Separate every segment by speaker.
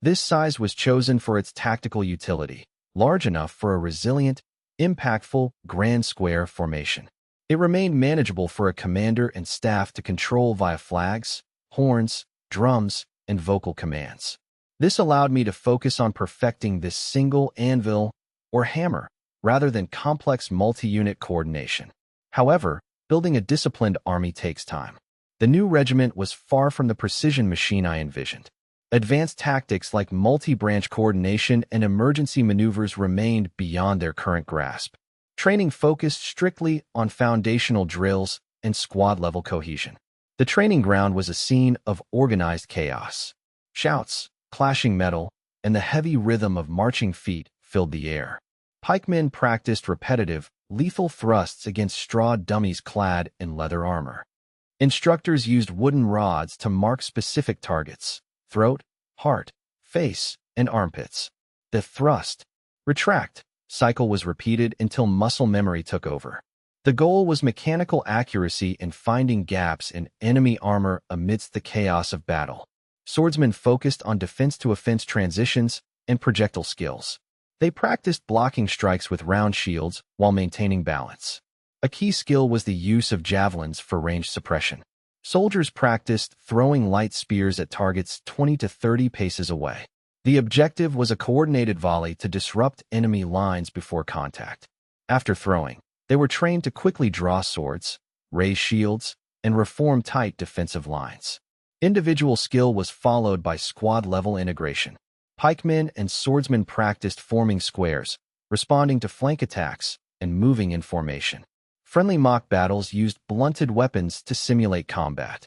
Speaker 1: This size was chosen for its tactical utility, large enough for a resilient, impactful, grand square formation. It remained manageable for a commander and staff to control via flags, horns, drums, and vocal commands. This allowed me to focus on perfecting this single anvil or hammer rather than complex multi-unit coordination. However, building a disciplined army takes time. The new regiment was far from the precision machine I envisioned. Advanced tactics like multi-branch coordination and emergency maneuvers remained beyond their current grasp. Training focused strictly on foundational drills and squad-level cohesion. The training ground was a scene of organized chaos. Shouts, clashing metal, and the heavy rhythm of marching feet filled the air. Pikemen practiced repetitive, lethal thrusts against straw dummies clad in leather armor. Instructors used wooden rods to mark specific targets: throat, heart, face, and armpits. The thrust, retract cycle was repeated until muscle memory took over. The goal was mechanical accuracy in finding gaps in enemy armor amidst the chaos of battle. Swordsmen focused on defense-to-offense transitions and projectile skills. They practiced blocking strikes with round shields while maintaining balance. A key skill was the use of javelins for range suppression. Soldiers practiced throwing light spears at targets 20 to 30 paces away. The objective was a coordinated volley to disrupt enemy lines before contact. After throwing, they were trained to quickly draw swords, raise shields, and reform tight defensive lines. Individual skill was followed by squad-level integration. Pikemen and swordsmen practiced forming squares, responding to flank attacks, and moving in formation. Friendly mock battles used blunted weapons to simulate combat.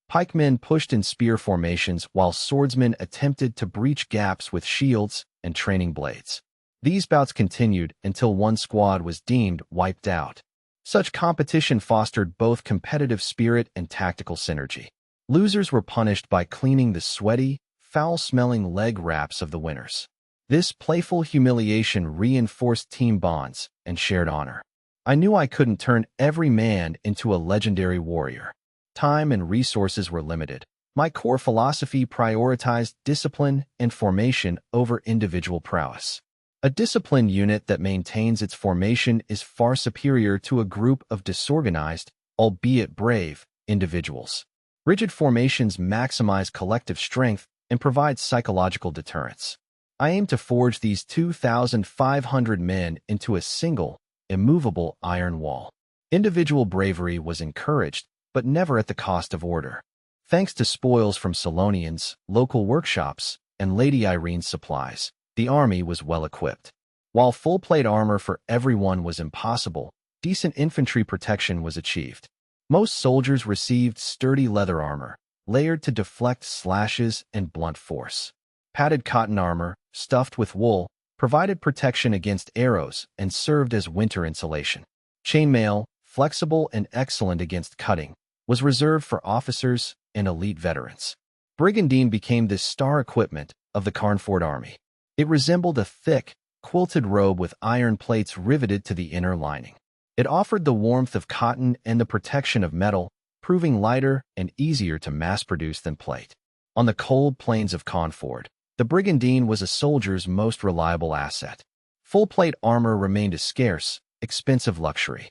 Speaker 1: Pikemen pushed in spear formations while swordsmen attempted to breach gaps with shields and training blades. These bouts continued until one squad was deemed wiped out. Such competition fostered both competitive spirit and tactical synergy. Losers were punished by cleaning the sweaty, foul-smelling leg wraps of the winners. This playful humiliation reinforced team bonds and shared honor. I knew I couldn't turn every man into a legendary warrior. Time and resources were limited. My core philosophy prioritized discipline and formation over individual prowess. A disciplined unit that maintains its formation is far superior to a group of disorganized, albeit brave, individuals. Rigid formations maximize collective strength and provide psychological deterrence. I aim to forge these 2,500 men into a single, immovable iron wall. Individual bravery was encouraged, but never at the cost of order. Thanks to spoils from Solonians, local workshops, and Lady Irene's supplies, the army was well equipped. While full-plate armor for everyone was impossible, decent infantry protection was achieved. Most soldiers received sturdy leather armor, layered to deflect slashes and blunt force. Padded cotton armor, stuffed with wool, provided protection against arrows and served as winter insulation. Chainmail, flexible and excellent against cutting, was reserved for officers and elite veterans. Brigandine became the star equipment of the Carnford army. It resembled a thick, quilted robe with iron plates riveted to the inner lining. It offered the warmth of cotton and the protection of metal, proving lighter and easier to mass-produce than plate. On the cold plains of Carnford, the Brigandine was a soldier's most reliable asset. Full-plate armor remained a scarce, expensive luxury.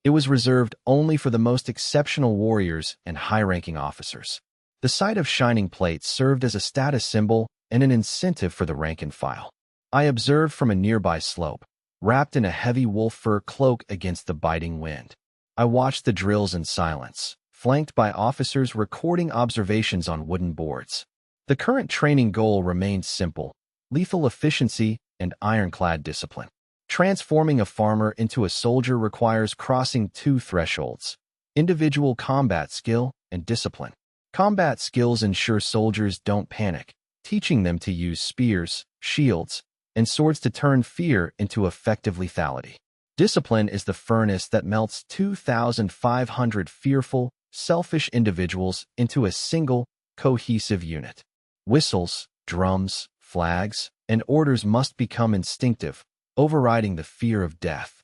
Speaker 1: It was reserved only for the most exceptional warriors and high-ranking officers. The sight of shining plates served as a status symbol and an incentive for the rank and file. I observed from a nearby slope, wrapped in a heavy wolf fur cloak against the biting wind. I watched the drills in silence, flanked by officers recording observations on wooden boards. The current training goal remained simple: lethal efficiency and ironclad discipline. Transforming a farmer into a soldier requires crossing two thresholds: individual combat skill and discipline. Combat skills ensure soldiers don't panic, teaching them to use spears, shields, and swords to turn fear into effective lethality. Discipline is the furnace that melts 2,500 fearful, selfish individuals into a single, cohesive unit. Whistles, drums, flags, and orders must become instinctive, overriding the fear of death.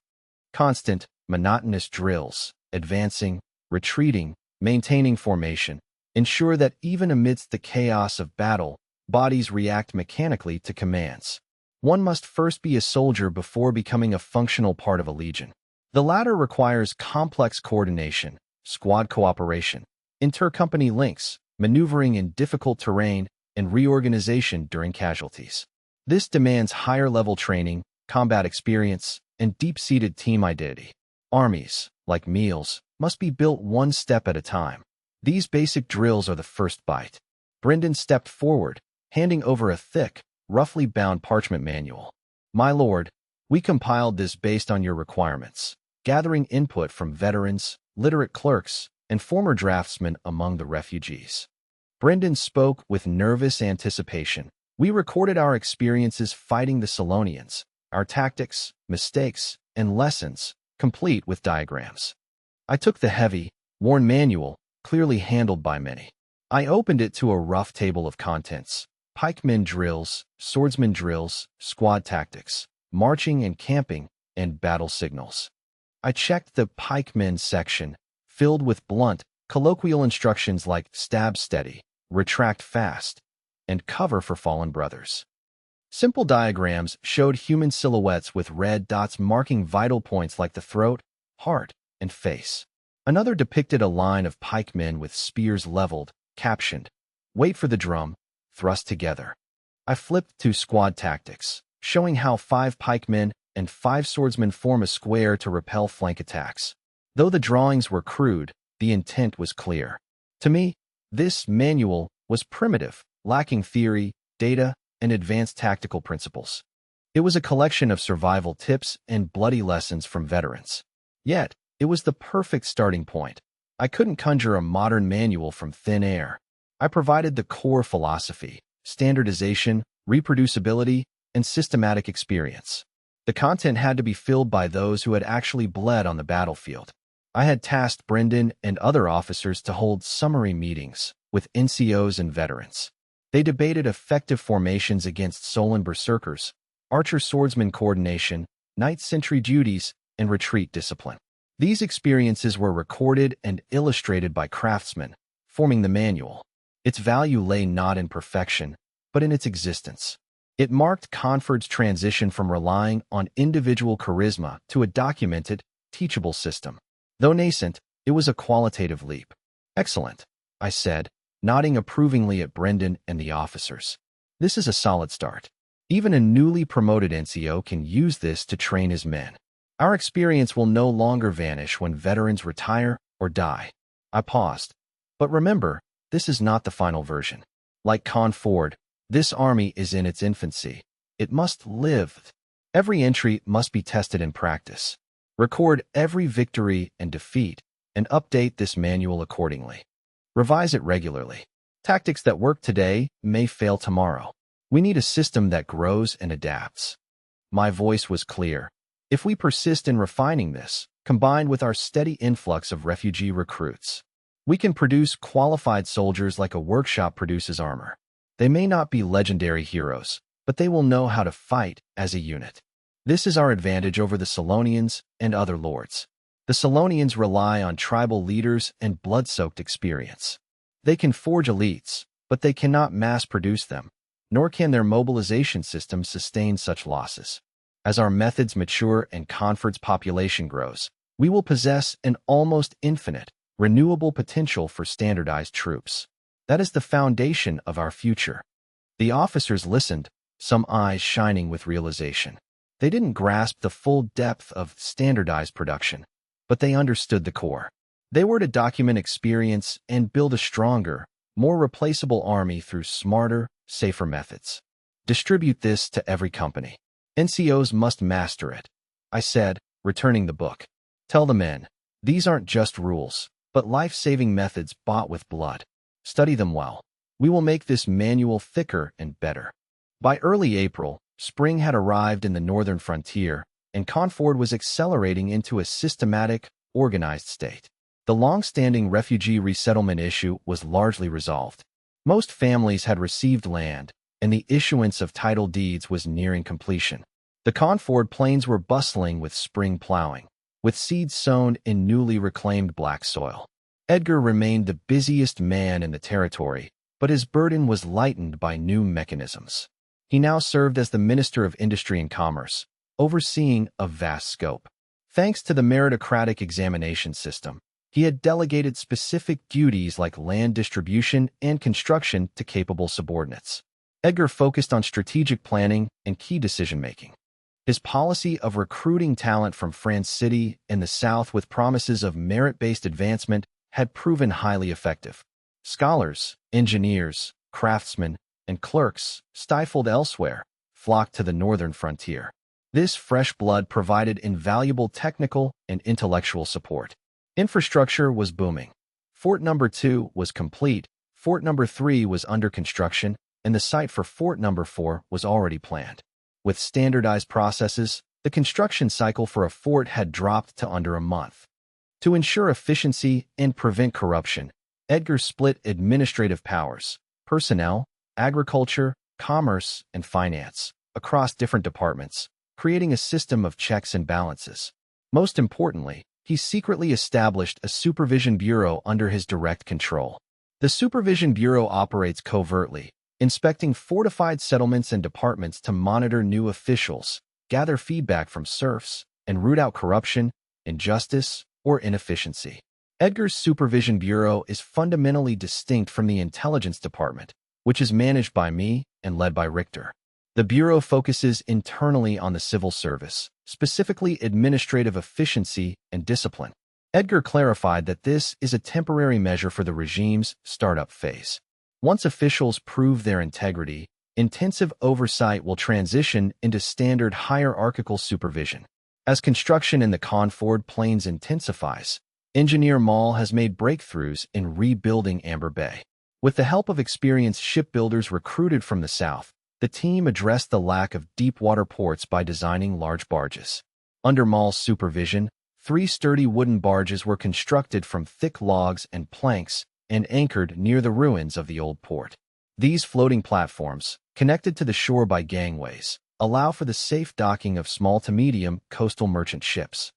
Speaker 1: Constant, monotonous drills, advancing, retreating, maintaining formation, ensure that even amidst the chaos of battle, bodies react mechanically to commands. One must first be a soldier before becoming a functional part of a legion. The latter requires complex coordination, squad cooperation, intercompany links, maneuvering in difficult terrain, and reorganization during casualties. This demands higher-level training, combat experience, and deep-seated team identity. Armies, like meals, must be built one step at a time. These basic drills are the first bite. Brendan stepped forward, handing over a thick, roughly bound parchment manual. My lord, we compiled this based on your requirements, gathering input from veterans, literate clerks, and former draftsmen among the refugees. Brendan spoke with nervous anticipation. We recorded our experiences fighting the Solonians, our tactics, mistakes, and lessons, complete with diagrams. I took the heavy, worn manual, clearly handled by many. I opened it to a rough table of contents: pikemen drills, swordsman drills, squad tactics, marching and camping, and battle signals. I checked the pikemen section, filled with blunt, colloquial instructions like stab steady, retract fast, and cover for fallen brothers. Simple diagrams showed human silhouettes with red dots marking vital points like the throat, heart, and face. Another depicted a line of pikemen with spears leveled, captioned, "Wait for the drum, thrust together." I flipped to squad tactics, showing how 5 pikemen and 5 swordsmen form a square to repel flank attacks. Though the drawings were crude, the intent was clear. To me, this manual was primitive, lacking theory, data, and advanced tactical principles. It was a collection of survival tips and bloody lessons from veterans. Yet, it was the perfect starting point. I couldn't conjure a modern manual from thin air. I provided the core philosophy: standardization, reproducibility, and systematic experience. The content had to be filled by those who had actually bled on the battlefield. I had tasked Brendan and other officers to hold summary meetings with NCOs and veterans. They debated effective formations against Solon berserkers, archer swordsman coordination, night sentry duties, and retreat discipline. These experiences were recorded and illustrated by craftsmen, forming the manual. Its value lay not in perfection, but in its existence. It marked Conford's transition from relying on individual charisma to a documented, teachable system. Though nascent, it was a qualitative leap. "Excellent," I said, nodding approvingly at Brendan and the officers. "This is a solid start. Even a newly promoted NCO can use this to train his men. Our experience will no longer vanish when veterans retire or die." I paused. "But remember, this is not the final version. Like Conford, this army is in its infancy. It must live. Every entry must be tested in practice. Record every victory and defeat, and update this manual accordingly. Revise it regularly. Tactics that work today may fail tomorrow. We need a system that grows and adapts." My voice was clear. If we persist in refining this, combined with our steady influx of refugee recruits, we can produce qualified soldiers like a workshop produces armor. They may not be legendary heroes, but they will know how to fight as a unit. This is our advantage over the Solonians and other lords. The Solonians rely on tribal leaders and blood-soaked experience. They can forge elites, but they cannot mass-produce them, nor can their mobilization system sustain such losses. As our methods mature and Conford's population grows, we will possess an almost infinite, renewable potential for standardized troops. That is the foundation of our future. The officers listened, some eyes shining with realization. They didn't grasp the full depth of standardized production, but they understood the core. They were to document experience and build a stronger, more replaceable army through smarter, safer methods. Distribute this to every company. NCOs must master it, I said, returning the book. Tell the men, these aren't just rules, but life-saving methods bought with blood. Study them well. We will make this manual thicker and better. By early April, spring had arrived in the northern frontier, and Conford was accelerating into a systematic, organized state. The long-standing refugee resettlement issue was largely resolved. Most families had received land, and the issuance of title deeds was nearing completion. The Conford plains were bustling with spring plowing, with seeds sown in newly reclaimed black soil. Edgar remained the busiest man in the territory, but his burden was lightened by new mechanisms. He now served as the Minister of Industry and Commerce, overseeing a vast scope. Thanks to the meritocratic examination system, he had delegated specific duties like land distribution and construction to capable subordinates. Edgar focused on strategic planning and key decision-making. His policy of recruiting talent from France City and the South with promises of merit-based advancement had proven highly effective. Scholars, engineers, craftsmen, and clerks, stifled elsewhere, flocked to the northern frontier. This fresh blood provided invaluable technical and intellectual support. Infrastructure was booming. Fort No. 2 was complete, Fort No. 3 was under construction, and the site for Fort No. 4 was already planned. With standardized processes, the construction cycle for a fort had dropped to under a month. To ensure efficiency and prevent corruption, Edgar split administrative powers, personnel, agriculture, commerce, and finance, across different departments, creating a system of checks and balances. Most importantly, he secretly established a supervision bureau under his direct control. The Supervision Bureau operates covertly, inspecting fortified settlements and departments to monitor new officials, gather feedback from serfs, and root out corruption, injustice, or inefficiency. Edgar's Supervision Bureau is fundamentally distinct from the Intelligence Department, which is managed by me and led by Richter. The Bureau focuses internally on the civil service, specifically administrative efficiency and discipline. Edgar clarified that this is a temporary measure for the regime's startup phase. Once officials prove their integrity, intensive oversight will transition into standard hierarchical supervision. As construction in the Conford Plains intensifies, Engineer Mall has made breakthroughs in rebuilding Amber Bay. With the help of experienced shipbuilders recruited from the south, the team addressed the lack of deep-water ports by designing large barges. Under Mall's supervision, 3 sturdy wooden barges were constructed from thick logs and planks and anchored near the ruins of the old port. These floating platforms, connected to the shore by gangways, allow for the safe docking of small to medium coastal merchant ships.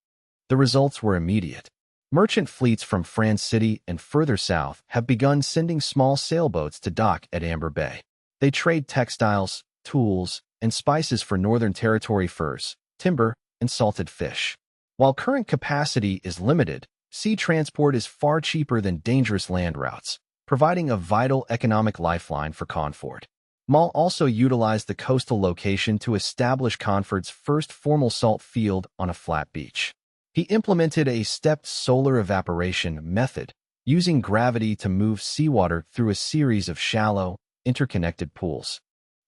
Speaker 1: The results were immediate. Merchant fleets from France City and further south have begun sending small sailboats to dock at Amber Bay. They trade textiles, tools, and spices for Northern Territory furs, timber, and salted fish. While current capacity is limited, sea transport is far cheaper than dangerous land routes, providing a vital economic lifeline for Conford. Mall also utilized the coastal location to establish Conford's first formal salt field on a flat beach. He implemented a stepped solar evaporation method, using gravity to move seawater through a series of shallow, interconnected pools.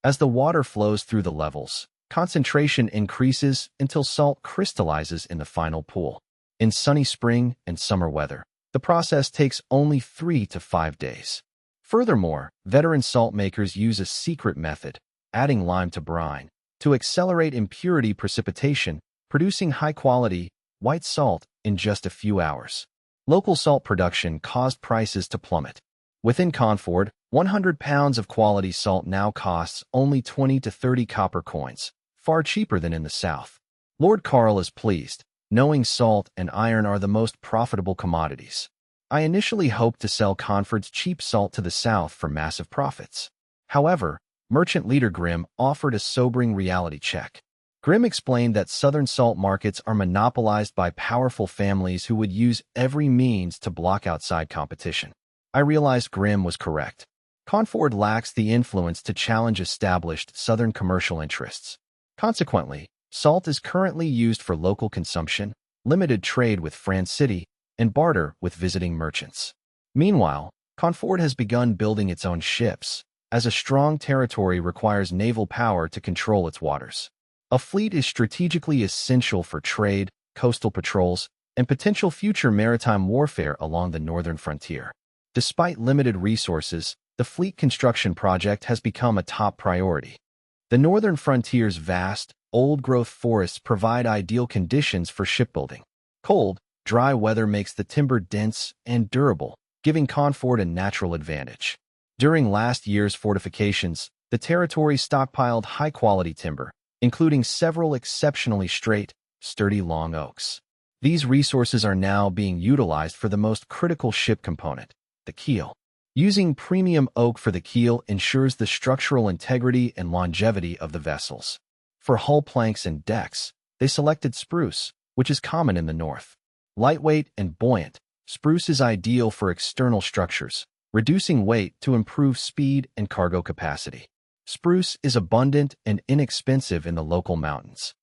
Speaker 1: As the water flows through the levels, concentration increases until salt crystallizes in the final pool. In sunny spring and summer weather, the process takes only 3 to 5 days. Furthermore, veteran salt makers use a secret method, adding lime to brine, to accelerate impurity precipitation, producing high-quality, white salt in just a few hours. Local salt production caused prices to plummet. Within Conford, 100 pounds of quality salt now costs only 20 to 30 copper coins, far cheaper than in the south. Lord Carl is pleased, knowing salt and iron are the most profitable commodities. I initially hoped to sell Conford's cheap salt to the south for massive profits. However, merchant leader Grimm offered a sobering reality check. Grimm explained that southern salt markets are monopolized by powerful families who would use every means to block outside competition. I realized Grimm was correct. Conford lacks the influence to challenge established southern commercial interests. Consequently, salt is currently used for local consumption, limited trade with France City, and barter with visiting merchants. Meanwhile, Conford has begun building its own ships, as a strong territory requires naval power to control its waters. A fleet is strategically essential for trade, coastal patrols, and potential future maritime warfare along the northern frontier. Despite limited resources, the fleet construction project has become a top priority. The northern frontier's vast, old-growth forests provide ideal conditions for shipbuilding. Cold, dry weather makes the timber dense and durable, giving Conford a natural advantage. During last year's fortifications, the territory stockpiled high-quality timber, including several exceptionally straight, sturdy long oaks. These resources are now being utilized for the most critical ship component, the keel. Using premium oak for the keel ensures the structural integrity and longevity of the vessels. For hull planks and decks, they selected spruce, which is common in the north. Lightweight and buoyant, spruce is ideal for external structures, reducing weight to improve speed and cargo capacity. Spruce is abundant and inexpensive in the local mountains.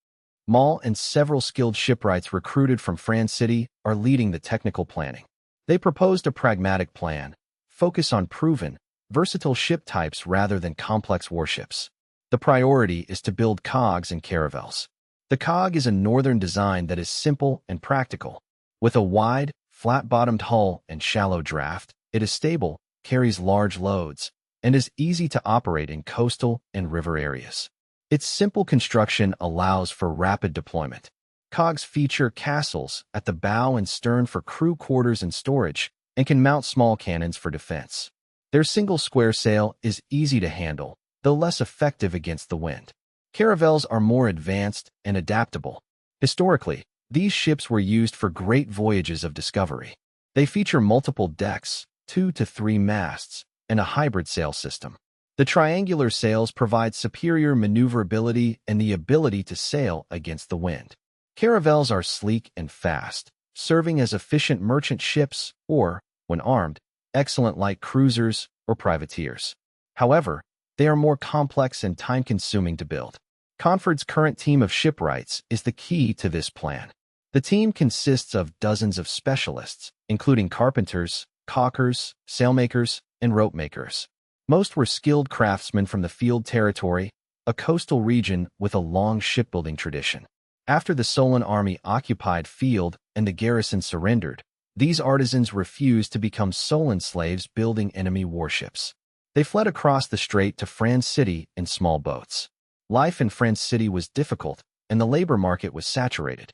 Speaker 1: Mall and several skilled shipwrights recruited from France City are leading the technical planning. They proposed a pragmatic plan, focus on proven, versatile ship types rather than complex warships. The priority is to build cogs and caravels. The cog is a northern design that is simple and practical. With a wide, flat-bottomed hull and shallow draft, it is stable, carries large loads, and is easy to operate in coastal and river areas. Its simple construction allows for rapid deployment. Cogs feature castles at the bow and stern for crew quarters and storage, and can mount small cannons for defense. Their single square sail is easy to handle, though less effective against the wind. Caravels are more advanced and adaptable. Historically, these ships were used for great voyages of discovery. They feature multiple decks, 2 to 3 masts, and a hybrid sail system. The triangular sails provide superior maneuverability and the ability to sail against the wind. Caravels are sleek and fast, serving as efficient merchant ships or, when armed, excellent light cruisers or privateers. However, they are more complex and time-consuming to build. Conford's current team of shipwrights is the key to this plan. The team consists of dozens of specialists, including carpenters, caulkers, sailmakers, and rope makers. Most were skilled craftsmen from the Field Territory, a coastal region with a long shipbuilding tradition. After the Solon army occupied Field and the garrison surrendered, these artisans refused to become Solon slaves building enemy warships. They fled across the strait to France City in small boats. Life in France City was difficult, and the labor market was saturated.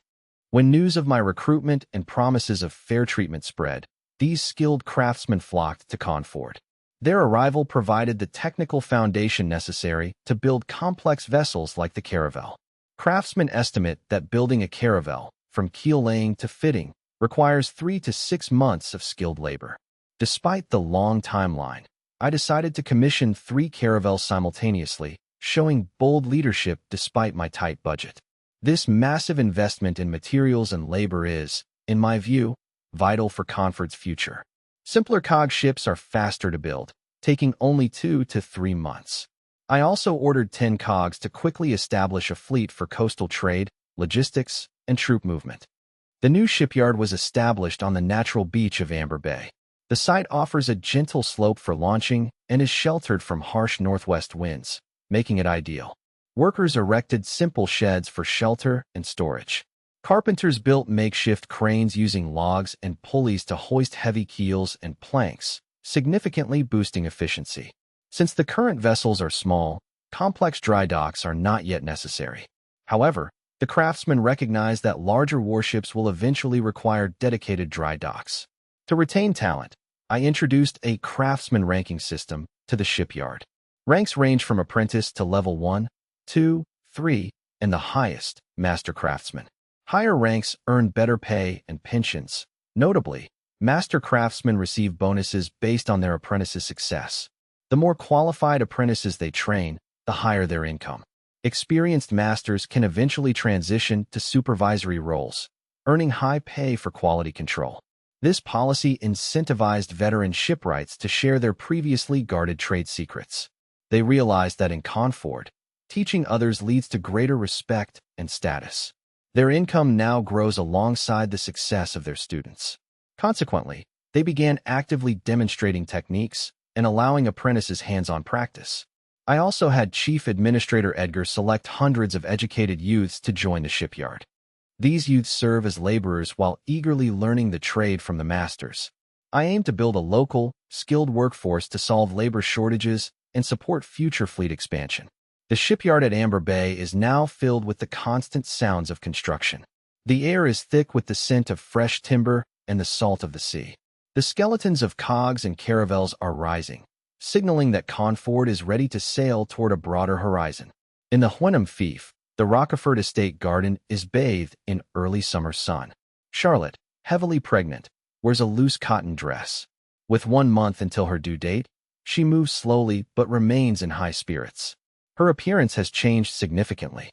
Speaker 1: When news of my recruitment and promises of fair treatment spread, these skilled craftsmen flocked to Conford. Their arrival provided the technical foundation necessary to build complex vessels like the caravel. Craftsmen estimate that building a caravel, from keel laying to fitting, requires 3 to 6 months of skilled labor. Despite the long timeline, I decided to commission 3 caravels simultaneously, showing bold leadership despite my tight budget. This massive investment in materials and labor is, in my view, vital for Conford's future. Simpler cog ships are faster to build, taking only 2 to 3 months. I also ordered 10 cogs to quickly establish a fleet for coastal trade, logistics, and troop movement. The new shipyard was established on the natural beach of Amber Bay. The site offers a gentle slope for launching and is sheltered from harsh northwest winds, making it ideal. Workers erected simple sheds for shelter and storage. Carpenters built makeshift cranes using logs and pulleys to hoist heavy keels and planks, significantly boosting efficiency. Since the current vessels are small, complex dry docks are not yet necessary. However, the craftsmen recognize that larger warships will eventually require dedicated dry docks. To retain talent, I introduced a craftsman ranking system to the shipyard. Ranks range from apprentice to level 1, 2, 3, and the highest, master craftsman. Higher ranks earn better pay and pensions. Notably, master craftsmen receive bonuses based on their apprentices' success. The more qualified apprentices they train, the higher their income. Experienced masters can eventually transition to supervisory roles, earning high pay for quality control. This policy incentivized veteran shipwrights to share their previously guarded trade secrets. They realized that in Conford, teaching others leads to greater respect and status. Their income now grows alongside the success of their students. Consequently, they began actively demonstrating techniques and allowing apprentices hands-on practice. I also had Chief Administrator Edgar select hundreds of educated youths to join the shipyard. These youths serve as laborers while eagerly learning the trade from the masters. I aim to build a local, skilled workforce to solve labor shortages and support future fleet expansion. The shipyard at Amber Bay is now filled with the constant sounds of construction. The air is thick with the scent of fresh timber and the salt of the sea. The skeletons of cogs and caravels are rising, signaling that Conford is ready to sail toward a broader horizon. In the Hwenham Fief, the Rockefort Estate garden is bathed in early summer sun. Charlotte, heavily pregnant, wears a loose cotton dress. With 1 month until her due date, she moves slowly but remains in high spirits. Her appearance has changed significantly.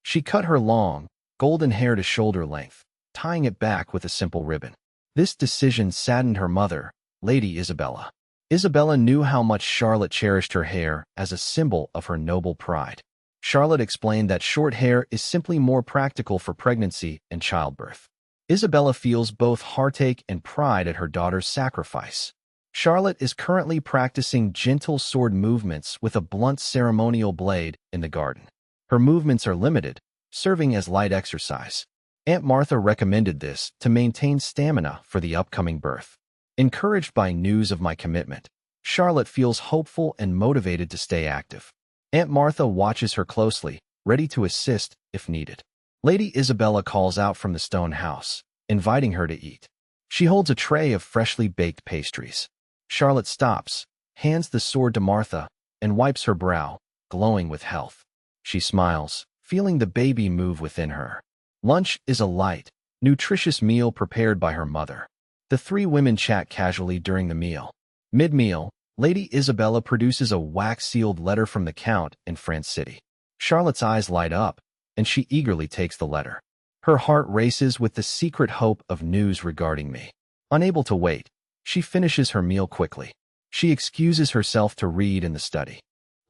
Speaker 1: She cut her long, golden hair to shoulder length, tying it back with a simple ribbon. This decision saddened her mother, Lady Isabella. Isabella knew how much Charlotte cherished her hair as a symbol of her noble pride. Charlotte explained that short hair is simply more practical for pregnancy and childbirth. Isabella feels both heartache and pride at her daughter's sacrifice. Charlotte is currently practicing gentle sword movements with a blunt ceremonial blade in the garden. Her movements are limited, serving as light exercise. Aunt Martha recommended this to maintain stamina for the upcoming birth. Encouraged by news of my commitment, Charlotte feels hopeful and motivated to stay active. Aunt Martha watches her closely, ready to assist if needed. Lady Isabella calls out from the stone house, inviting her to eat. She holds a tray of freshly baked pastries. Charlotte stops, hands the sword to Martha, and wipes her brow, glowing with health. She smiles, feeling the baby move within her. Lunch is a light, nutritious meal prepared by her mother. The three women chat casually during the meal. Mid-meal, Lady Isabella produces a wax-sealed letter from the Count in France City. Charlotte's eyes light up, and she eagerly takes the letter. Her heart races with the secret hope of news regarding me. Unable to wait, she finishes her meal quickly. She excuses herself to read in the study.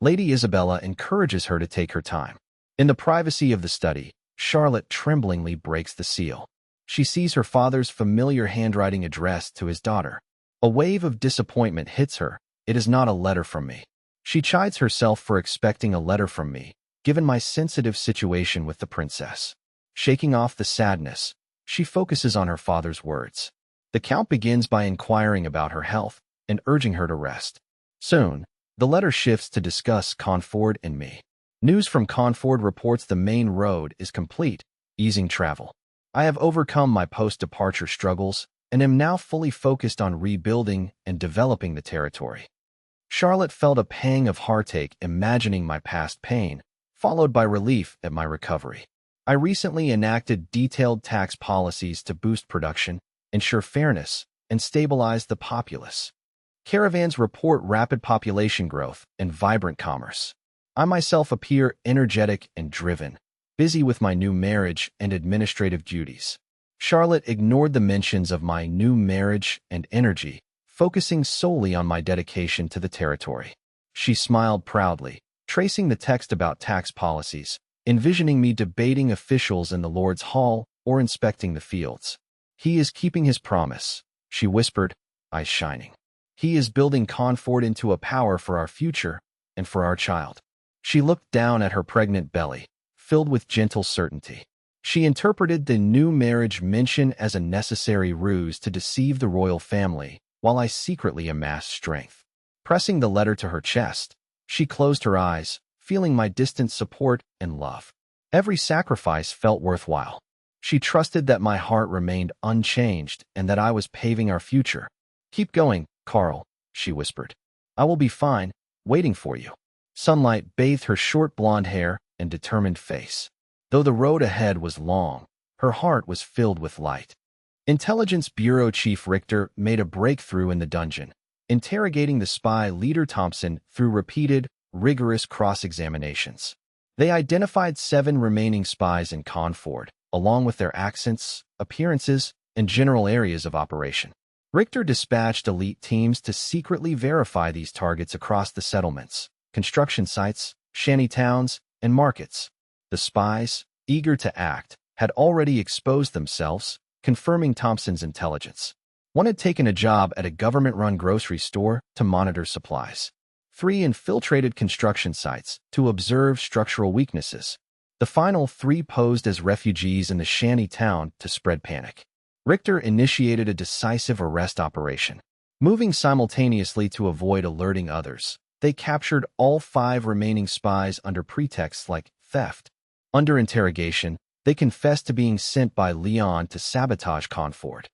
Speaker 1: Lady Isabella encourages her to take her time. In the privacy of the study, Charlotte tremblingly breaks the seal. She sees her father's familiar handwriting addressed to his daughter. A wave of disappointment hits her. It is not a letter from me. She chides herself for expecting a letter from me, given my sensitive situation with the princess. Shaking off the sadness, she focuses on her father's words. The Count begins by inquiring about her health and urging her to rest. Soon, the letter shifts to discuss Conford and me. News from Conford reports the main road is complete, easing travel. I have overcome my post-departure struggles and am now fully focused on rebuilding and developing the territory. Charlotte felt a pang of heartache imagining my past pain, followed by relief at my recovery. I recently enacted detailed tax policies to boost production, ensure fairness, and stabilize the populace. Caravans report rapid population growth and vibrant commerce. I myself appear energetic and driven, busy with my new marriage and administrative duties. Charlotte ignored the mentions of my new marriage and energy, focusing solely on my dedication to the territory. She smiled proudly, tracing the text about tax policies, envisioning me debating officials in the Lord's Hall or inspecting the fields. He is keeping his promise, she whispered, eyes shining. He is building Conford into a power for our future and for our child. She looked down at her pregnant belly, filled with gentle certainty. She interpreted the new marriage mention as a necessary ruse to deceive the royal family, while I secretly amassed strength. Pressing the letter to her chest, she closed her eyes, feeling my distant support and love. Every sacrifice felt worthwhile. She trusted that my heart remained unchanged and that I was paving our future. "Keep going, Carl," she whispered. "I will be fine, waiting for you." Sunlight bathed her short blonde hair and determined face. Though the road ahead was long, her heart was filled with light. Intelligence Bureau Chief Richter made a breakthrough in the dungeon, interrogating the spy leader Thompson through repeated, rigorous cross-examinations. They identified 7 remaining spies in Conford, along with their accents, appearances, and general areas of operation. Richter dispatched elite teams to secretly verify these targets across the settlements, construction sites, shanty towns, and markets. The spies, eager to act, had already exposed themselves, confirming Thompson's intelligence. One had taken a job at a government-run grocery store to monitor supplies. 3 infiltrated construction sites to observe structural weaknesses. The final 3 posed as refugees in the shanty town to spread panic. Richter initiated a decisive arrest operation. Moving simultaneously to avoid alerting others, they captured all 5 remaining spies under pretexts like theft. Under interrogation, they confessed to being sent by Leon to sabotage Conford.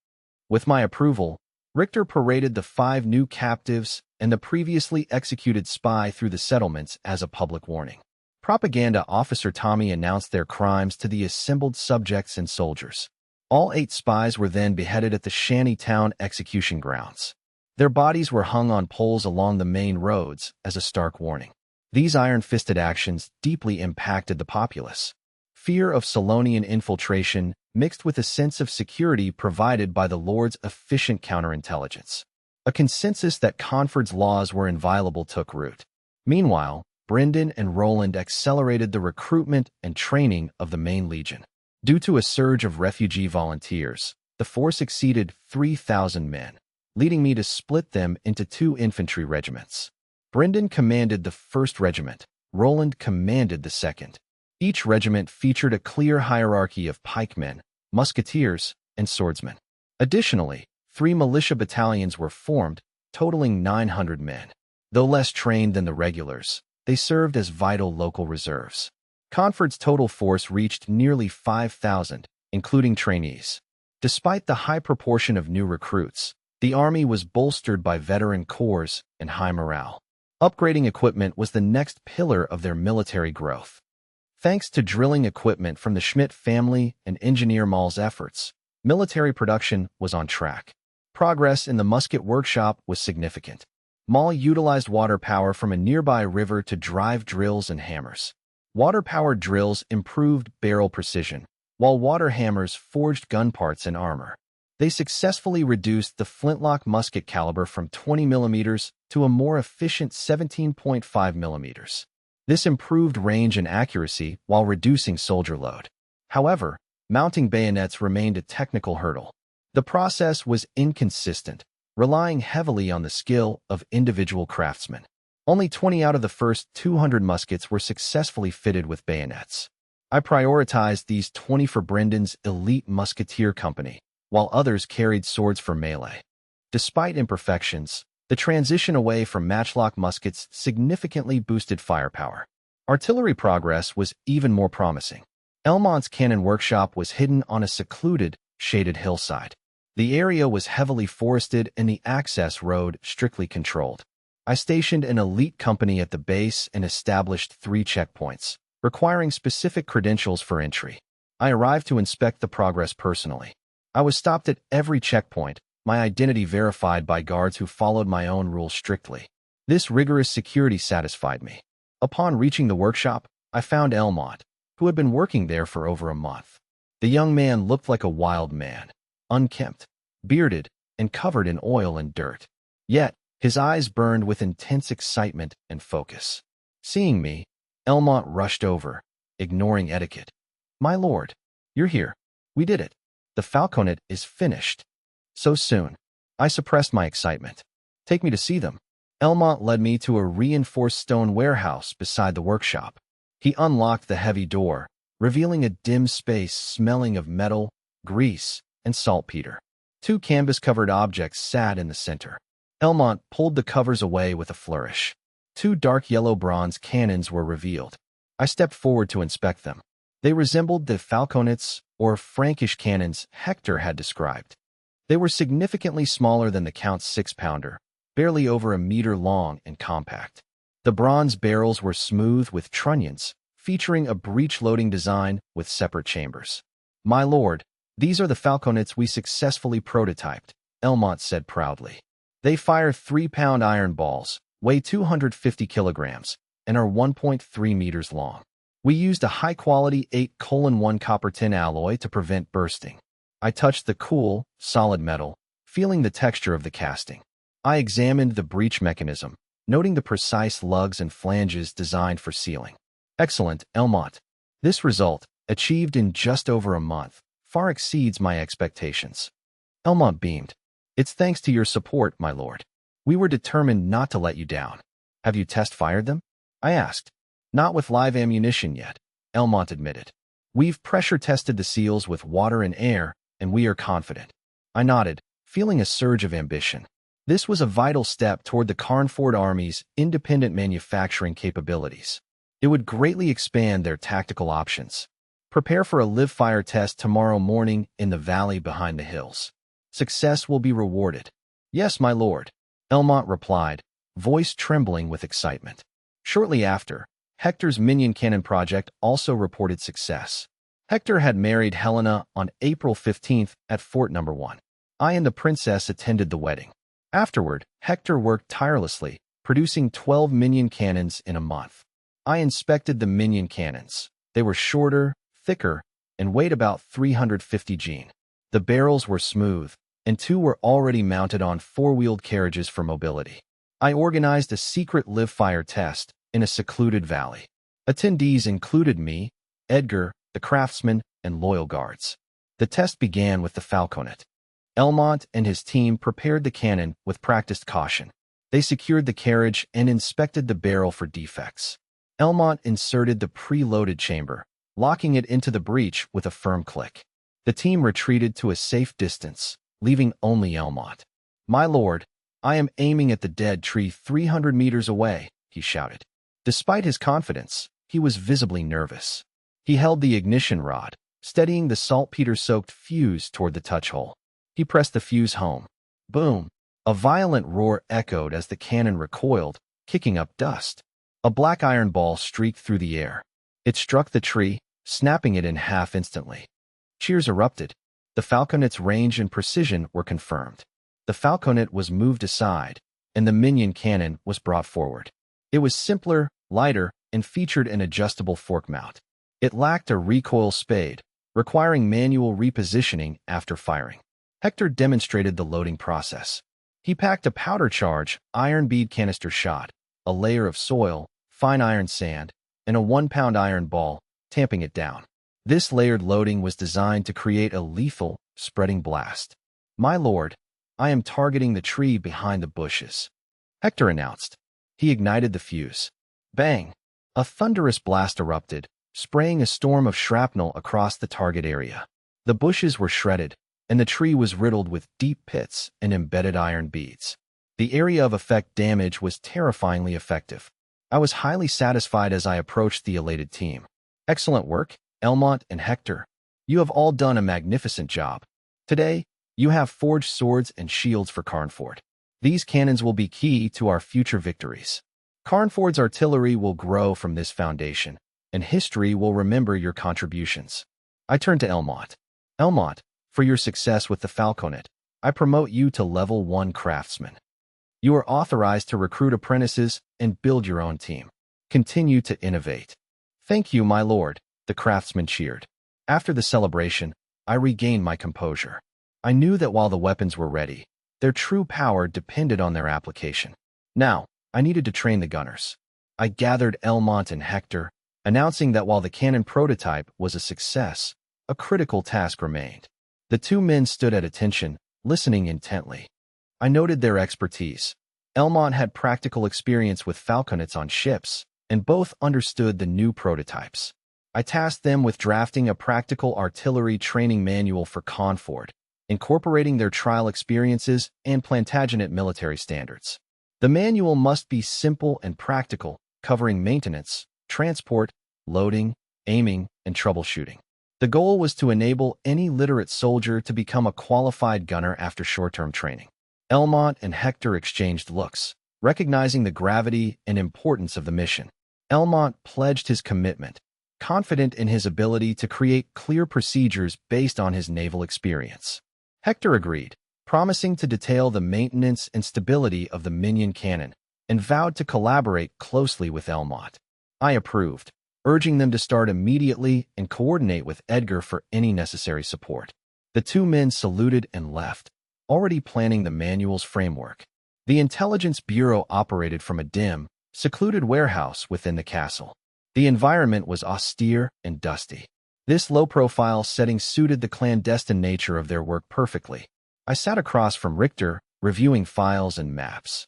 Speaker 1: With my approval, Richter paraded the 5 new captives and the previously executed spy through the settlements as a public warning. Propaganda Officer Tommy announced their crimes to the assembled subjects and soldiers. All 8 spies were then beheaded at the shanty town execution grounds. Their bodies were hung on poles along the main roads as a stark warning. These iron-fisted actions deeply impacted the populace. Fear of Solonian infiltration mixed with a sense of security provided by the Lord's efficient counterintelligence. A consensus that Conford's laws were inviolable took root. Meanwhile, Brendan and Roland accelerated the recruitment and training of the main legion. Due to a surge of refugee volunteers, the force exceeded 3,000 men, leading me to split them into 2 infantry regiments. Brendan commanded the 1st regiment, Roland commanded the 2nd. Each regiment featured a clear hierarchy of pikemen, musketeers, and swordsmen. Additionally, 3 militia battalions were formed, totaling 900 men. Though less trained than the regulars, they served as vital local reserves. Conford's total force reached nearly 5,000, including trainees. Despite the high proportion of new recruits, the army was bolstered by veteran corps and high morale. Upgrading equipment was the next pillar of their military growth. Thanks to drilling equipment from the Schmidt family and Engineer Maul's efforts, military production was on track. Progress in the musket workshop was significant. Maul utilized water power from a nearby river to drive drills and hammers. Water-powered drills improved barrel precision, while water hammers forged gun parts and armor. They successfully reduced the flintlock musket caliber from 20 mm to a more efficient 17.5 mm. This improved range and accuracy while reducing soldier load. However, mounting bayonets remained a technical hurdle. The process was inconsistent, relying heavily on the skill of individual craftsmen. Only 20 out of the first 200 muskets were successfully fitted with bayonets. I prioritized these 20 for Brendan's elite musketeer company, while others carried swords for melee. Despite imperfections, the transition away from matchlock muskets significantly boosted firepower. Artillery progress was even more promising. Elmont's cannon workshop was hidden on a secluded, shaded hillside. The area was heavily forested and the access road strictly controlled. I stationed an elite company at the base and established 3 checkpoints, requiring specific credentials for entry. I arrived to inspect the progress personally. I was stopped at every checkpoint, my identity verified by guards who followed my own rules strictly. This rigorous security satisfied me. Upon reaching the workshop, I found Elmont, who had been working there for over a month. The young man looked like a wild man, unkempt, bearded, and covered in oil and dirt. Yet, his eyes burned with intense excitement and focus. Seeing me, Elmont rushed over, ignoring etiquette. "My lord, you're here. We did it. The falconet is finished." "So soon." I suppressed my excitement. "Take me to see them." Elmont led me to a reinforced stone warehouse beside the workshop. He unlocked the heavy door, revealing a dim space smelling of metal, grease, and saltpeter. 2 canvas-covered objects sat in the center. Elmont pulled the covers away with a flourish. 2 dark yellow bronze cannons were revealed. I stepped forward to inspect them. They resembled the falconets, or Frankish cannons, Hector had described. They were significantly smaller than the Count's 6-pounder, barely over a meter long and compact. The bronze barrels were smooth with trunnions, featuring a breech-loading design with separate chambers. "My lord, these are the falconets we successfully prototyped," Elmont said proudly. "They fire 3-pound iron balls, weigh 250 kilograms, and are 1.3 meters long. We used a high-quality 8:1 copper tin alloy to prevent bursting." I touched the cool, solid metal, feeling the texture of the casting. I examined the breech mechanism, noting the precise lugs and flanges designed for sealing. "Excellent, Elmont. This result, achieved in just over a month, far exceeds my expectations." Elmont beamed. "It's thanks to your support, my lord. We were determined not to let you down." "Have you test-fired them?" I asked. "Not with live ammunition yet," Elmont admitted. "We've pressure-tested the seals with water and air, and we are confident." I nodded, feeling a surge of ambition. This was a vital step toward the Carnford Army's independent manufacturing capabilities. It would greatly expand their tactical options. "Prepare for a live-fire test tomorrow morning in the valley behind the hills. Success will be rewarded." "Yes, my lord," Elmont replied, voice trembling with excitement. Shortly after, Hector's minion cannon project also reported success. Hector had married Helena on April 15th at Fort No. 1. I and the princess attended the wedding. Afterward, Hector worked tirelessly, producing 12 minion cannons in a month. I inspected the minion cannons. They were shorter, thicker, and weighed about 350 gene. The barrels were smooth, and two were already mounted on four-wheeled carriages for mobility. I organized a secret live-fire test in a secluded valley. Attendees included me, Edgar, the craftsman, and loyal guards. The test began with the falconet. Elmont and his team prepared the cannon with practiced caution. They secured the carriage and inspected the barrel for defects. Elmont inserted the pre-loaded chamber, locking it into the breech with a firm click. The team retreated to a safe distance, leaving only Elmont. "My lord, I am aiming at the dead tree 300 meters away," he shouted. Despite his confidence, he was visibly nervous. He held the ignition rod, steadying the saltpeter-soaked fuse toward the touch hole. He pressed the fuse home. Boom! A violent roar echoed as the cannon recoiled, kicking up dust. A black iron ball streaked through the air. It struck the tree, snapping it in half instantly. Cheers erupted. The falconet's range and precision were confirmed. The falconet was moved aside, and the minion cannon was brought forward. It was simpler, lighter, and featured an adjustable fork mount. It lacked a recoil spade, requiring manual repositioning after firing. Hector demonstrated the loading process. He packed a powder charge, iron bead canister shot, a layer of soil, fine iron sand, and a 1-pound iron ball, tamping it down. This layered loading was designed to create a lethal, spreading blast. "My lord, I am targeting the tree behind the bushes," Hector announced. He ignited the fuse. Bang! A thunderous blast erupted, spraying a storm of shrapnel across the target area. The bushes were shredded, and the tree was riddled with deep pits and embedded iron beads. The area of effect damage was terrifyingly effective. I was highly satisfied as I approached the elated team. "Excellent work, Elmont and Hector. You have all done a magnificent job. Today, you have forged swords and shields for Carnford. These cannons will be key to our future victories. Carnford's artillery will grow from this foundation, and history will remember your contributions." I turned to Elmont. "Elmont, for your success with the falconet, I promote you to level 1 craftsman. You are authorized to recruit apprentices and build your own team. Continue to innovate." "Thank you, my lord," the craftsman cheered. After the celebration, I regained my composure. I knew that while the weapons were ready, their true power depended on their application. Now, I needed to train the gunners. I gathered Elmont and Hector, announcing that while the cannon prototype was a success, a critical task remained. The two men stood at attention, listening intently. I noted their expertise. Elmont had practical experience with falconets on ships, and both understood the new prototypes. I tasked them with drafting a practical artillery training manual for Carnford, incorporating their trial experiences and Plantagenet military standards. The manual must be simple and practical, covering maintenance, transport, loading, aiming, and troubleshooting. The goal was to enable any literate soldier to become a qualified gunner after short-term training. Elmont and Hector exchanged looks, recognizing the gravity and importance of the mission. Elmont pledged his commitment, confident in his ability to create clear procedures based on his naval experience. Hector agreed, promising to detail the maintenance and stability of the minion cannon, and vowed to collaborate closely with Elmont. I approved, urging them to start immediately and coordinate with Edgar for any necessary support. The two men saluted and left, already planning the manual's framework. The Intelligence Bureau operated from a dim, secluded warehouse within the castle. The environment was austere and dusty. This low-profile setting suited the clandestine nature of their work perfectly. I sat across from Richter, reviewing files and maps.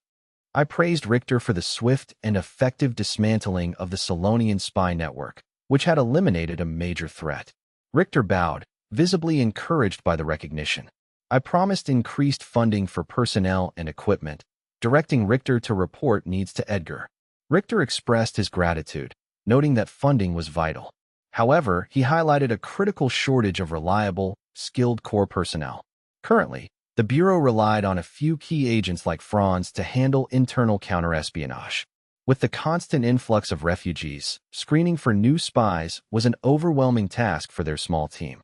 Speaker 1: I praised Richter for the swift and effective dismantling of the Solonian spy network, which had eliminated a major threat. Richter bowed, visibly encouraged by the recognition. I promised increased funding for personnel and equipment, directing Richter to report needs to Edgar. Richter expressed his gratitude, noting that funding was vital. However, he highlighted a critical shortage of reliable, skilled core personnel. Currently, the Bureau relied on a few key agents like Franz to handle internal counterespionage. With the constant influx of refugees, screening for new spies was an overwhelming task for their small team.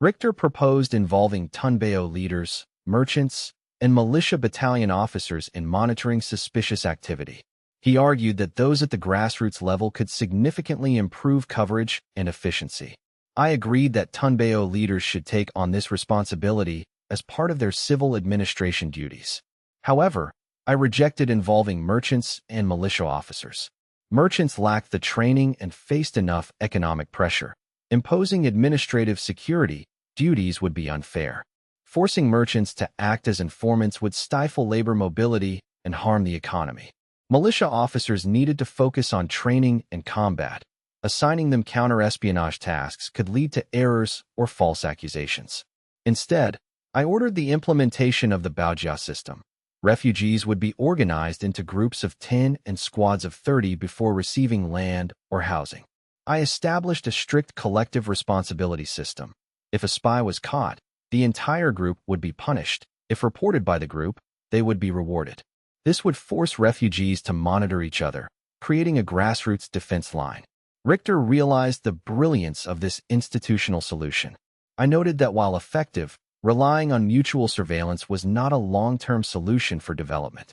Speaker 1: Richter proposed involving Tunbeo leaders, merchants, and militia battalion officers in monitoring suspicious activity. He argued that those at the grassroots level could significantly improve coverage and efficiency. I agreed that Tunbeo leaders should take on this responsibility as part of their civil administration duties. However, I rejected involving merchants and militia officers. Merchants lacked the training and faced enough economic pressure. Imposing administrative security duties would be unfair. Forcing merchants to act as informants would stifle labor mobility and harm the economy. Militia officers needed to focus on training and combat. Assigning them counter-espionage tasks could lead to errors or false accusations. Instead, I ordered the implementation of the Baojia system. Refugees would be organized into groups of 10 and squads of 30 before receiving land or housing. I established a strict collective responsibility system. If a spy was caught, the entire group would be punished. If reported by the group, they would be rewarded. This would force refugees to monitor each other, creating a grassroots defense line. Richter realized the brilliance of this institutional solution. I noted that while effective, relying on mutual surveillance was not a long-term solution for development.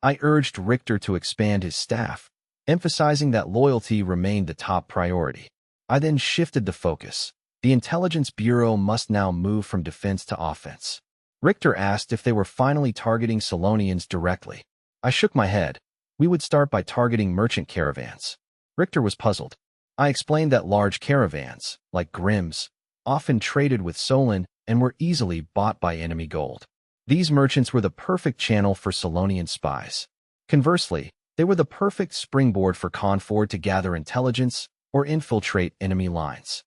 Speaker 1: I urged Richter to expand his staff, emphasizing that loyalty remained the top priority. I then shifted the focus. The Intelligence Bureau must now move from defense to offense. Richter asked if they were finally targeting Solonians directly. I shook my head. We would start by targeting merchant caravans. Richter was puzzled. I explained that large caravans, like Grimm's, often traded with Solon and were easily bought by enemy gold. These merchants were the perfect channel for Solonian spies. Conversely, they were the perfect springboard for Conford to gather intelligence or infiltrate enemy lines.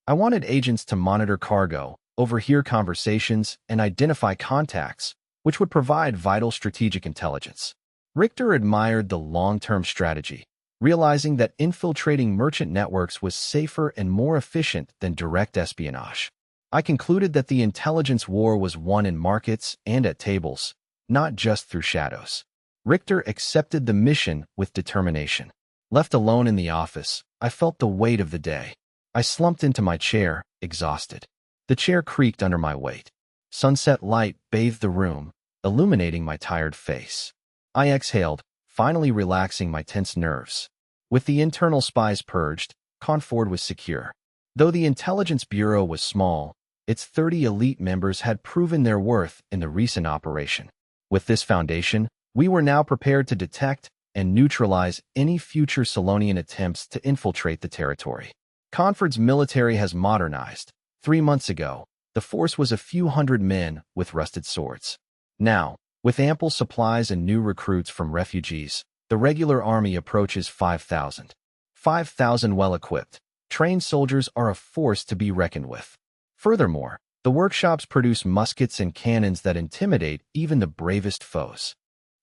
Speaker 1: I wanted agents to monitor cargo, overhear conversations, and identify contacts, which would provide vital strategic intelligence. Richter admired the long-term strategy, realizing that infiltrating merchant networks was safer and more efficient than direct espionage. I concluded that the intelligence war was won in markets and at tables, not just through shadows. Richter accepted the mission with determination. Left alone in the office, I felt the weight of the day. I slumped into my chair, exhausted. The chair creaked under my weight. Sunset light bathed the room, illuminating my tired face. I exhaled, finally relaxing my tense nerves. With the internal spies purged, Conford was secure. Though the Intelligence Bureau was small, its 30 elite members had proven their worth in the recent operation. With this foundation, we were now prepared to detect and neutralize any future Solonian attempts to infiltrate the territory. Conford's military has modernized. 3 months ago, the force was a few hundred men with rusted swords. Now, with ample supplies and new recruits from refugees, the regular army approaches 5,000. 5,000 well-equipped, trained soldiers are a force to be reckoned with. Furthermore, the workshops produce muskets and cannons that intimidate even the bravest foes.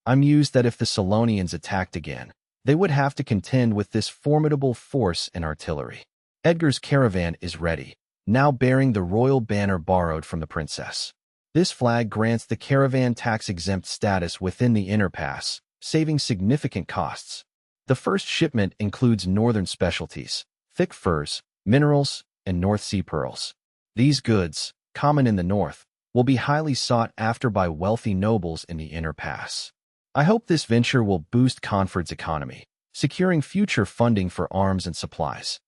Speaker 1: I mused that if the Solonians attacked again, they would have to contend with this formidable force and artillery. Edgar's caravan is ready, now bearing the royal banner borrowed from the princess. This flag grants the caravan tax-exempt status within the inner pass, saving significant costs. The first shipment includes northern specialties, thick furs, minerals, and North Sea pearls. These goods, common in the north, will be highly sought after by wealthy nobles in the inner pass. I hope this venture will boost Conford's economy, securing future funding for arms and supplies.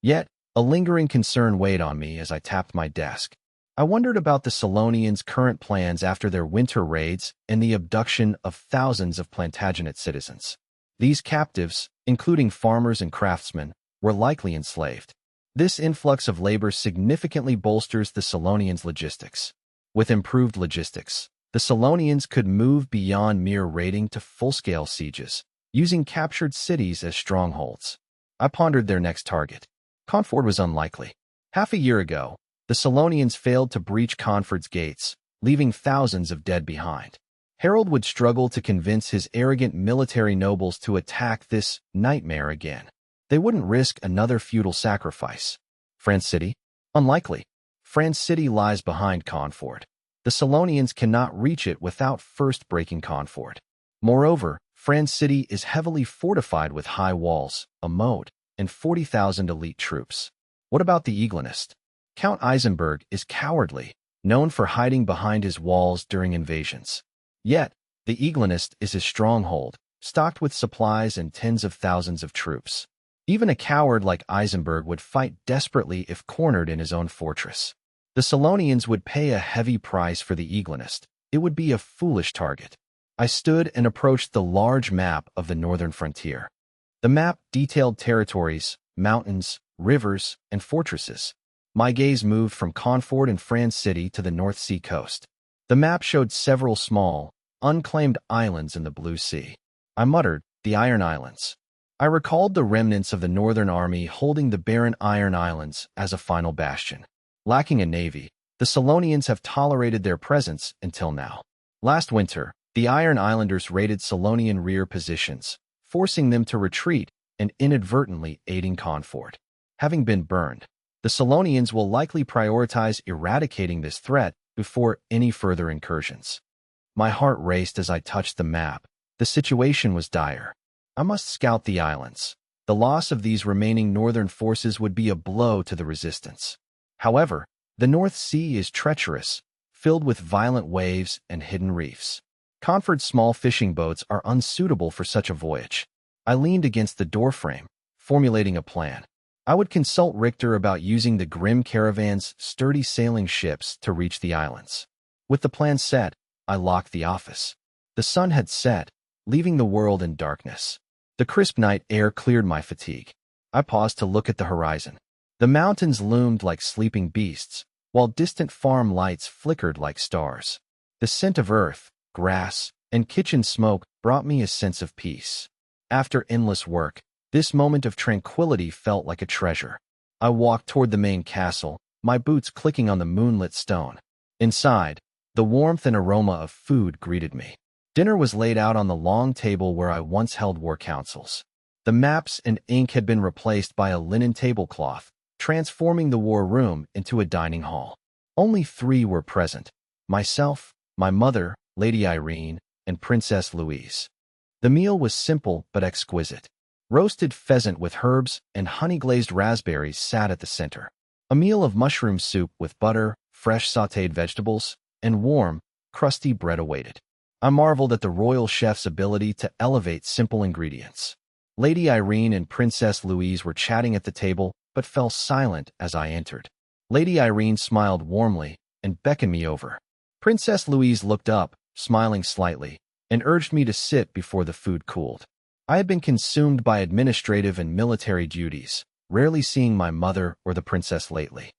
Speaker 1: Yet, a lingering concern weighed on me as I tapped my desk. I wondered about the Solonians' current plans after their winter raids and the abduction of thousands of Plantagenet citizens. These captives, including farmers and craftsmen, were likely enslaved. This influx of labor significantly bolsters the Solonians' logistics. With improved logistics, the Solonians could move beyond mere raiding to full-scale sieges, using captured cities as strongholds. I pondered their next target. Conford was unlikely. Half a year ago, the Solonians failed to breach Conford's gates, leaving thousands of dead behind. Harold would struggle to convince his arrogant military nobles to attack this nightmare again. They wouldn't risk another feudal sacrifice. France City? Unlikely. France City lies behind Conford. The Solonians cannot reach it without first breaking Conford. Moreover, France City is heavily fortified with high walls, a moat, and 40,000 elite troops. What about the Eaglenist? Count Eisenberg is cowardly, known for hiding behind his walls during invasions. Yet, the Eaglenist is his stronghold, stocked with supplies and tens of thousands of troops. Even a coward like Eisenberg would fight desperately if cornered in his own fortress. The Solonians would pay a heavy price for the Eaglenist. It would be a foolish target. I stood and approached the large map of the northern frontier. The map detailed territories, mountains, rivers, and fortresses. My gaze moved from Confort and France City to the North Sea coast. The map showed several small, unclaimed islands in the Blue Sea. I muttered, the Iron Islands. I recalled the remnants of the Northern Army holding the barren Iron Islands as a final bastion. Lacking a navy, the Solonians have tolerated their presence until now. Last winter, the Iron Islanders raided Solonian rear positions, forcing them to retreat and inadvertently aiding Confort. Having been burned, the Solonians will likely prioritize eradicating this threat before any further incursions. My heart raced as I touched the map. The situation was dire. I must scout the islands. The loss of these remaining northern forces would be a blow to the resistance. However, the North Sea is treacherous, filled with violent waves and hidden reefs. Confort's small fishing boats are unsuitable for such a voyage. I leaned against the doorframe, formulating a plan. I would consult Richter about using the Grim Caravan's sturdy sailing ships to reach the islands. With the plan set, I locked the office. The sun had set, leaving the world in darkness. The crisp night air cleared my fatigue. I paused to look at the horizon. The mountains loomed like sleeping beasts, while distant farm lights flickered like stars. The scent of earth, grass, and kitchen smoke brought me a sense of peace. After endless work, this moment of tranquility felt like a treasure. I walked toward the main castle, my boots clicking on the moonlit stone. Inside, the warmth and aroma of food greeted me. Dinner was laid out on the long table where I once held war councils. The maps and ink had been replaced by a linen tablecloth, transforming the war room into a dining hall. Only 3 were present: myself, my mother, Lady Irene, and Princess Louise. The meal was simple but exquisite. Roasted pheasant with herbs and honey-glazed raspberries sat at the center. A meal of mushroom soup with butter, fresh sautéed vegetables, and warm, crusty bread awaited. I marveled at the royal chef's ability to elevate simple ingredients. Lady Irene and Princess Louise were chatting at the table, but fell silent as I entered. Lady Irene smiled warmly and beckoned me over. Princess Louise looked up, smiling slightly, and urged me to sit before the food cooled. I had been consumed by administrative and military duties, rarely seeing my mother or the princess lately.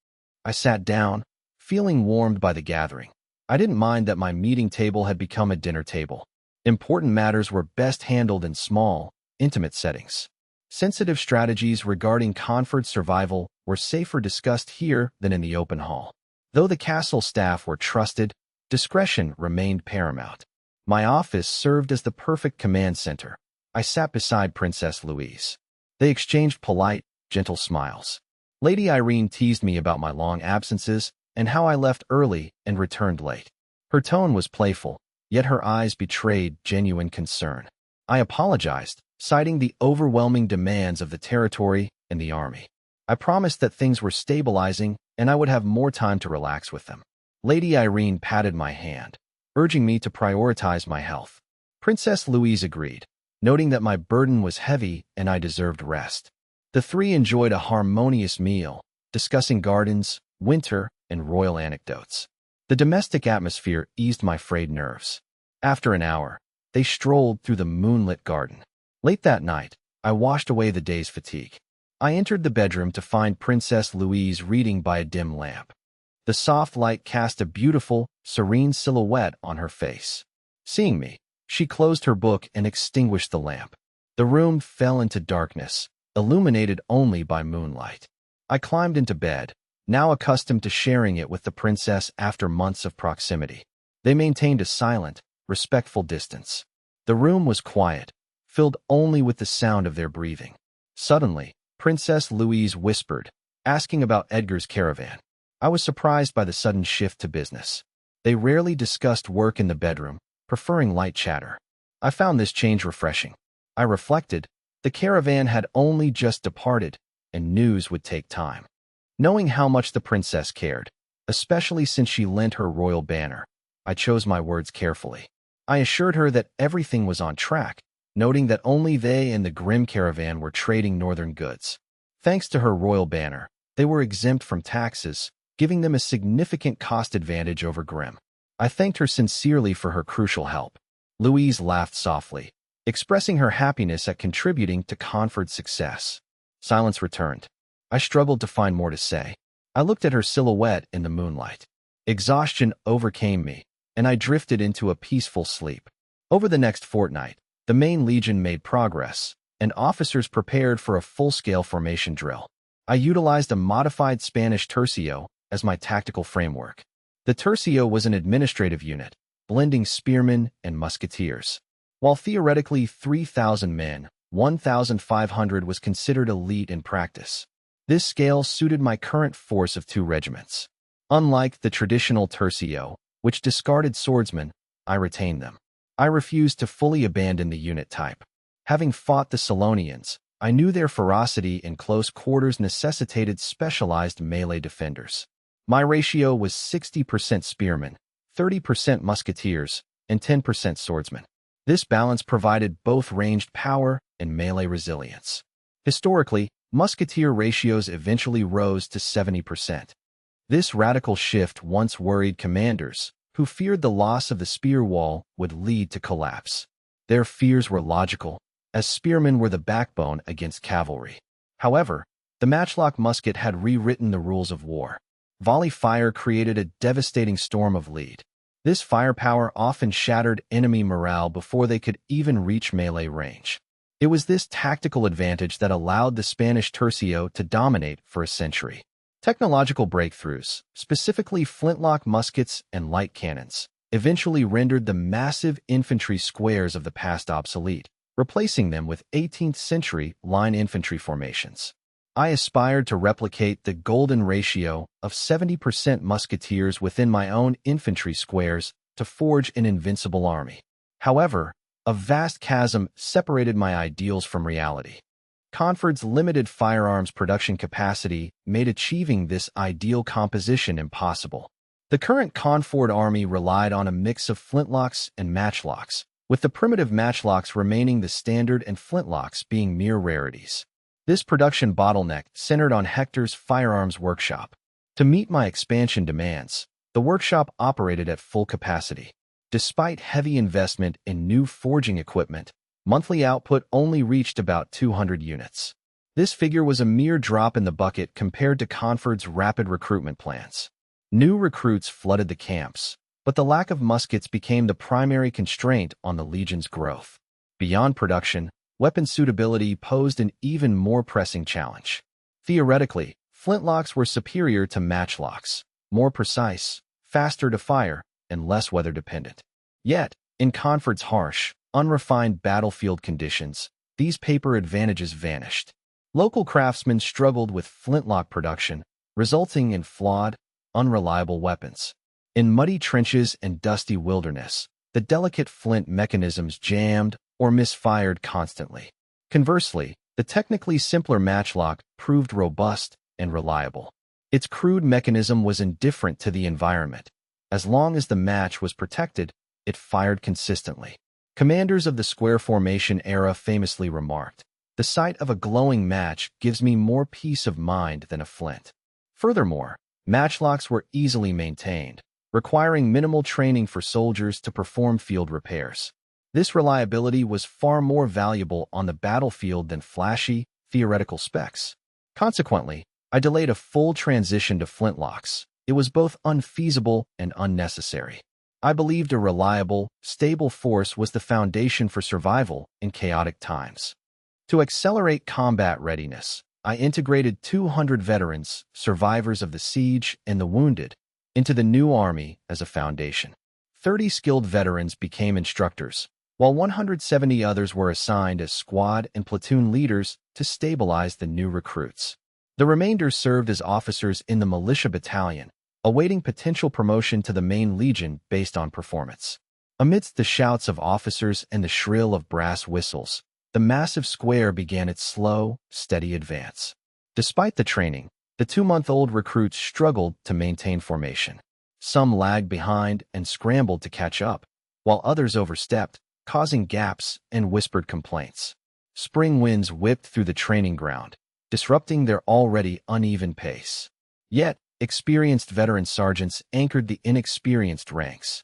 Speaker 1: I sat down, feeling warmed by the gathering. I didn't mind that my meeting table had become a dinner table. Important matters were best handled in small, intimate settings. Sensitive strategies regarding Confort's survival were safer discussed here than in the open hall. Though the castle staff were trusted, discretion remained paramount. My office served as the perfect command center. I sat beside Princess Louise. They exchanged polite, gentle smiles. Lady Irene teased me about my long absences and how I left early and returned late. Her tone was playful, yet her eyes betrayed genuine concern. I apologized, citing the overwhelming demands of the territory and the army. I promised that things were stabilizing and I would have more time to relax with them. Lady Irene patted my hand, urging me to prioritize my health. Princess Louise agreed, noting that my burden was heavy and I deserved rest. The 3 enjoyed a harmonious meal, discussing gardens, winter, and royal anecdotes. The domestic atmosphere eased my frayed nerves. After an hour, they strolled through the moonlit garden. Late that night, I washed away the day's fatigue. I entered the bedroom to find Princess Louise reading by a dim lamp. The soft light cast a beautiful, serene silhouette on her face. Seeing me, she closed her book and extinguished the lamp. The room fell into darkness, illuminated only by moonlight. I climbed into bed, now accustomed to sharing it with the princess after months of proximity. They maintained a silent, respectful distance. The room was quiet, filled only with the sound of their breathing. Suddenly, Princess Louise whispered, asking about Edgar's caravan. I was surprised by the sudden shift to business. They rarely discussed work in the bedroom, preferring light chatter. I found this change refreshing. I reflected, the caravan had only just departed, and news would take time. Knowing how much the princess cared, especially since she lent her royal banner, I chose my words carefully. I assured her that everything was on track, noting that only they and the Grim caravan were trading northern goods. Thanks to her royal banner, they were exempt from taxes, giving them a significant cost advantage over Grim. I thanked her sincerely for her crucial help. Louise laughed softly, expressing her happiness at contributing to Conford's success. Silence returned. I struggled to find more to say. I looked at her silhouette in the moonlight. Exhaustion overcame me, and I drifted into a peaceful sleep. Over the next fortnight, the main legion made progress, and officers prepared for a full-scale formation drill. I utilized a modified Spanish tercio as my tactical framework. The tercio was an administrative unit, blending spearmen and musketeers. While theoretically 3,000 men, 1,500 was considered elite in practice. This scale suited my current force of 2 regiments. Unlike the traditional tercio, which discarded swordsmen, I retained them. I refused to fully abandon the unit type. Having fought the Salonians, I knew their ferocity in close quarters necessitated specialized melee defenders. My ratio was 60% spearmen, 30% musketeers, and 10% swordsmen. This balance provided both ranged power and melee resilience. Historically, musketeer ratios eventually rose to 70%. This radical shift once worried commanders, who feared the loss of the spear wall would lead to collapse. Their fears were logical, as spearmen were the backbone against cavalry. However, the matchlock musket had rewritten the rules of war. Volley fire created a devastating storm of lead. This firepower often shattered enemy morale before they could even reach melee range. It was this tactical advantage that allowed the Spanish tercio to dominate for a century. Technological breakthroughs, specifically flintlock muskets and light cannons, eventually rendered the massive infantry squares of the past obsolete, replacing them with 18th-century line infantry formations. I aspired to replicate the golden ratio of 70% musketeers within my own infantry squares to forge an invincible army. However, a vast chasm separated my ideals from reality. Conford's limited firearms production capacity made achieving this ideal composition impossible. The current Conford army relied on a mix of flintlocks and matchlocks, with the primitive matchlocks remaining the standard and flintlocks being mere rarities. This production bottleneck centered on Hector's firearms workshop. To meet my expansion demands, the workshop operated at full capacity. Despite heavy investment in new forging equipment, monthly output only reached about 200 units. This figure was a mere drop in the bucket compared to Conford's rapid recruitment plans. New recruits flooded the camps, but the lack of muskets became the primary constraint on the Legion's growth. Beyond production, weapon suitability posed an even more pressing challenge. Theoretically, flintlocks were superior to matchlocks, more precise, faster to fire, and less weather-dependent. Yet, in Conford's harsh, unrefined battlefield conditions, these paper advantages vanished. Local craftsmen struggled with flintlock production, resulting in flawed, unreliable weapons. In muddy trenches and dusty wilderness, the delicate flint mechanisms jammed or misfired constantly. Conversely, the technically simpler matchlock proved robust and reliable. Its crude mechanism was indifferent to the environment. As long as the match was protected, it fired consistently. Commanders of the square formation era famously remarked, "The sight of a glowing match gives me more peace of mind than a flint." Furthermore, matchlocks were easily maintained, requiring minimal training for soldiers to perform field repairs. This reliability was far more valuable on the battlefield than flashy, theoretical specs. Consequently, I delayed a full transition to flintlocks. It was both unfeasible and unnecessary. I believed a reliable, stable force was the foundation for survival in chaotic times. To accelerate combat readiness, I integrated 200 veterans, survivors of the siege and the wounded, into the new army as a foundation. 30 skilled veterans became instructors, while 170 others were assigned as squad and platoon leaders to stabilize the new recruits. The remainder served as officers in the militia battalion, awaiting potential promotion to the main legion based on performance. Amidst the shouts of officers and the shrill of brass whistles, the massive square began its slow, steady advance. Despite the training, the 2-month-old recruits struggled to maintain formation. Some lagged behind and scrambled to catch up. while others overstepped, causing gaps and whispered complaints. Spring winds whipped through the training ground, disrupting their already uneven pace. Yet, experienced veteran sergeants anchored the inexperienced ranks.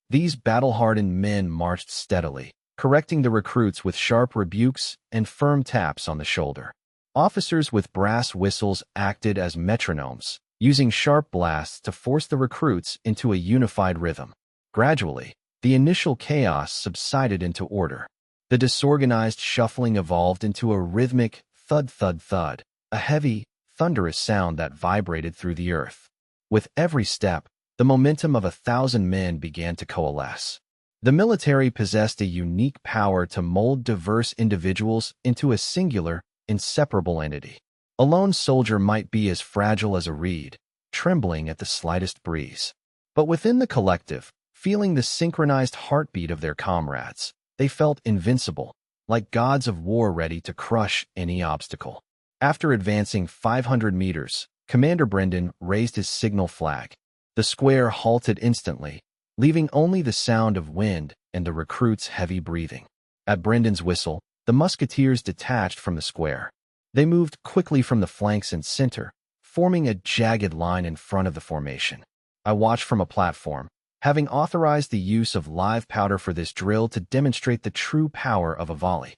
Speaker 1: These battle-hardened men marched steadily, correcting the recruits with sharp rebukes and firm taps on the shoulder. Officers with brass whistles acted as metronomes, using sharp blasts to force the recruits into a unified rhythm. Gradually, the initial chaos subsided into order. The disorganized shuffling evolved into a rhythmic thud-thud-thud, a heavy, thunderous sound that vibrated through the earth. With every step, the momentum of 1,000 men began to coalesce. The military possessed a unique power to mold diverse individuals into a singular, inseparable entity. A lone soldier might be as fragile as a reed, trembling at the slightest breeze. But within the collective, feeling the synchronized heartbeat of their comrades, they felt invincible, like gods of war ready to crush any obstacle. After advancing 500 meters, Commander Brendan raised his signal flag. The square halted instantly, leaving only the sound of wind and the recruits' heavy breathing. At Brendan's whistle, the musketeers detached from the square. They moved quickly from the flanks and center, forming a jagged line in front of the formation. I watched from a platform, having authorized the use of live powder for this drill to demonstrate the true power of a volley.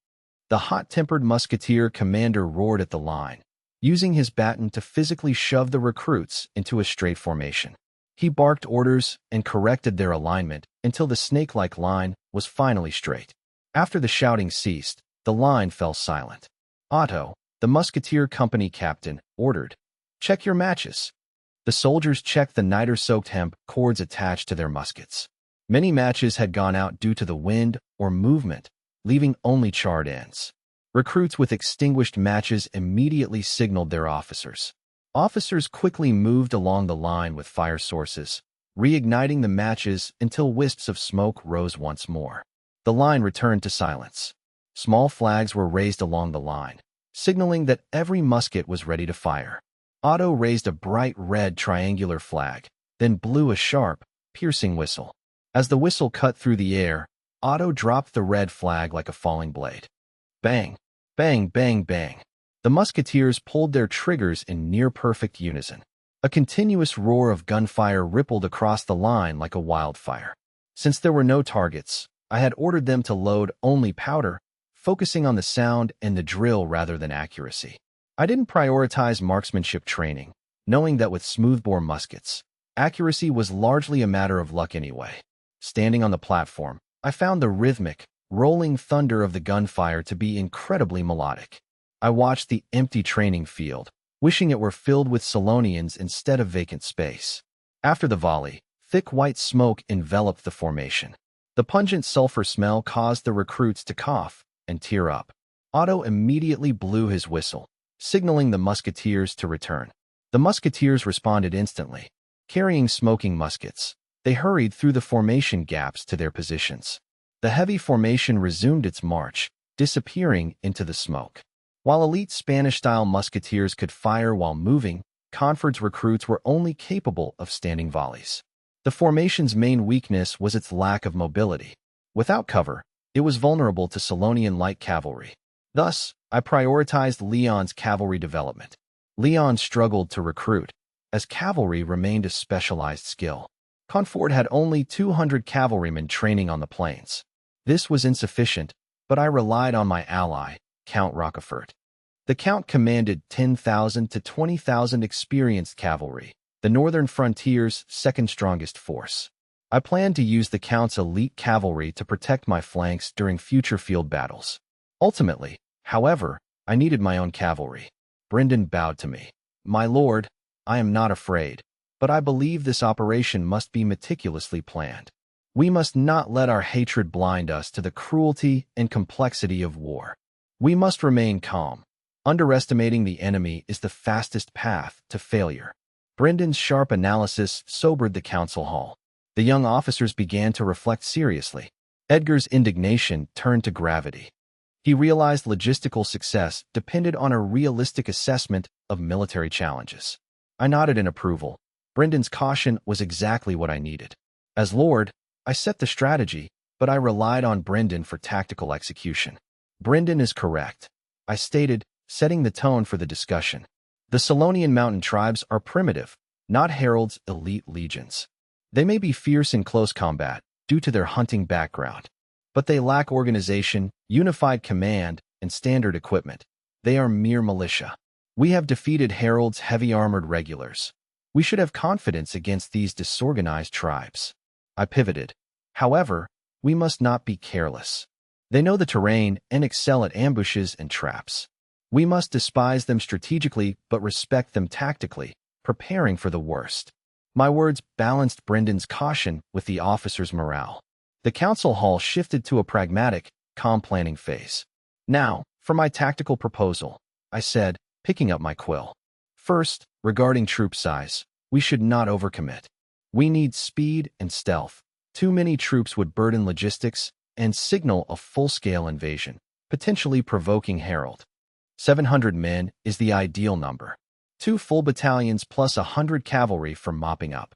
Speaker 1: The hot-tempered musketeer commander roared at the line, using his baton to physically shove the recruits into a straight formation. He barked orders and corrected their alignment until the snake-like line was finally straight. After the shouting ceased, the line fell silent. Otto, the musketeer company captain, ordered, "Check your matches." The soldiers checked the niter-soaked hemp cords attached to their muskets. Many matches had gone out due to the wind or movement, leaving only charred ends. Recruits with extinguished matches immediately signaled their officers. Officers quickly moved along the line with fire sources, reigniting the matches until wisps of smoke rose once more. The line returned to silence. Small flags were raised along the line, signaling that every musket was ready to fire. Otto raised a bright red triangular flag, then blew a sharp, piercing whistle. As the whistle cut through the air, Otto dropped the red flag like a falling blade. Bang, bang, bang, bang. The musketeers pulled their triggers in near-perfect unison. A continuous roar of gunfire rippled across the line like a wildfire. Since there were no targets, I had ordered them to load only powder, focusing on the sound and the drill rather than accuracy. I didn't prioritize marksmanship training, knowing that with smoothbore muskets, accuracy was largely a matter of luck anyway. Standing on the platform, I found the rhythmic, rolling thunder of the gunfire to be incredibly melodic. I watched the empty training field, wishing it were filled with Solonians instead of vacant space. After the volley, thick white smoke enveloped the formation. The pungent sulfur smell caused the recruits to cough and tear up. Otto immediately blew his whistle, signaling the musketeers to return. The musketeers responded instantly. Carrying smoking muskets, they hurried through the formation gaps to their positions. The heavy formation resumed its march, disappearing into the smoke. While elite Spanish-style musketeers could fire while moving, Confederates recruits were only capable of standing volleys. The formation's main weakness was its lack of mobility. Without cover, it was vulnerable to Solonian light cavalry. Thus, I prioritized Leon's cavalry development. Leon struggled to recruit, as cavalry remained a specialized skill. Confort had only 200 cavalrymen training on the plains. This was insufficient, but I relied on my ally, Count Rochefort. The Count commanded 10,000 to 20,000 experienced cavalry, the northern frontier's second strongest force. I planned to use the Count's elite cavalry to protect my flanks during future field battles. Ultimately, however, I needed my own cavalry. Brendan bowed to me. "My lord, I am not afraid, but I believe this operation must be meticulously planned. We must not let our hatred blind us to the cruelty and complexity of war. We must remain calm. Underestimating the enemy is the fastest path to failure." Brendan's sharp analysis sobered the council hall. The young officers began to reflect seriously. Edgar's indignation turned to gravity. He realized logistical success depended on a realistic assessment of military challenges. I nodded in approval. Brendan's caution was exactly what I needed. As Lord, I set the strategy, but I relied on Brendan for tactical execution. Brendan is correct, I stated, setting the tone for the discussion. The Solonian mountain tribes are primitive, not Harold's elite legions. They may be fierce in close combat due to their hunting background, but they lack organization, unified command, and standard equipment. They are mere militia. We have defeated Harold's heavy-armored regulars. We should have confidence against these disorganized tribes. I pivoted. However, we must not be careless. They know the terrain and excel at ambushes and traps. We must despise them strategically but respect them tactically, preparing for the worst. My words balanced Brendan's caution with the officers' morale. The council hall shifted to a pragmatic, calm planning phase. Now, for my tactical proposal, I said, picking up my quill. First, regarding troop size, we should not overcommit. We need speed and stealth. Too many troops would burden logistics and signal a full-scale invasion, potentially provoking Harold. 700 men is the ideal number. 2 full battalions plus 100 cavalry for mopping up.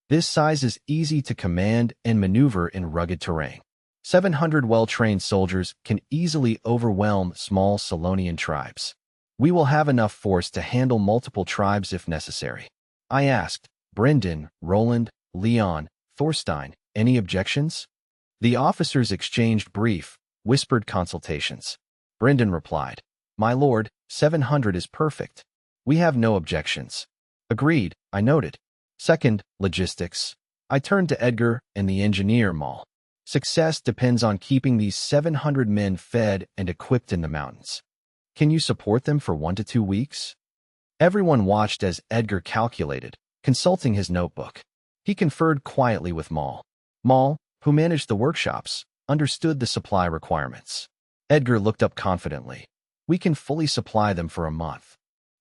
Speaker 1: This size is easy to command and maneuver in rugged terrain. 700 well-trained soldiers can easily overwhelm small Solonian tribes. We will have enough force to handle multiple tribes if necessary. I asked, Brendan, Roland, Leon, Thorstein, any objections? The officers exchanged brief, whispered consultations. Brendan replied, My lord, 700 is perfect. We have no objections. Agreed, I noted. Second, logistics. I turned to Edgar and the engineer Maul. Success depends on keeping these 700 men fed and equipped in the mountains. Can you support them for 1 to 2 weeks? Everyone watched as Edgar calculated, consulting his notebook. He conferred quietly with Maul. Maul, who managed the workshops, understood the supply requirements. Edgar looked up confidently. We can fully supply them for a month.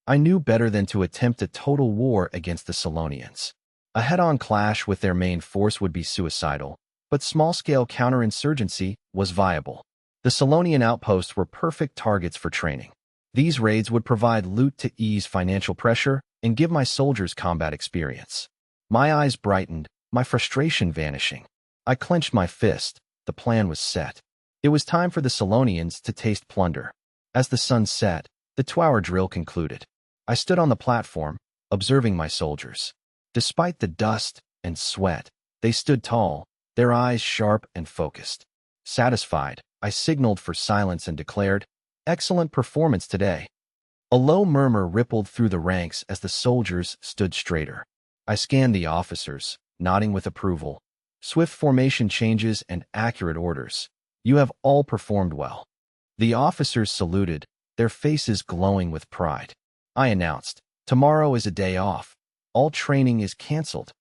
Speaker 1: I knew better than to attempt a total war against the Solonians. A head-on clash with their main force would be suicidal, but small-scale counterinsurgency was viable. The Solonian outposts were perfect targets for training. These raids would provide loot to ease financial pressure and give my soldiers combat experience. My eyes brightened, my frustration vanishing. I clenched my fist. The plan was set. It was time for the Solonians to taste plunder. As the sun set, the 2-hour drill concluded. I stood on the platform, observing my soldiers. Despite the dust and sweat, they stood tall, their eyes sharp and focused. Satisfied, I signaled for silence and declared, Excellent performance today. A low murmur rippled through the ranks as the soldiers stood straighter. I scanned the officers, nodding with approval. Swift formation changes and accurate orders. You have all performed well. The officers saluted, their faces glowing with pride. I announced, Tomorrow is a day off. All training is canceled.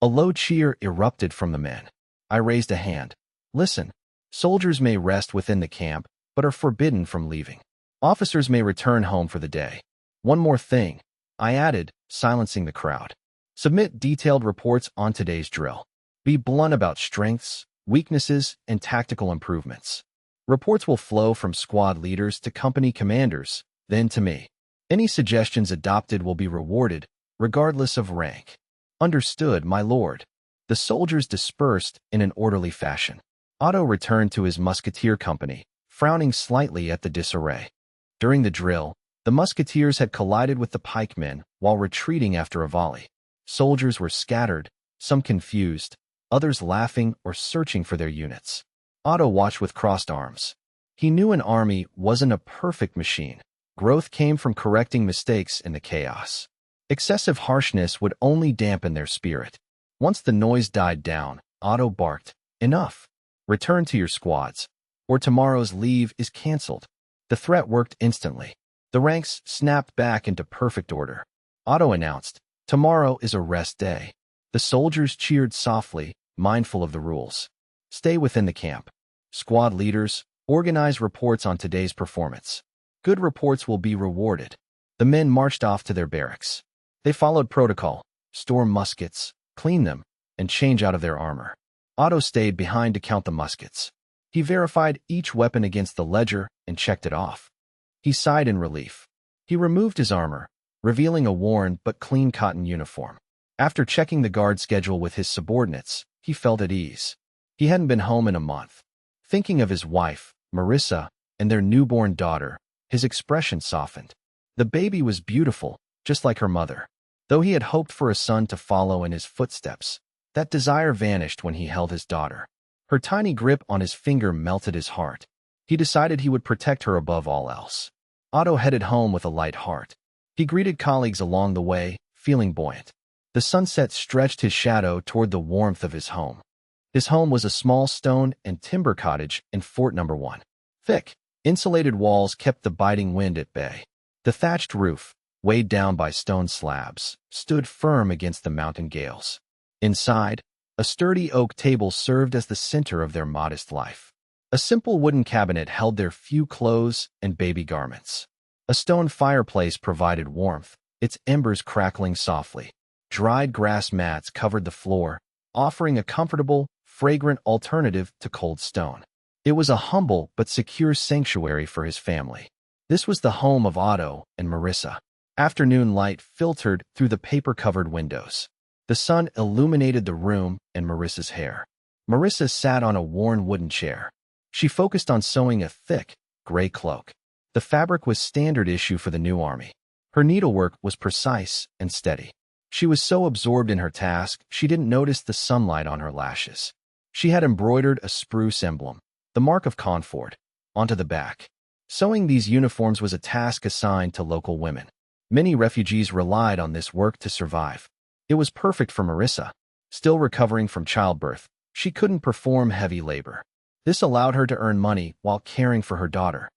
Speaker 1: A low cheer erupted from the men. I raised a hand. Listen, soldiers may rest within the camp, but are forbidden from leaving. Officers may return home for the day. One more thing, I added, silencing the crowd. Submit detailed reports on today's drill. Be blunt about strengths, weaknesses, and tactical improvements. Reports will flow from squad leaders to company commanders, then to me. Any suggestions adopted will be rewarded, regardless of rank. Understood, my lord. The soldiers dispersed in an orderly fashion. Otto returned to his musketeer company, frowning slightly at the disarray. During the drill, the musketeers had collided with the pikemen while retreating after a volley. Soldiers were scattered, some confused, others laughing or searching for their units. Otto watched with crossed arms. He knew an army wasn't a perfect machine. Growth came from correcting mistakes in the chaos. Excessive harshness would only dampen their spirit. Once the noise died down, Otto barked, Enough! Return to your squads, or tomorrow's leave is cancelled. The threat worked instantly. The ranks snapped back into perfect order. Otto announced, Tomorrow is a rest day. The soldiers cheered softly, mindful of the rules. Stay within the camp. Squad leaders, organize reports on today's performance. Good reports will be rewarded. The men marched off to their barracks. They followed protocol, store muskets, clean them, and change out of their armor. Otto stayed behind to count the muskets. He verified each weapon against the ledger and checked it off. He sighed in relief. He removed his armor, revealing a worn but clean cotton uniform. After checking the guard schedule with his subordinates, he felt at ease. He hadn't been home in a month. Thinking of his wife, Marissa, and their newborn daughter, his expression softened. The baby was beautiful, just like her mother. Though he had hoped for a son to follow in his footsteps, that desire vanished when he held his daughter. Her tiny grip on his finger melted his heart. He decided he would protect her above all else. Otto headed home with a light heart. He greeted colleagues along the way, feeling buoyant. The sunset stretched his shadow toward the warmth of his home. His home was a small stone and timber cottage in Fort No. 1. Thick, insulated walls kept the biting wind at bay. The thatched roof, weighed down by stone slabs, stood firm against the mountain gales. Inside, a sturdy oak table served as the center of their modest life. A simple wooden cabinet held their few clothes and baby garments. A stone fireplace provided warmth, its embers crackling softly. Dried grass mats covered the floor, offering a comfortable, fragrant alternative to cold stone. It was a humble but secure sanctuary for his family. This was the home of Otto and Marissa. Afternoon light filtered through the paper-covered windows. The sun illuminated the room and Marissa's hair. Marissa sat on a worn wooden chair. She focused on sewing a thick, gray cloak. The fabric was standard issue for the new army. Her needlework was precise and steady. She was so absorbed in her task, she didn't notice the sunlight on her lashes. She had embroidered a spruce emblem, the mark of comfort, onto the back. Sewing these uniforms was a task assigned to local women. Many refugees relied on this work to survive. It was perfect for Marissa. Still recovering from childbirth, she couldn't perform heavy labor. This allowed her to earn money while caring for her daughter.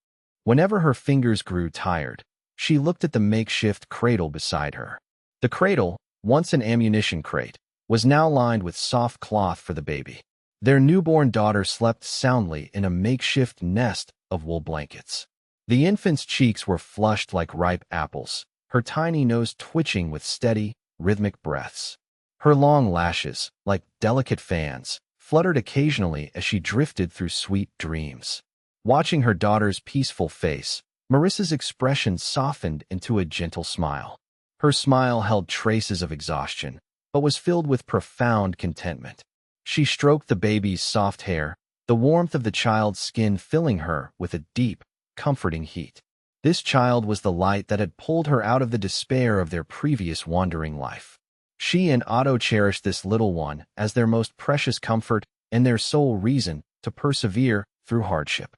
Speaker 1: Whenever her fingers grew tired, she looked at the makeshift cradle beside her. The cradle, once an ammunition crate, was now lined with soft cloth for the baby. Their newborn daughter slept soundly in a makeshift nest of wool blankets. The infant's cheeks were flushed like ripe apples, her tiny nose twitching with steady, rhythmic breaths. Her long lashes, like delicate fans, fluttered occasionally as she drifted through sweet dreams. Watching her daughter's peaceful face, Marissa's expression softened into a gentle smile. Her smile held traces of exhaustion, but was filled with profound contentment. She stroked the baby's soft hair, the warmth of the child's skin filling her with a deep, comforting heat. This child was the light that had pulled her out of the despair of their previous wandering life. She and Otto cherished this little one as their most precious comfort and their sole reason to persevere through hardship.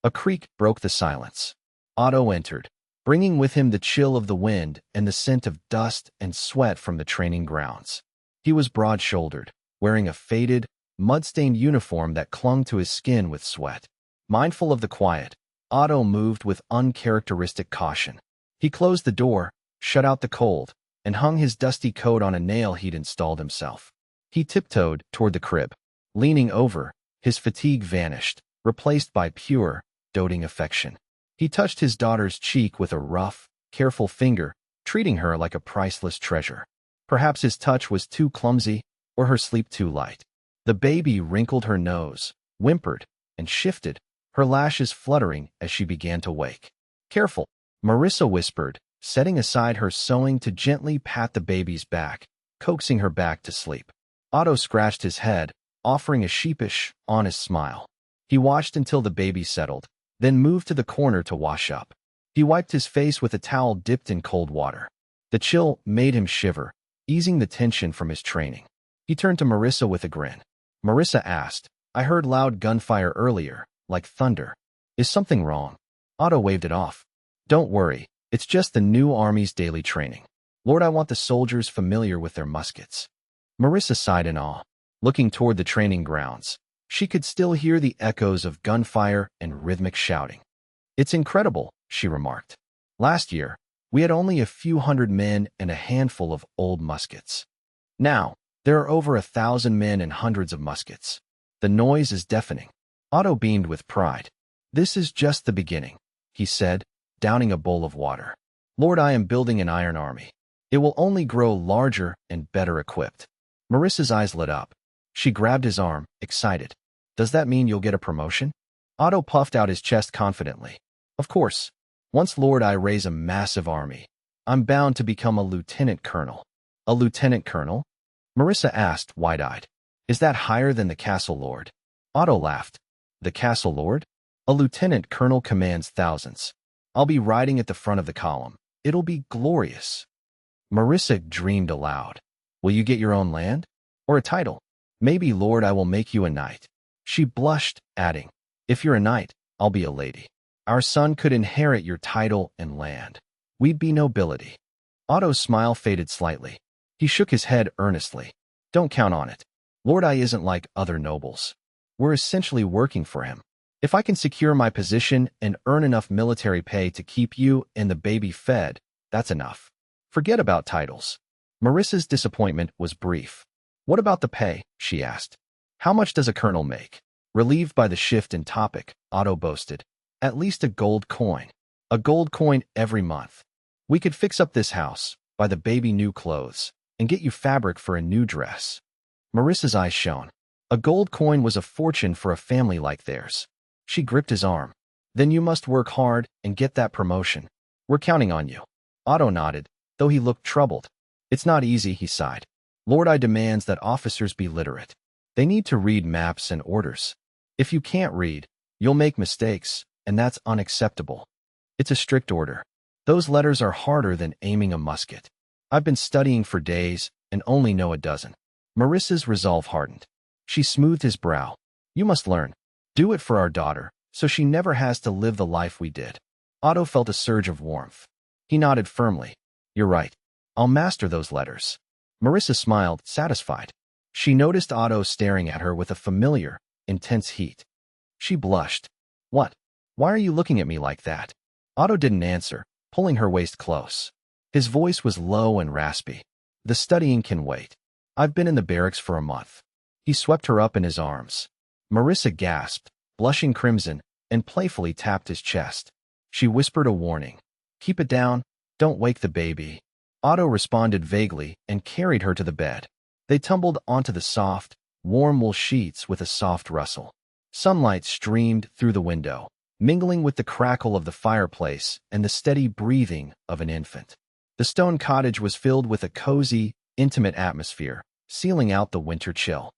Speaker 1: A creak broke the silence. Otto entered, bringing with him the chill of the wind and the scent of dust and sweat from the training grounds. He was broad-shouldered, wearing a faded, mud-stained uniform that clung to his skin with sweat. Mindful of the quiet, Otto moved with uncharacteristic caution. He closed the door, shut out the cold, and hung his dusty coat on a nail he'd installed himself. He tiptoed toward the crib. Leaning over, his fatigue vanished, replaced by pure, doting affection. He touched his daughter's cheek with a rough, careful finger, treating her like a priceless treasure. Perhaps his touch was too clumsy, or her sleep too light. The baby wrinkled her nose, whimpered, and shifted, her lashes fluttering as she began to wake. "Careful," Marissa whispered, setting aside her sewing to gently pat the baby's back, coaxing her back to sleep. Otto scratched his head, offering a sheepish, honest smile. He watched until the baby settled, then moved to the corner to wash up. He wiped his face with a towel dipped in cold water. The chill made him shiver, easing the tension from his training. He turned to Marissa with a grin. Marissa asked, "I heard loud gunfire earlier, like thunder. Is something wrong?" Otto waved it off. "Don't worry, it's just the new army's daily training. Lord, I want the soldiers familiar with their muskets." Marissa sighed in awe. Looking toward the training grounds, she could still hear the echoes of gunfire and rhythmic shouting. "It's incredible," she remarked. "Last year, we had only a few hundred men and a handful of old muskets. Now, there are over 1,000 men and hundreds of muskets. The noise is deafening." Otto beamed with pride. "This is just the beginning," he said, downing a bowl of water. "Lord, I am building an iron army. It will only grow larger and better equipped." Marissa's eyes lit up. She grabbed his arm, excited. "Does that mean you'll get a promotion?" Otto puffed out his chest confidently. "Of course. Once Lord I raise a massive army, I'm bound to become a lieutenant colonel." "A lieutenant colonel?" Marissa asked, wide-eyed. "Is that higher than the castle lord?" Otto laughed. The castle lord? A lieutenant colonel commands thousands. I'll be riding at the front of the column. It'll be glorious. Marissa dreamed aloud. Will you get your own land? Or a title? Maybe, Lord, I will make you a knight. She blushed, adding, if you're a knight, I'll be a lady. Our son could inherit your title and land. We'd be nobility. Otto's smile faded slightly. He shook his head earnestly. Don't count on it. Lord I isn't like other nobles. We're essentially working for him. If I can secure my position and earn enough military pay to keep you and the baby fed, that's enough. Forget about titles. Marissa's disappointment was brief. What about the pay? She asked. How much does a colonel make? Relieved by the shift in topic, Otto boasted. At least a gold coin. A gold coin every month. We could fix up this house, buy the baby new clothes, and get you fabric for a new dress. Marissa's eyes shone. A gold coin was a fortune for a family like theirs. She gripped his arm. Then you must work hard and get that promotion. We're counting on you. Otto nodded, though he looked troubled. It's not easy, he sighed. Lord I demands that officers be literate. They need to read maps and orders. If you can't read, you'll make mistakes, and that's unacceptable. It's a strict order. Those letters are harder than aiming a musket. I've been studying for days and only know a dozen. Marissa's resolve hardened. She smoothed his brow. You must learn. Do it for our daughter, so she never has to live the life we did. Otto felt a surge of warmth. He nodded firmly. You're right. I'll master those letters. Marissa smiled, satisfied. She noticed Otto staring at her with a familiar, intense heat. She blushed. What? Why are you looking at me like that? Otto didn't answer, pulling her waist close. His voice was low and raspy. The studying can wait. I've been in the barracks for a month. He swept her up in his arms. Marissa gasped, blushing crimson, and playfully tapped his chest. She whispered a warning. Keep it down. Don't wake the baby. Otto responded vaguely and carried her to the bed. They tumbled onto the soft, warm wool sheets with a soft rustle. Sunlight streamed through the window, mingling with the crackle of the fireplace and the steady breathing of an infant. The stone cottage was filled with a cozy, intimate atmosphere, sealing out the winter chill.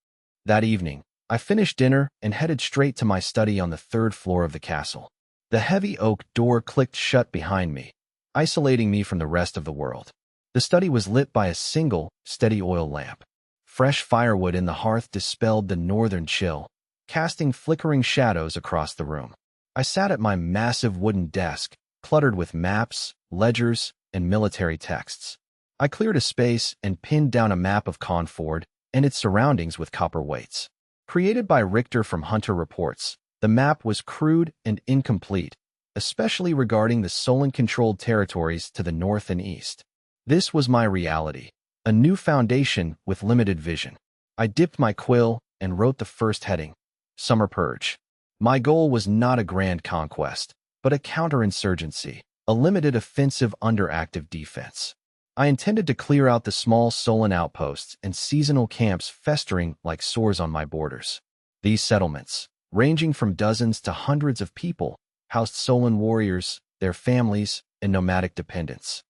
Speaker 1: That evening, I finished dinner and headed straight to my study on the third floor of the castle. The heavy oak door clicked shut behind me, isolating me from the rest of the world. The study was lit by a single, steady oil lamp. Fresh firewood in the hearth dispelled the northern chill, casting flickering shadows across the room. I sat at my massive wooden desk, cluttered with maps, ledgers, and military texts. I cleared a space and pinned down a map of Conford and its surroundings with copper weights. Created by Richter from Hunter Reports, the map was crude and incomplete, especially regarding the Solon-controlled territories to the north and east. This was my reality, a new foundation with limited vision. I dipped my quill and wrote the first heading, Summer Purge. My goal was not a grand conquest, but a counterinsurgency, a limited offensive under active defense. I intended to clear out the small Solon outposts and seasonal camps festering like sores on my borders. These settlements, ranging from dozens to hundreds of people, housed Solon warriors, their families, and nomadic dependents.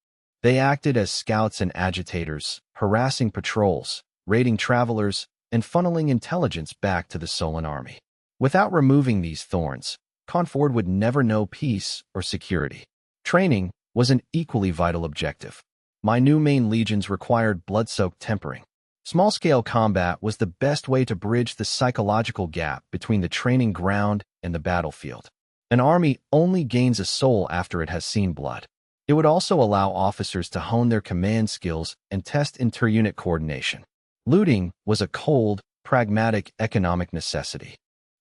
Speaker 1: They acted as scouts and agitators, harassing patrols, raiding travelers, and funneling intelligence back to the Solon army. Without removing these thorns, Conford would never know peace or security. Training was an equally vital objective. My new main legions required blood-soaked tempering. Small-scale combat was the best way to bridge the psychological gap between the training ground and the battlefield. An army only gains a soul after it has seen blood. It would also allow officers to hone their command skills and test inter-unit coordination. Looting was a cold, pragmatic economic necessity.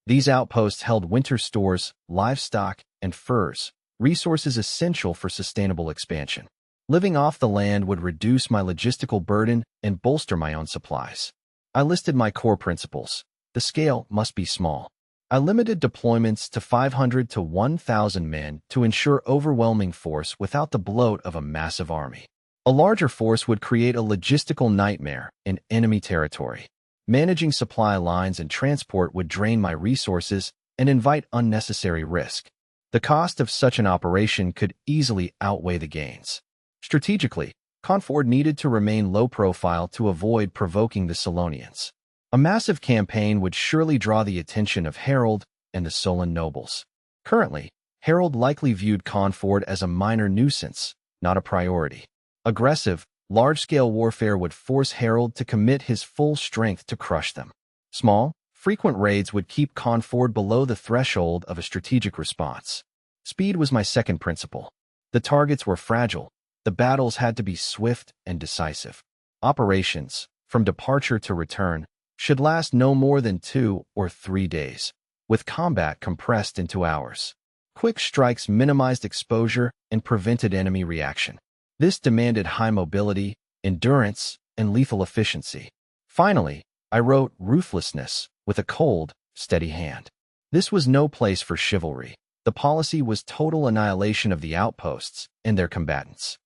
Speaker 1: These outposts held winter stores, livestock, and furs, resources essential for sustainable expansion. Living off the land would reduce my logistical burden and bolster my own supplies. I listed my core principles. The scale must be small. I limited deployments to 500 to 1,000 men to ensure overwhelming force without the bloat of a massive army. A larger force would create a logistical nightmare in enemy territory. Managing supply lines and transport would drain my resources and invite unnecessary risk. The cost of such an operation could easily outweigh the gains. Strategically, Conford needed to remain low profile to avoid provoking the Solonians. A massive campaign would surely draw the attention of Harold and the Solon nobles. Currently, Harold likely viewed Conford as a minor nuisance, not a priority. Aggressive, large-scale warfare would force Harold to commit his full strength to crush them. Small, frequent raids would keep Conford below the threshold of a strategic response. Speed was my second principle. The targets were fragile. The battles had to be swift and decisive. Operations, from departure to return, should last no more than 2 or 3 days, with combat compressed into hours. Quick strikes minimized exposure and prevented enemy reaction. This demanded high mobility, endurance, and lethal efficiency. Finally, I wrote ruthlessness with a cold, steady hand. This was no place for chivalry. The policy was total annihilation of the outposts and their combatants.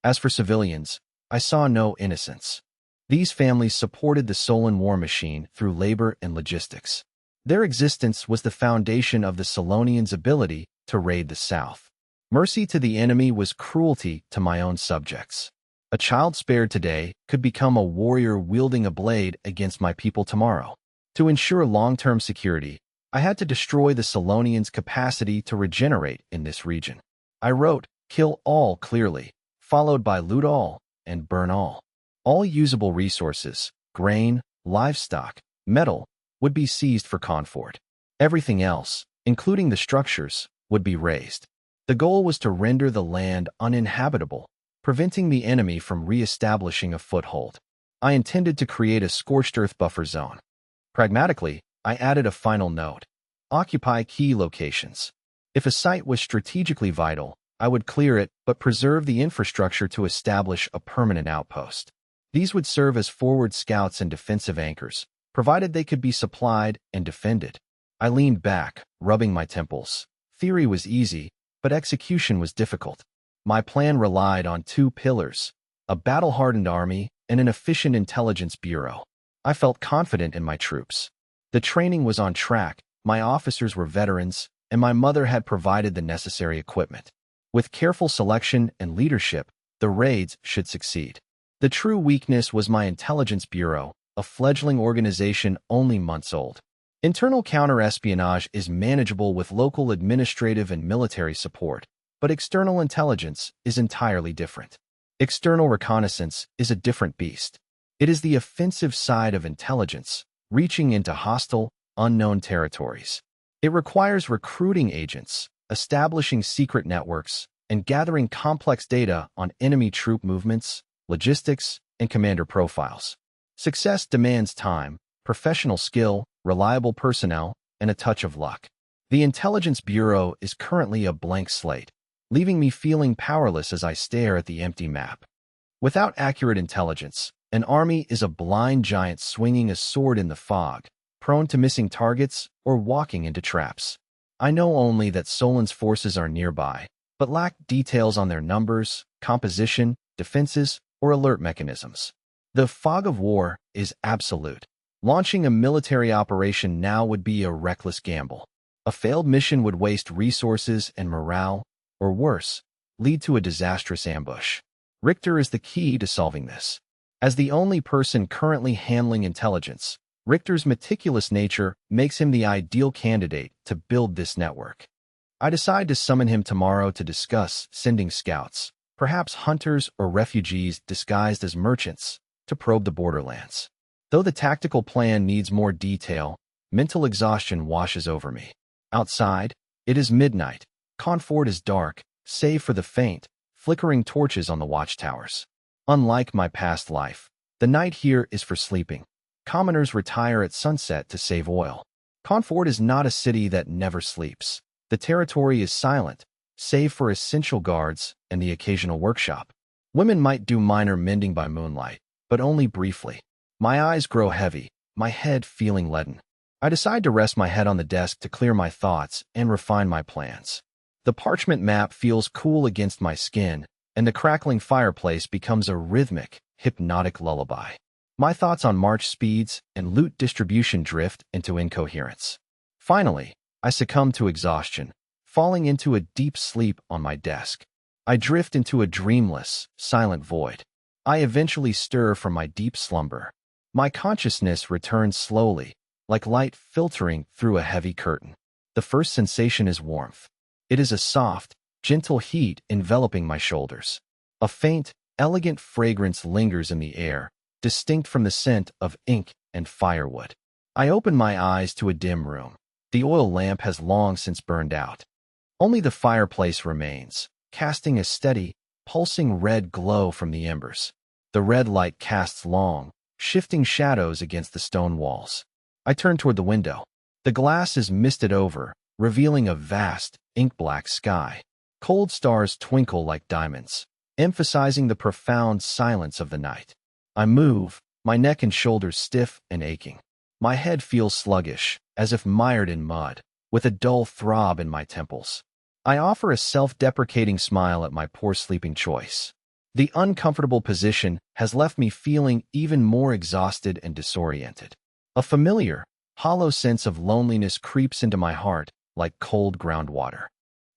Speaker 1: As for civilians, I saw no innocence. These families supported the Solon war machine through labor and logistics. Their existence was the foundation of the Solonians' ability to raid the south. Mercy to the enemy was cruelty to my own subjects. A child spared today could become a warrior wielding a blade against my people tomorrow. To ensure long-term security, I had to destroy the Solonians' capacity to regenerate in this region. I wrote, "Kill all" clearly, followed by "loot all" and "burn all." All usable resources, grain, livestock, metal, would be seized for Conford. Everything else, including the structures, would be razed. The goal was to render the land uninhabitable, preventing the enemy from re-establishing a foothold. I intended to create a scorched earth buffer zone. Pragmatically, I added a final note: occupy key locations. If a site was strategically vital, I would clear it but preserve the infrastructure to establish a permanent outpost. These would serve as forward scouts and defensive anchors, provided they could be supplied and defended. I leaned back, rubbing my temples. Theory was easy, but execution was difficult. My plan relied on 2 pillars: a battle-hardened army and an efficient intelligence bureau. I felt confident in my troops. The training was on track, my officers were veterans, and my mother had provided the necessary equipment. With careful selection and leadership, the raids should succeed. The true weakness was my intelligence bureau, a fledgling organization only months old. Internal counter-espionage is manageable with local administrative and military support, but external intelligence is entirely different. External reconnaissance is a different beast. It is the offensive side of intelligence, reaching into hostile, unknown territories. It requires recruiting agents, establishing secret networks, and gathering complex data on enemy troop movements, logistics, and commander profiles. Success demands time, professional skill, reliable personnel, and a touch of luck. The Intelligence Bureau is currently a blank slate, leaving me feeling powerless as I stare at the empty map. Without accurate intelligence, an army is a blind giant swinging a sword in the fog, prone to missing targets or walking into traps. I know only that Solon's forces are nearby, but lack details on their numbers, composition, defenses, or alert mechanisms. The fog of war is absolute. Launching a military operation now would be a reckless gamble. A failed mission would waste resources and morale, or worse, lead to a disastrous ambush. Richter is the key to solving this. As the only person currently handling intelligence, Richter's meticulous nature makes him the ideal candidate to build this network. I decide to summon him tomorrow to discuss sending scouts, perhaps hunters or refugees disguised as merchants, to probe the borderlands. Though the tactical plan needs more detail, mental exhaustion washes over me. Outside, it is midnight. Conford is dark, save for the faint, flickering torches on the watchtowers. Unlike my past life, the night here is for sleeping. Commoners retire at sunset to save oil. Conford is not a city that never sleeps. The territory is silent, save for essential guards and the occasional workshop. Women might do minor mending by moonlight, but only briefly. My eyes grow heavy, my head feeling leaden. I decide to rest my head on the desk to clear my thoughts and refine my plans. The parchment map feels cool against my skin, and the crackling fireplace becomes a rhythmic, hypnotic lullaby. My thoughts on march speeds and loot distribution drift into incoherence. Finally, I succumb to exhaustion, falling into a deep sleep on my desk. I drift into a dreamless, silent void. I eventually stir from my deep slumber. My consciousness returns slowly, like light filtering through a heavy curtain. The first sensation is warmth. It is a soft, gentle heat enveloping my shoulders. A faint, elegant fragrance lingers in the air, distinct from the scent of ink and firewood. I open my eyes to a dim room. The oil lamp has long since burned out. Only the fireplace remains, casting a steady, pulsing red glow from the embers. The red light casts long, shifting shadows against the stone walls. I turn toward the window. The glass is misted over, revealing a vast, ink-black sky. Cold stars twinkle like diamonds, emphasizing the profound silence of the night. I move, my neck and shoulders stiff and aching. My head feels sluggish, as if mired in mud, with a dull throb in my temples. I offer a self-deprecating smile at my poor sleeping choice. The uncomfortable position has left me feeling even more exhausted and disoriented. A familiar, hollow sense of loneliness creeps into my heart like cold groundwater.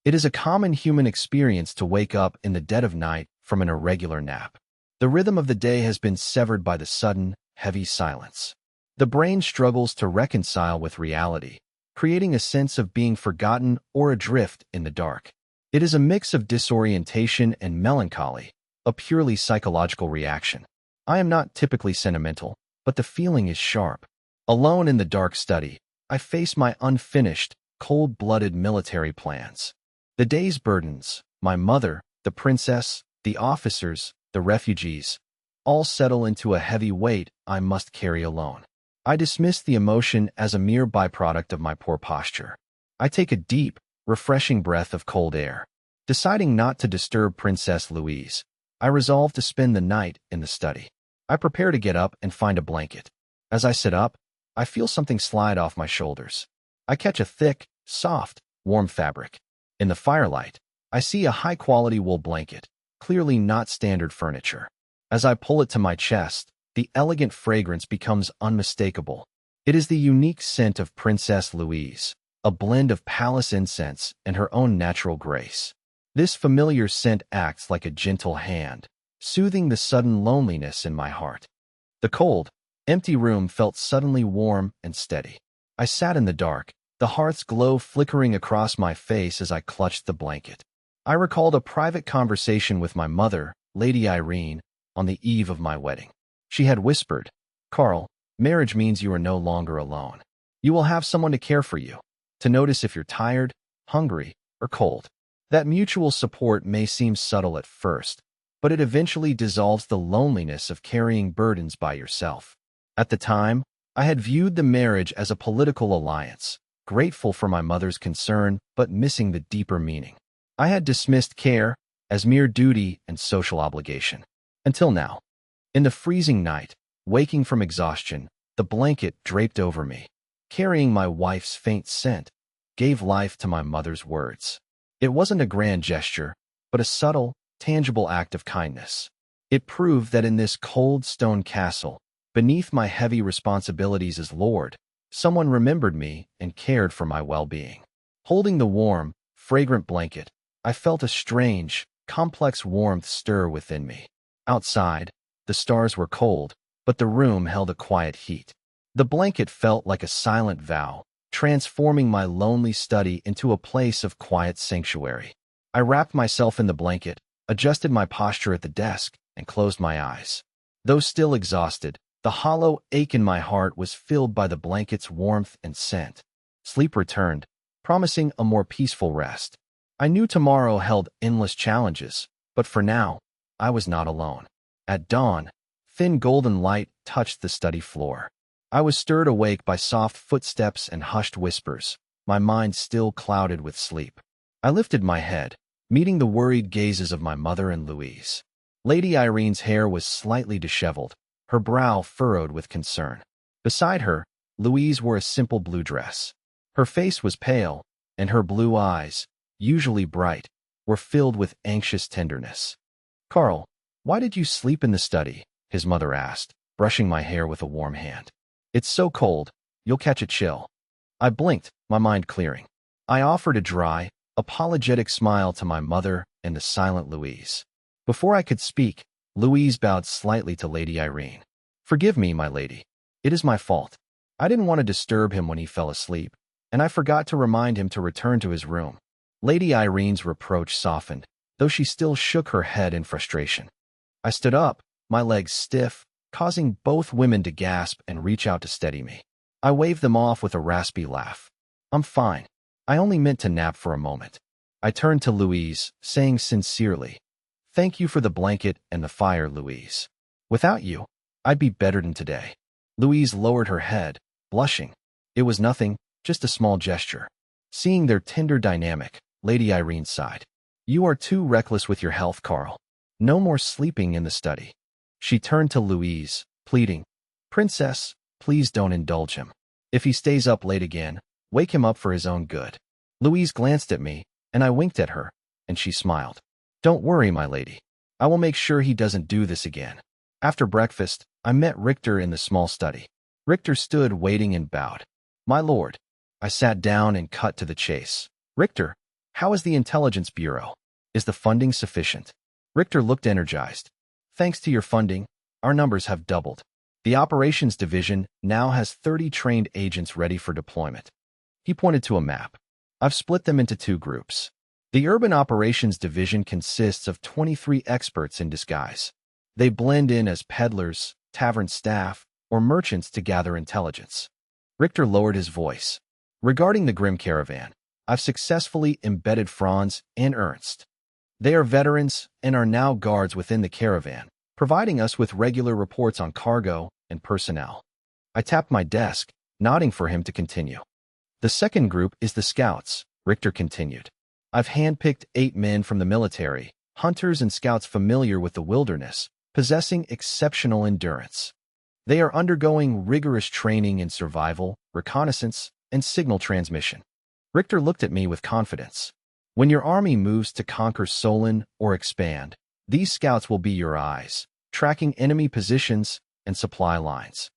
Speaker 1: It is a common human experience to wake up in the dead of night from an irregular nap. The rhythm of the day has been severed by the sudden, heavy silence. The brain struggles to reconcile with reality, creating a sense of being forgotten or adrift in the dark. It is a mix of disorientation and melancholy, a purely psychological reaction. I am not typically sentimental, but the feeling is sharp. Alone in the dark study, I face my unfinished, cold-blooded military plans. The day's burdens, my mother, the princess, the officers, the refugees, all settle into a heavy weight I must carry alone. I dismiss the emotion as a mere byproduct of my poor posture. I take a deep, refreshing breath of cold air. Deciding not to disturb Princess Louise, I resolve to spend the night in the study. I prepare to get up and find a blanket. As I sit up, I feel something slide off my shoulders. I catch a thick, soft, warm fabric. In the firelight, I see a high-quality wool blanket, clearly not standard furniture. As I pull it to my chest, the elegant fragrance becomes unmistakable. It is the unique scent of Princess Louise, a blend of palace incense and her own natural grace. This familiar scent acts like a gentle hand, soothing the sudden loneliness in my heart. The cold, empty room felt suddenly warm and steady. I sat in the dark, the hearth's glow flickering across my face as I clutched the blanket. I recalled a private conversation with my mother, Lady Irene, on the eve of my wedding. She had whispered, "Carl, marriage means you are no longer alone. You will have someone to care for you, to notice if you're tired, hungry, or cold." That mutual support may seem subtle at first, but it eventually dissolves the loneliness of carrying burdens by yourself. At the time, I had viewed the marriage as a political alliance, grateful for my mother's concern but missing the deeper meaning. I had dismissed care as mere duty and social obligation. Until now. In the freezing night, waking from exhaustion, the blanket draped over me, carrying my wife's faint scent, gave life to my mother's words. It wasn't a grand gesture, but a subtle, tangible act of kindness. It proved that in this cold stone castle, beneath my heavy responsibilities as lord, someone remembered me and cared for my well-being. Holding the warm, fragrant blanket, I felt a strange, complex warmth stir within me. Outside, the stars were cold, but the room held a quiet heat. The blanket felt like a silent vow, transforming my lonely study into a place of quiet sanctuary. I wrapped myself in the blanket, adjusted my posture at the desk, and closed my eyes. Though still exhausted, the hollow ache in my heart was filled by the blanket's warmth and scent. Sleep returned, promising a more peaceful rest. I knew tomorrow held endless challenges, but for now, I was not alone. At dawn, thin golden light touched the study floor. I was stirred awake by soft footsteps and hushed whispers, my mind still clouded with sleep. I lifted my head, meeting the worried gazes of my mother and Louise. Lady Irene's hair was slightly disheveled, her brow furrowed with concern. Beside her, Louise wore a simple blue dress. Her face was pale, and her blue eyes, usually bright, were filled with anxious tenderness. "Carl, why did you sleep in the study?" his mother asked, brushing my hair with a warm hand. "It's so cold, you'll catch a chill." I blinked, my mind clearing. I offered a dry, apologetic smile to my mother and the silent Louise. Before I could speak, Louise bowed slightly to Lady Irene. Forgive me, my lady. It is my fault. I didn't want to disturb him when he fell asleep, and I forgot to remind him to return to his room. Lady Irene's reproach softened, though she still shook her head in frustration. I stood up, my legs stiff, causing both women to gasp and reach out to steady me. I waved them off with a raspy laugh. I'm fine. I only meant to nap for a moment. I turned to Louise, saying sincerely, "Thank you for the blanket and the fire, Louise. Without you, I'd be better than today." Louise lowered her head, blushing. It was nothing, just a small gesture. Seeing their tender dynamic, Lady Irene sighed. "You are too reckless with your health, Carl. No more sleeping in the study." She turned to Louise, pleading, "Princess, please don't indulge him. If he stays up late again, wake him up for his own good." Louise glanced at me, and I winked at her, and she smiled. "Don't worry, my lady. I will make sure he doesn't do this again." After breakfast, I met Richter in the small study. Richter stood waiting and bowed. "My lord." I sat down and cut to the chase. "Richter, how is the Intelligence Bureau? Is the funding sufficient?" Richter looked energized. "Thanks to your funding, our numbers have doubled. The Operations Division now has 30 trained agents ready for deployment." He pointed to a map. "I've split them into 2 groups. The Urban Operations Division consists of 23 experts in disguise. They blend in as peddlers, tavern staff, or merchants to gather intelligence." Richter lowered his voice. "Regarding the Grim Caravan, I've successfully embedded Franz and Ernst. They are veterans and are now guards within the caravan, providing us with regular reports on cargo and personnel." I tapped my desk, nodding for him to continue. "The second group is the scouts," Richter continued. "I've handpicked 8 men from the military, hunters and scouts familiar with the wilderness, possessing exceptional endurance. They are undergoing rigorous training in survival, reconnaissance, and signal transmission." Richter looked at me with confidence. "When your army moves to conquer Solon or expand, these scouts will be your eyes, tracking enemy positions and supply lines.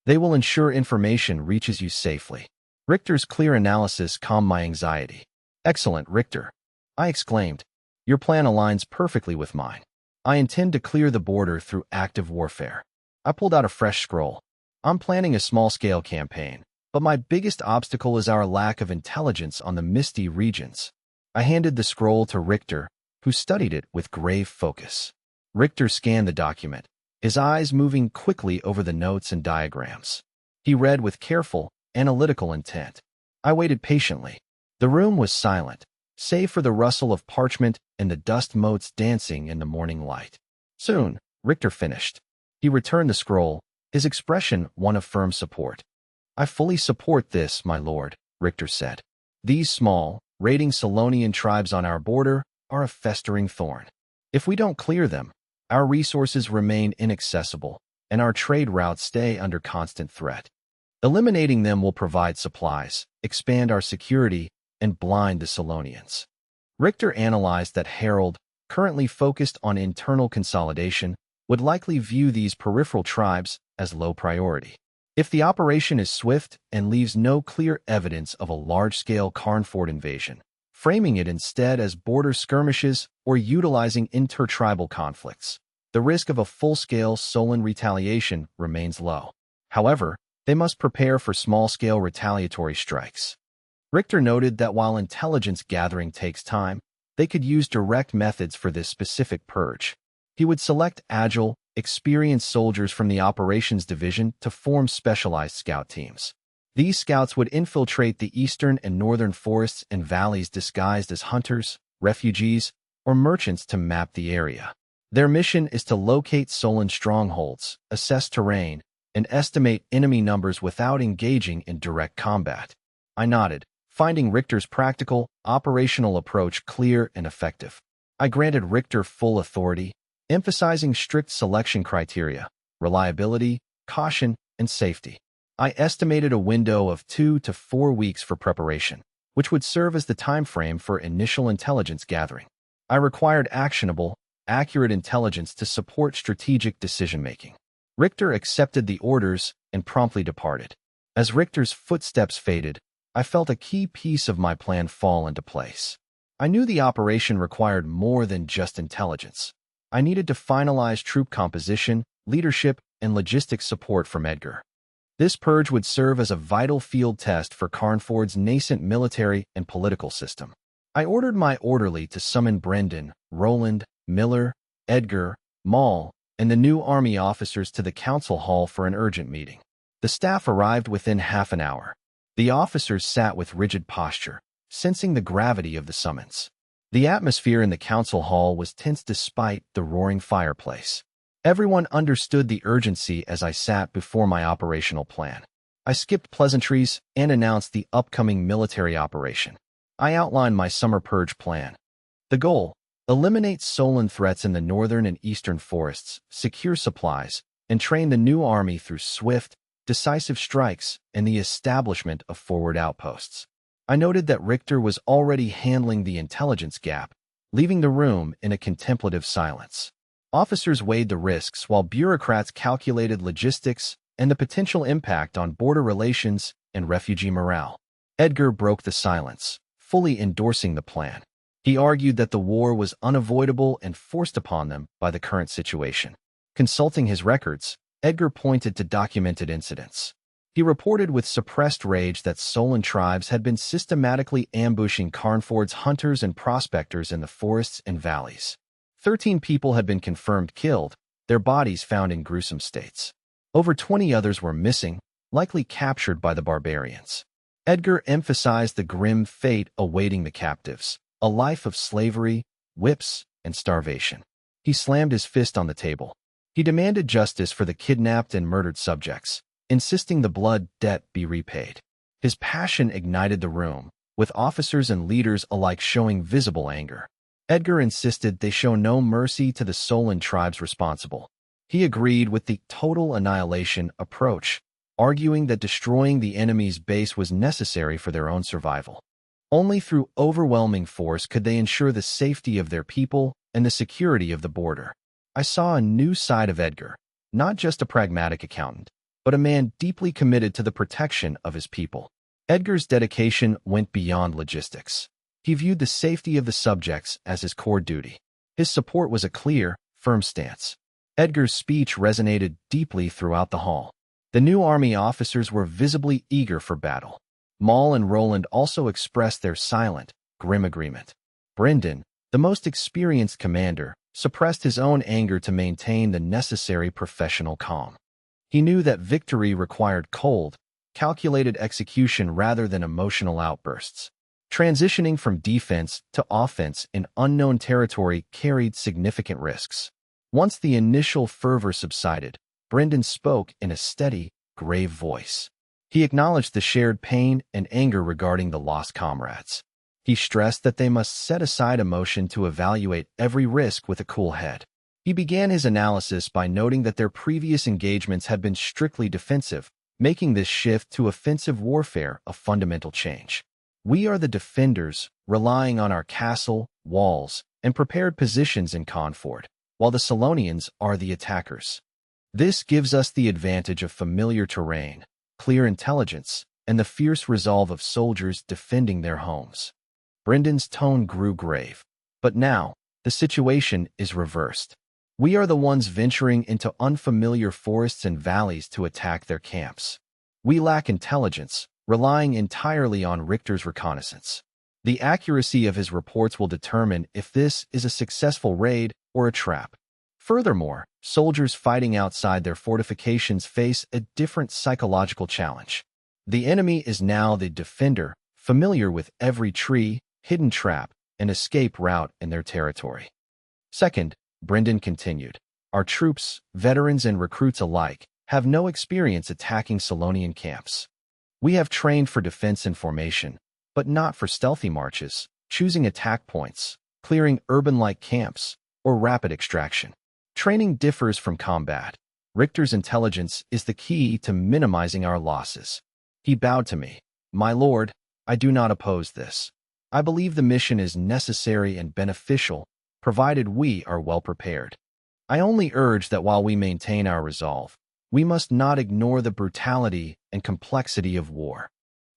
Speaker 1: They will ensure information reaches you safely." Richter's clear analysis calmed my anxiety. "Excellent, Richter," I exclaimed. "Your plan aligns perfectly with mine. I intend to clear the border through active warfare." I pulled out a fresh scroll. "I'm planning a small-scale campaign, but my biggest obstacle is our lack of intelligence on the misty regions." I handed the scroll to Richter, who studied it with grave focus. Richter scanned the document, his eyes moving quickly over the notes and diagrams. He read with careful, analytical intent. I waited patiently. The room was silent, save for the rustle of parchment and the dust motes dancing in the morning light. Soon, Richter finished. He returned the scroll, his expression one of firm support. "I fully support this, my lord," Richter said. "These small, raiding Solonian tribes on our border are a festering thorn. If we don't clear them, our resources remain inaccessible, and our trade routes stay under constant threat. Eliminating them will provide supplies, expand our security, and blind the Solonians." Richter analyzed that Harold, currently focused on internal consolidation, would likely view these peripheral tribes as low priority. If the operation is swift and leaves no clear evidence of a large-scale Carnford invasion, framing it instead as border skirmishes or utilizing intertribal conflicts, the risk of a full-scale Solon retaliation remains low. However, they must prepare for small-scale retaliatory strikes. Richter noted that while intelligence gathering takes time, they could use direct methods for this specific purge. He would select agile, experienced soldiers from the Operations Division to form specialized scout teams. These scouts would infiltrate the eastern and northern forests and valleys disguised as hunters, refugees, or merchants to map the area. Their mission is to locate Solon strongholds, assess terrain, and estimate enemy numbers without engaging in direct combat. I nodded, finding Richter's practical, operational approach clear and effective. I granted Richter full authority, emphasizing strict selection criteria, reliability, caution, and safety. I estimated a window of 2 to 4 weeks for preparation, which would serve as the time frame for initial intelligence gathering. I required actionable, accurate intelligence to support strategic decision-making. Richter accepted the orders and promptly departed. As Richter's footsteps faded, I felt a key piece of my plan fall into place. I knew the operation required more than just intelligence. I needed to finalize troop composition, leadership, and logistics support from Edgar. This purge would serve as a vital field test for Carnford's nascent military and political system. I ordered my orderly to summon Brendan, Roland, Miller, Edgar, Maul, and the new army officers to the council hall for an urgent meeting. The staff arrived within half an hour. The officers sat with rigid posture, sensing the gravity of the summons. The atmosphere in the council hall was tense despite the roaring fireplace. Everyone understood the urgency as I sat before my operational plan. I skipped pleasantries and announced the upcoming military operation. I outlined my summer purge plan. The goal: eliminate Solan threats in the northern and eastern forests, secure supplies, and train the new army through swift, decisive strikes and the establishment of forward outposts. I noted that Richter was already handling the intelligence gap, leaving the room in a contemplative silence. Officers weighed the risks while bureaucrats calculated logistics and the potential impact on border relations and refugee morale. Edgar broke the silence, fully endorsing the plan. He argued that the war was unavoidable and forced upon them by the current situation. Consulting his records, Edgar pointed to documented incidents. He reported with suppressed rage that Solan tribes had been systematically ambushing Carnford's hunters and prospectors in the forests and valleys. 13 people had been confirmed killed, their bodies found in gruesome states. Over 20 others were missing, likely captured by the barbarians. Edgar emphasized the grim fate awaiting the captives, a life of slavery, whips, and starvation. He slammed his fist on the table. He demanded justice for the kidnapped and murdered subjects, insisting the blood debt be repaid. His passion ignited the room, with officers and leaders alike showing visible anger. Edgar insisted they show no mercy to the Solan tribes responsible. He agreed with the total annihilation approach, arguing that destroying the enemy's base was necessary for their own survival. Only through overwhelming force could they ensure the safety of their people and the security of the border. I saw a new side of Edgar, not just a pragmatic accountant, but a man deeply committed to the protection of his people. Edgar's dedication went beyond logistics. He viewed the safety of the subjects as his core duty. His support was a clear, firm stance. Edgar's speech resonated deeply throughout the hall. The new army officers were visibly eager for battle. Maul and Roland also expressed their silent, grim agreement. Brendan, the most experienced commander, suppressed his own anger to maintain the necessary professional calm. He knew that victory required cold, calculated execution rather than emotional outbursts. Transitioning from defense to offense in unknown territory carried significant risks. Once the initial fervor subsided, Brendan spoke in a steady, grave voice. He acknowledged the shared pain and anger regarding the lost comrades. He stressed that they must set aside emotion to evaluate every risk with a cool head. He began his analysis by noting that their previous engagements had been strictly defensive, making this shift to offensive warfare a fundamental change. We are the defenders, relying on our castle, walls, and prepared positions in Carnford, while the Solonians are the attackers. This gives us the advantage of familiar terrain, clear intelligence, and the fierce resolve of soldiers defending their homes. Brendan's tone grew grave. But now, the situation is reversed. We are the ones venturing into unfamiliar forests and valleys to attack their camps. We lack intelligence, relying entirely on Richter's reconnaissance. The accuracy of his reports will determine if this is a successful raid or a trap. Furthermore, soldiers fighting outside their fortifications face a different psychological challenge. The enemy is now the defender, familiar with every tree, hidden trap, and escape route in their territory. Second, Brendan continued, our troops, veterans and recruits alike, have no experience attacking Solonian camps. We have trained for defense and formation, but not for stealthy marches, choosing attack points, clearing urban-like camps, or rapid extraction. Training differs from combat. Richter's intelligence is the key to minimizing our losses. He bowed to me. My lord, I do not oppose this. I believe the mission is necessary and beneficial, provided we are well prepared. I only urge that while we maintain our resolve, we must not ignore the brutality and complexity of war.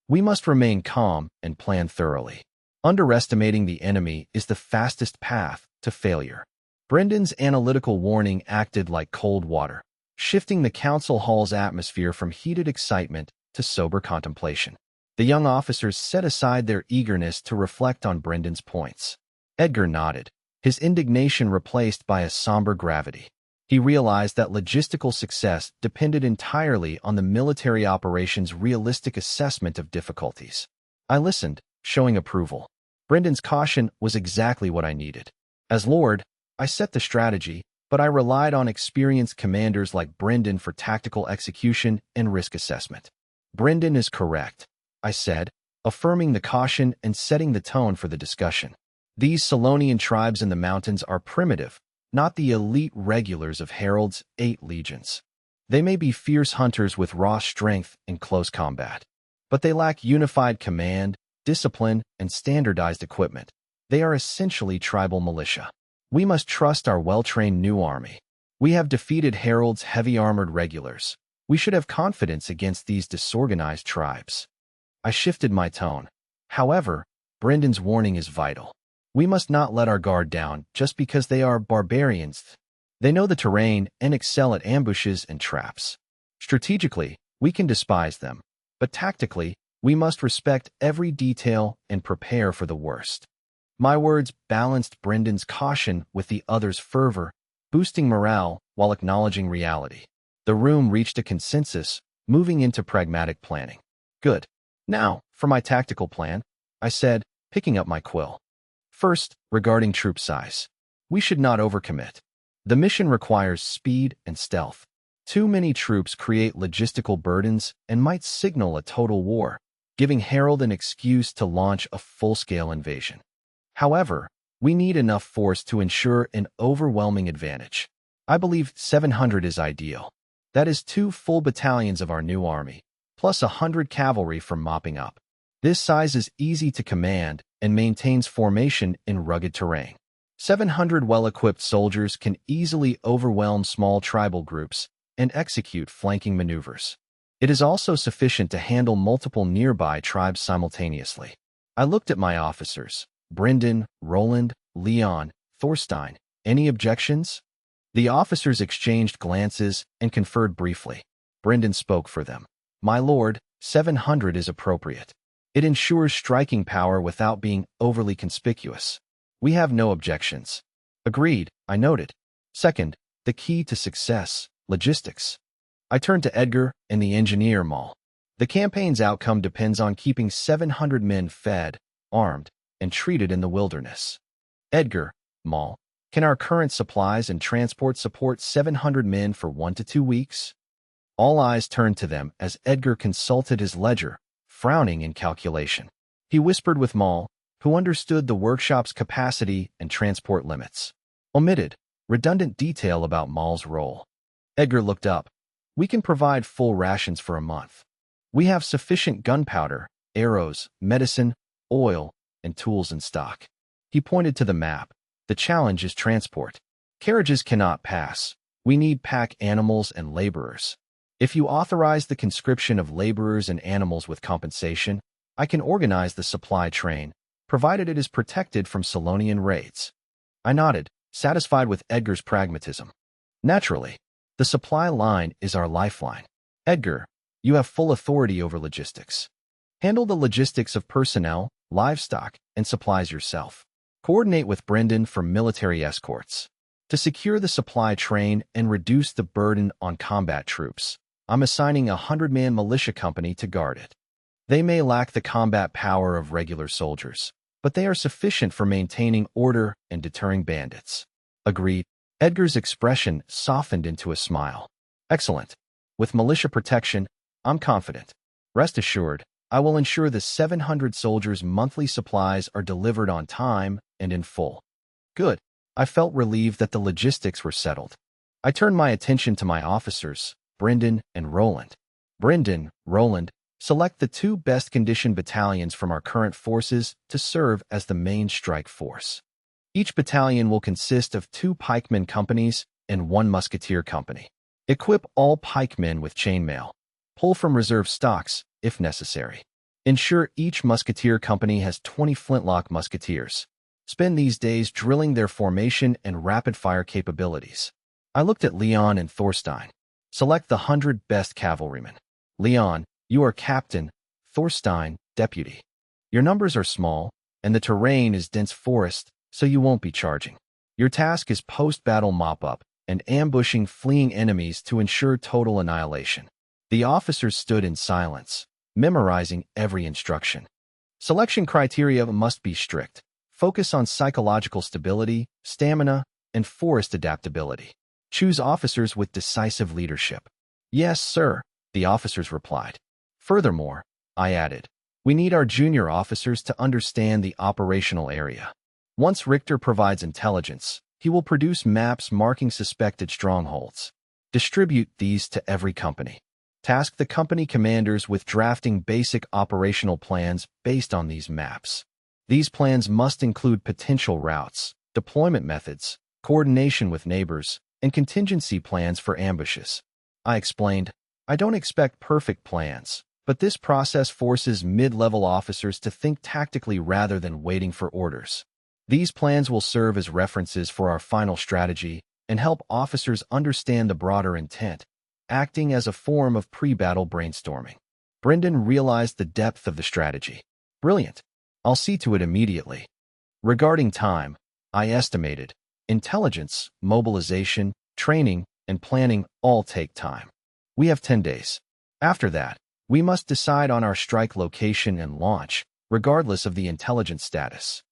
Speaker 1: We must remain calm and plan thoroughly. Underestimating the enemy is the fastest path to failure. Brendan's analytical warning acted like cold water, shifting the council hall's atmosphere from heated excitement to sober contemplation. The young officers set aside their eagerness to reflect on Brendan's points. Edgar nodded, his indignation replaced by a somber gravity. He realized that logistical success depended entirely on the military operation's realistic assessment of difficulties. I listened, showing approval. Brendan's caution was exactly what I needed. As Lord, I set the strategy, but I relied on experienced commanders like Brendan for tactical execution and risk assessment. Brendan is correct, I said, affirming the caution and setting the tone for the discussion. These Solonian tribes in the mountains are primitive, not the elite regulars of Harold's 8 legions. They may be fierce hunters with raw strength in close combat, but they lack unified command, discipline, and standardized equipment. They are essentially tribal militia. We must trust our well-trained new army. We have defeated Harold's heavy-armored regulars. We should have confidence against these disorganized tribes. I shifted my tone. However, Brendan's warning is vital. We must not let our guard down just because they are barbarians. They know the terrain and excel at ambushes and traps. Strategically, we can despise them, but tactically, we must respect every detail and prepare for the worst. My words balanced Brendan's caution with the others' fervor, boosting morale while acknowledging reality. The room reached a consensus, moving into pragmatic planning. Good. Now, for my tactical plan, I said, picking up my quill. First, regarding troop size. We should not overcommit. The mission requires speed and stealth. Too many troops create logistical burdens and might signal a total war, giving Harold an excuse to launch a full-scale invasion. However, we need enough force to ensure an overwhelming advantage. I believe 700 is ideal. That is 2 full battalions of our new army, plus 100 cavalry for mopping up. This size is easy to command and maintains formation in rugged terrain. 700 well-equipped soldiers can easily overwhelm small tribal groups and execute flanking maneuvers. It is also sufficient to handle multiple nearby tribes simultaneously. I looked at my officers, Brendan, Roland, Leon, Thorstein. Any objections? The officers exchanged glances and conferred briefly. Brendan spoke for them. My lord, 700 is appropriate. It ensures striking power without being overly conspicuous. We have no objections. Agreed, I noted. Second, the key to success, logistics. I turned to Edgar and the engineer Maul. The campaign's outcome depends on keeping 700 men fed, armed, and treated in the wilderness. Edgar, Maul, can our current supplies and transport support 700 men for 1 to 2 weeks? All eyes turned to them as Edgar consulted his ledger, frowning in calculation. He whispered with Maul, who understood the workshop's capacity and transport limits. Omitted, redundant detail about Maul's role. Edgar looked up. We can provide full rations for a month. We have sufficient gunpowder, arrows, medicine, oil, and tools in stock. He pointed to the map. The challenge is transport. Carriages cannot pass. We need pack animals and laborers. If you authorize the conscription of laborers and animals with compensation, I can organize the supply train, provided it is protected from Solonian raids. I nodded, satisfied with Edgar's pragmatism. Naturally, the supply line is our lifeline. Edgar, you have full authority over logistics. Handle the logistics of personnel, livestock, and supplies yourself. Coordinate with Brendan for military escorts. To secure the supply train and reduce the burden on combat troops, I'm assigning a 100-man militia company to guard it. They may lack the combat power of regular soldiers, but they are sufficient for maintaining order and deterring bandits. Agreed. Edgar's expression softened into a smile. Excellent. With militia protection, I'm confident. Rest assured, I will ensure the 700 soldiers' monthly supplies are delivered on time and in full. Good. I felt relieved that the logistics were settled. I turned my attention to my officers, Brendan and Roland. Brendan, Roland, select the 2 best-conditioned battalions from our current forces to serve as the main strike force. Each battalion will consist of 2 pikemen companies and 1 musketeer company. Equip all pikemen with chainmail. Pull from reserve stocks, if necessary. Ensure each musketeer company has 20 flintlock musketeers. Spend these days drilling their formation and rapid-fire capabilities. I looked at Leon and Thorstein. Select the 100 best cavalrymen. Leon, you are captain. Thorstein, deputy. Your numbers are small, and the terrain is dense forest, so you won't be charging. Your task is post-battle mop-up and ambushing fleeing enemies to ensure total annihilation. The officers stood in silence, memorizing every instruction. Selection criteria must be strict. Focus on psychological stability, stamina, and forest adaptability. Choose officers with decisive leadership. Yes, sir, the officers replied. Furthermore, I added, we need our junior officers to understand the operational area. Once Richter provides intelligence, he will produce maps marking suspected strongholds. Distribute these to every company. Task the company commanders with drafting basic operational plans based on these maps. These plans must include potential routes, deployment methods, coordination with neighbors, and contingency plans for ambushes. I explained, I don't expect perfect plans, but this process forces mid-level officers to think tactically rather than waiting for orders. These plans will serve as references for our final strategy and help officers understand the broader intent, acting as a form of pre-battle brainstorming. Brendan realized the depth of the strategy. Brilliant. I'll see to it immediately. Regarding time, I estimated, intelligence, mobilization, training, and planning all take time. We have 10 days. After that, we must decide on our strike location and launch, regardless of the intelligence status.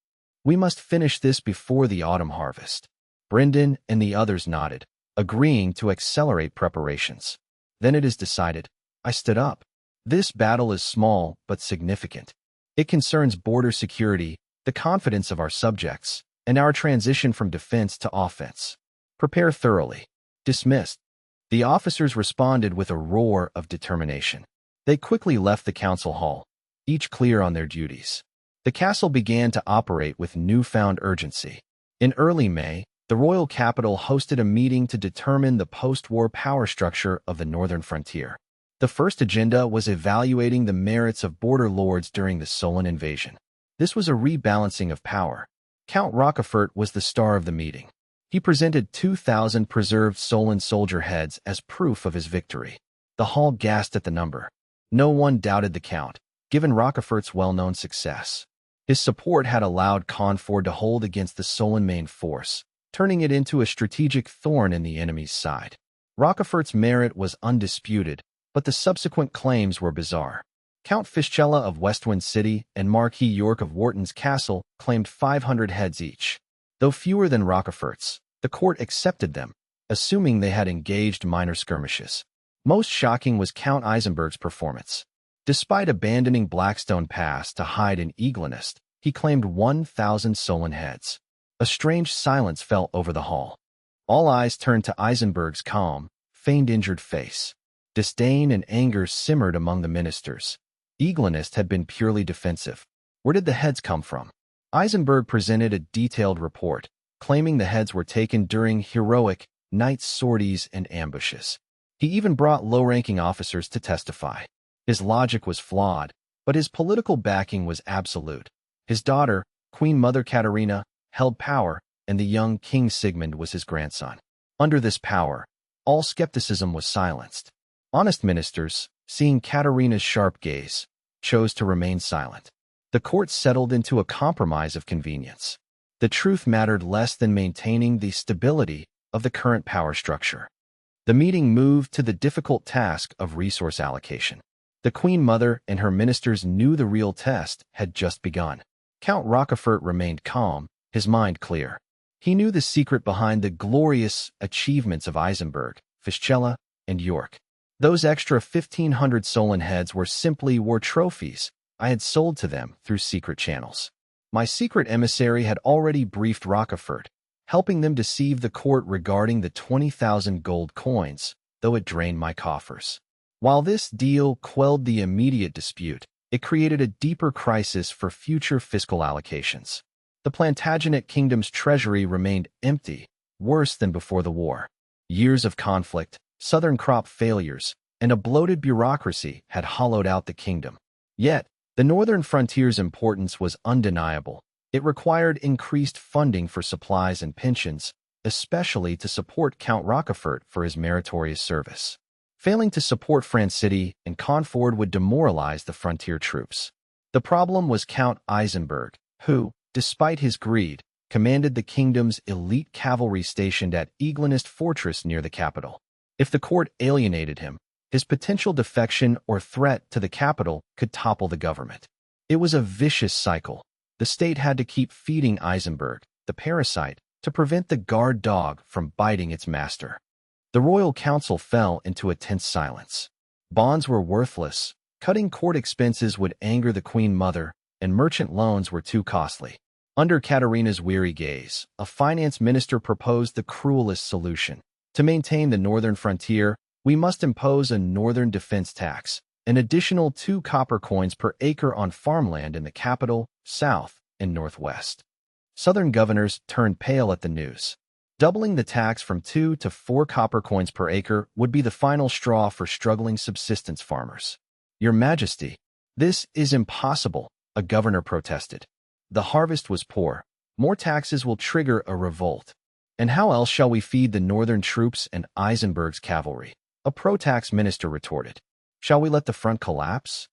Speaker 1: We must finish this before the autumn harvest. Brendan and the others nodded, agreeing to accelerate preparations. Then it is decided. I stood up. This battle is small but significant. It concerns border security, the confidence of our subjects, and our transition from defense to offense. Prepare thoroughly. Dismissed. The officers responded with a roar of determination. They quickly left the council hall, each clear on their duties. The castle began to operate with newfound urgency. In early May, the royal capital hosted a meeting to determine the post-war power structure of the northern frontier. The first agenda was evaluating the merits of border lords during the Solon invasion. This was a rebalancing of power. Count Rochefort was the star of the meeting. He presented 2,000 preserved Solon soldier heads as proof of his victory. The hall gasped at the number. No one doubted the count, given Rochefort's well-known success. His support had allowed Conford to hold against the Solon main force, turning it into a strategic thorn in the enemy's side. Rochefort's merit was undisputed, but the subsequent claims were bizarre. Count Fischella of Westwind City and Marquis York of Wharton's Castle claimed 500 heads each. Though fewer than Rochefort's, the court accepted them, assuming they had engaged minor skirmishes. Most shocking was Count Eisenberg's performance. Despite abandoning Blackstone Pass to hide in Eaglenest, he claimed 1,000 Solon heads. A strange silence fell over the hall. All eyes turned to Eisenberg's calm, feigned injured face. Disdain and anger simmered among the ministers. Eaglenest had been purely defensive. Where did the heads come from? Eisenberg presented a detailed report, claiming the heads were taken during heroic night sorties and ambushes. He even brought low-ranking officers to testify. His logic was flawed, but his political backing was absolute. His daughter, Queen Mother Katerina, held power, and the young King Sigmund was his grandson. Under this power, all skepticism was silenced. Honest ministers, seeing Katerina's sharp gaze, chose to remain silent. The court settled into a compromise of convenience. The truth mattered less than maintaining the stability of the current power structure. The meeting moved to the difficult task of resource allocation. The Queen Mother and her ministers knew the real test had just begun. Count Rochefort remained calm, his mind clear. He knew the secret behind the glorious achievements of Eisenberg, Fischella, and York. Those extra 1,500 Solon heads were simply war trophies I had sold to them through secret channels. My secret emissary had already briefed Rochefort, helping them deceive the court regarding the 20,000 gold coins, though it drained my coffers. While this deal quelled the immediate dispute, it created a deeper crisis for future fiscal allocations. The Plantagenet kingdom's treasury remained empty, worse than before the war. Years of conflict, southern crop failures, and a bloated bureaucracy had hollowed out the kingdom. Yet, the northern frontier's importance was undeniable. It required increased funding for supplies and pensions, especially to support Count Rochefort for his meritorious service. Failing to support France City and Conford would demoralize the frontier troops. The problem was Count Eisenberg, who, despite his greed, commanded the kingdom's elite cavalry stationed at Eglinist Fortress near the capital. If the court alienated him, his potential defection or threat to the capital could topple the government. It was a vicious cycle. The state had to keep feeding Eisenberg, the parasite, to prevent the guard dog from biting its master. The royal council fell into a tense silence. Bonds were worthless, cutting court expenses would anger the Queen Mother, and merchant loans were too costly. Under Katerina's weary gaze, a finance minister proposed the cruelest solution. To maintain the northern frontier, we must impose a northern defense tax, an additional 2 copper coins per acre on farmland in the capital, south, and northwest. Southern governors turned pale at the news. Doubling the tax from 2 to 4 copper coins per acre would be the final straw for struggling subsistence farmers. Your Majesty, this is impossible, a governor protested. The harvest was poor. More taxes will trigger a revolt. And how else shall we feed the northern troops and Eisenberg's cavalry? A pro-tax minister retorted. Shall we let the front collapse?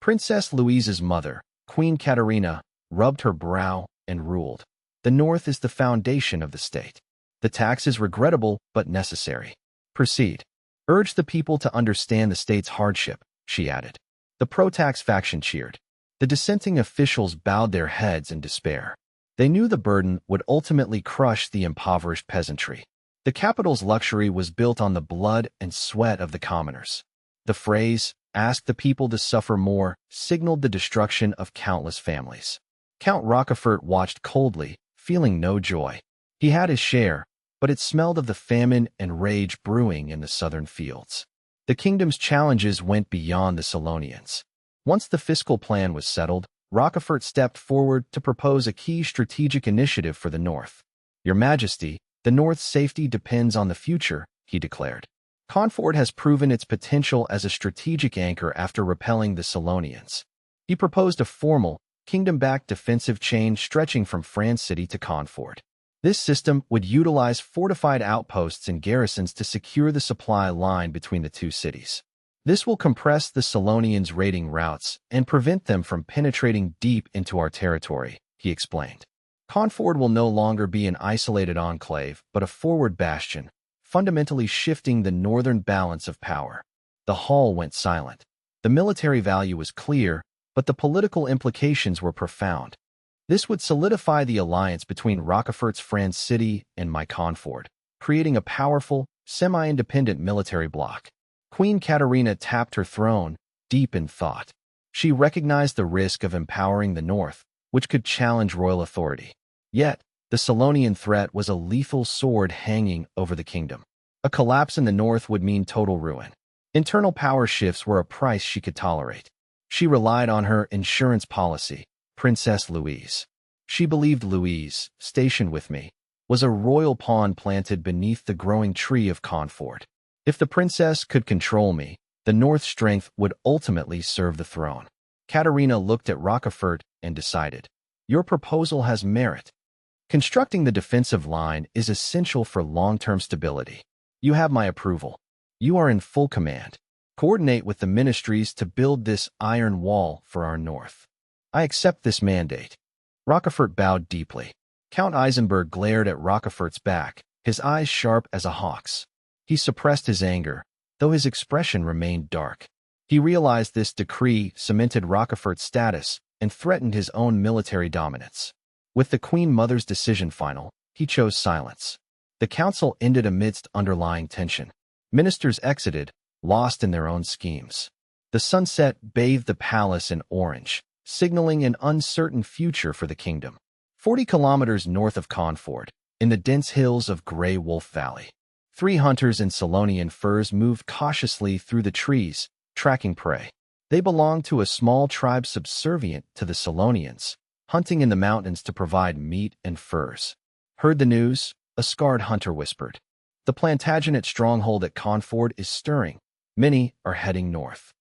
Speaker 1: Princess Louise's mother, Queen Katerina, rubbed her brow and ruled. The North is the foundation of the state. The tax is regrettable but necessary. Proceed. Urge the people to understand the state's hardship, she added. The pro-tax faction cheered. The dissenting officials bowed their heads in despair. They knew the burden would ultimately crush the impoverished peasantry. The capital's luxury was built on the blood and sweat of the commoners. The phrase, "ask the people to suffer more," signaled the destruction of countless families. Count Rochefort watched coldly, feeling no joy. He had his share, but it smelled of the famine and rage brewing in the southern fields. The kingdom's challenges went beyond the Solonians. Once the fiscal plan was settled, Rochefort stepped forward to propose a key strategic initiative for the North. Your Majesty, the North's safety depends on the future, he declared. Conford has proven its potential as a strategic anchor after repelling the Solonians. He proposed a formal, kingdom-backed defensive chain stretching from France City to Conford. This system would utilize fortified outposts and garrisons to secure the supply line between the two cities. This will compress the Solonians' raiding routes and prevent them from penetrating deep into our territory, he explained. Conford will no longer be an isolated enclave, but a forward bastion, fundamentally shifting the northern balance of power. The hall went silent. The military value was clear, but the political implications were profound. This would solidify the alliance between Rochefort's France City and my Conford, creating a powerful, semi-independent military bloc. Queen Katerina tapped her throne, deep in thought. She recognized the risk of empowering the North, which could challenge royal authority. Yet, the Solonian threat was a lethal sword hanging over the kingdom. A collapse in the North would mean total ruin. Internal power shifts were a price she could tolerate. She relied on her insurance policy, Princess Louise. She believed Louise, stationed with me, was a royal pawn planted beneath the growing tree of Conford. If the princess could control me, the North's strength would ultimately serve the throne. Katerina looked at Rochefort and decided, your proposal has merit. Constructing the defensive line is essential for long-term stability. You have my approval. You are in full command. Coordinate with the ministries to build this iron wall for our North. I accept this mandate. Rochefort bowed deeply. Count Eisenberg glared at Rochefort's back, his eyes sharp as a hawk's. He suppressed his anger, though his expression remained dark. He realized this decree cemented Rochefort's status and threatened his own military dominance. With the Queen Mother's decision final, he chose silence. The council ended amidst underlying tension. Ministers exited, lost in their own schemes. The sunset bathed the palace in orange, signaling an uncertain future for the kingdom. 40 kilometers north of Conford, in the dense hills of Grey Wolf Valley, 3 hunters in Solonian furs moved cautiously through the trees, tracking prey. They belonged to a small tribe subservient to the Solonians, hunting in the mountains to provide meat and furs. Heard the news? A scarred hunter whispered. The Plantagenet stronghold at Conford is stirring. Many are heading north.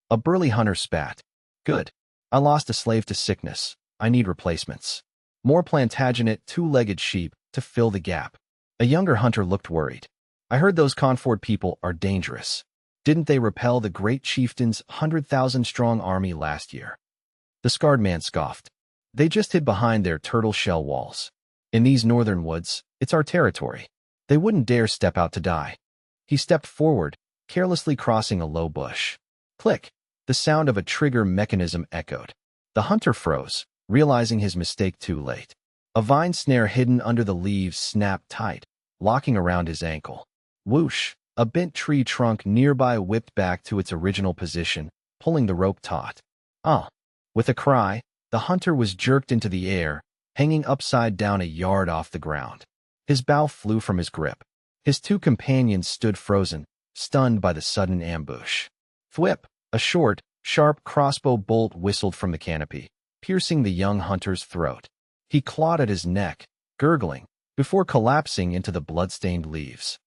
Speaker 1: A burly hunter spat. Good. I lost a slave to sickness. I need replacements. More Plantagenet two-legged sheep to fill the gap. A younger hunter looked worried. I heard those Conford people are dangerous. Didn't they repel the great chieftain's 100,000-strong army last year? The scarred man scoffed. They just hid behind their turtle shell walls. In these northern woods, it's our territory. They wouldn't dare step out to die. He stepped forward, carelessly crossing a low bush. Click! The sound of a trigger mechanism echoed. The hunter froze, realizing his mistake too late. A vine snare hidden under the leaves snapped tight, locking around his ankle. Whoosh! A bent tree trunk nearby whipped back to its original position, pulling the rope taut. Ah! With a cry, the hunter was jerked into the air, hanging upside down a yard off the ground. His bow flew from his grip. His two companions stood frozen, stunned by the sudden ambush. Thwip! A short, sharp crossbow bolt whistled from the canopy, piercing the young hunter's throat. He clawed at his neck, gurgling, before collapsing into the blood-stained leaves.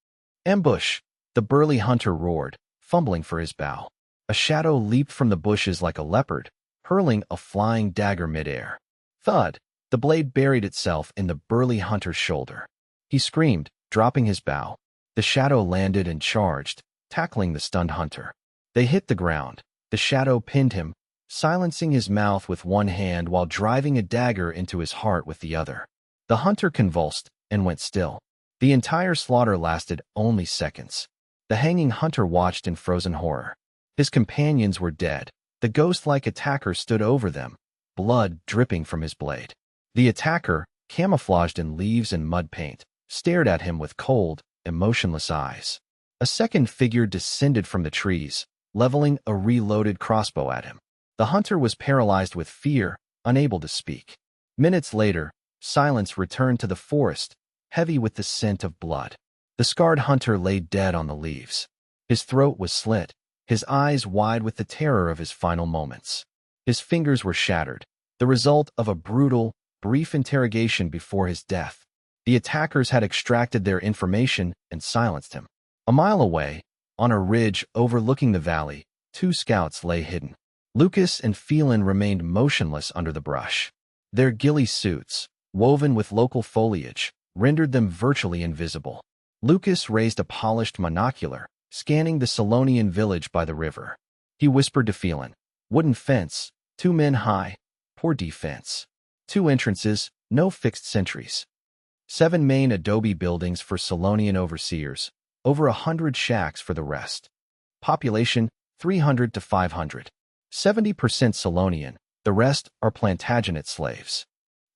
Speaker 1: Ambush! The burly hunter roared, fumbling for his bow. A shadow leaped from the bushes like a leopard, hurling a flying dagger midair. Thud! The blade buried itself in the burly hunter's shoulder. He screamed, dropping his bow. The shadow landed and charged, tackling the stunned hunter. They hit the ground. The shadow pinned him, silencing his mouth with one hand while driving a dagger into his heart with the other. The hunter convulsed and went still. The entire slaughter lasted only seconds. The hanging hunter watched in frozen horror. His companions were dead. The ghost-like attacker stood over them, blood dripping from his blade. The attacker, camouflaged in leaves and mud paint, stared at him with cold, emotionless eyes. A second figure descended from the trees, leveling a reloaded crossbow at him. The hunter was paralyzed with fear, unable to speak. Minutes later, silence returned to the forest, heavy with the scent of blood. The scarred hunter lay dead on the leaves. His throat was slit, his eyes wide with the terror of his final moments. His fingers were shattered, the result of a brutal, brief interrogation before his death. The attackers had extracted their information and silenced him. A mile away, on a ridge overlooking the valley, two scouts lay hidden. Lucas and Phelan remained motionless under the brush. Their ghillie suits, woven with local foliage, rendered them virtually invisible. Lucas raised a polished monocular, scanning the Solonian village by the river. He whispered to Phelan, "Wooden fence, 2 men high, poor defense. 2 entrances, no fixed sentries. 7 main adobe buildings for Solonian overseers, over 100 shacks for the rest. Population, 300 to 500. 70% Solonian, the rest are Plantagenet slaves.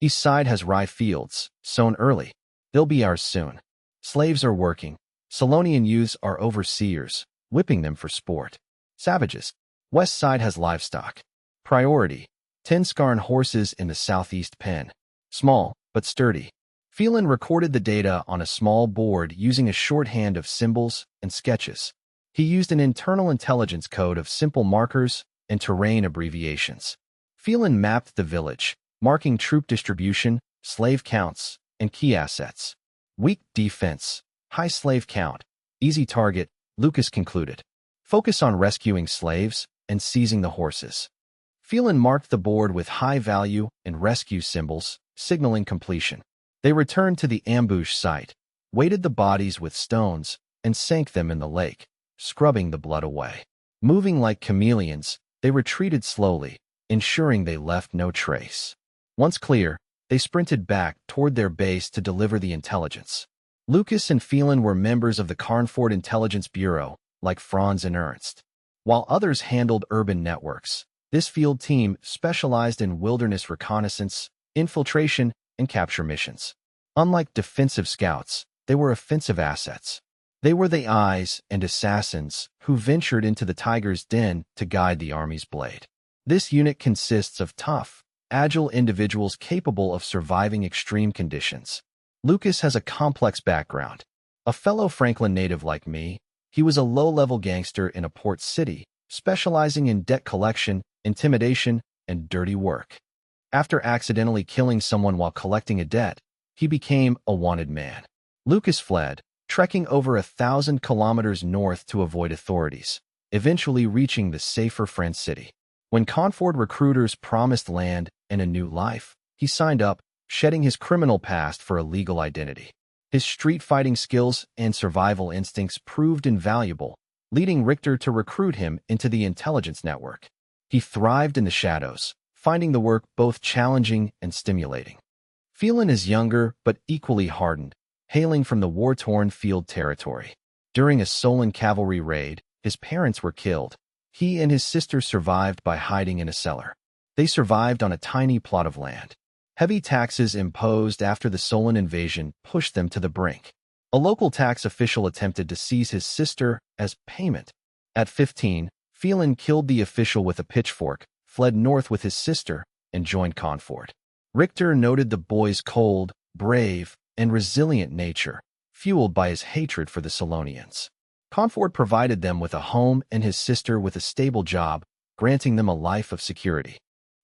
Speaker 1: East side has rye fields, sown early. They'll be ours soon. Slaves are working. Solonian youths are overseers, whipping them for sport. Savages. West side has livestock. Priority, 10 scarn horses in the southeast pen. Small, but sturdy. Phelan recorded the data on a small board using a shorthand of symbols and sketches. He used an internal intelligence code of simple markers and terrain abbreviations. Phelan mapped the village, marking troop distribution, slave counts, and key assets. Weak defense, high slave count, easy target, Lucas concluded. Focus on rescuing slaves and seizing the horses. Phelan marked the board with high value and rescue symbols, signaling completion. They returned to the ambush site, weighted the bodies with stones, and sank them in the lake, scrubbing the blood away. Moving like chameleons, they retreated slowly, ensuring they left no trace. Once clear, they sprinted back toward their base to deliver the intelligence. Lucas and Phelan were members of the Carnford Intelligence Bureau, like Franz and Ernst. While others handled urban networks, this field team specialized in wilderness reconnaissance, infiltration, and capture missions. Unlike defensive scouts, they were offensive assets. They were the eyes and assassins who ventured into the tiger's den to guide the army's blade. This unit consists of tough, agile individuals capable of surviving extreme conditions. Lucas has a complex background. A fellow Franklin native like me, he was a low-level gangster in a port city, specializing in debt collection, intimidation, and dirty work. After accidentally killing someone while collecting a debt, he became a wanted man. Lucas fled, trekking over 1,000 kilometers north to avoid authorities, eventually reaching the safer France city. When Carnford recruiters promised land and a new life, he signed up, shedding his criminal past for a legal identity. His street fighting skills and survival instincts proved invaluable, leading Richter to recruit him into the intelligence network. He thrived in the shadows, finding the work both challenging and stimulating. Phelan is younger but equally hardened, hailing from the war-torn field territory. During a Solon cavalry raid, his parents were killed. He and his sister survived by hiding in a cellar. They survived on a tiny plot of land. Heavy taxes imposed after the Solon invasion pushed them to the brink. A local tax official attempted to seize his sister as payment. At 15, Phelan killed the official with a pitchfork, fled north with his sister, and joined Confort. Richter noted the boy's cold, brave, and resilient nature, fueled by his hatred for the Solonians. Confort provided them with a home and his sister with a stable job, granting them a life of security.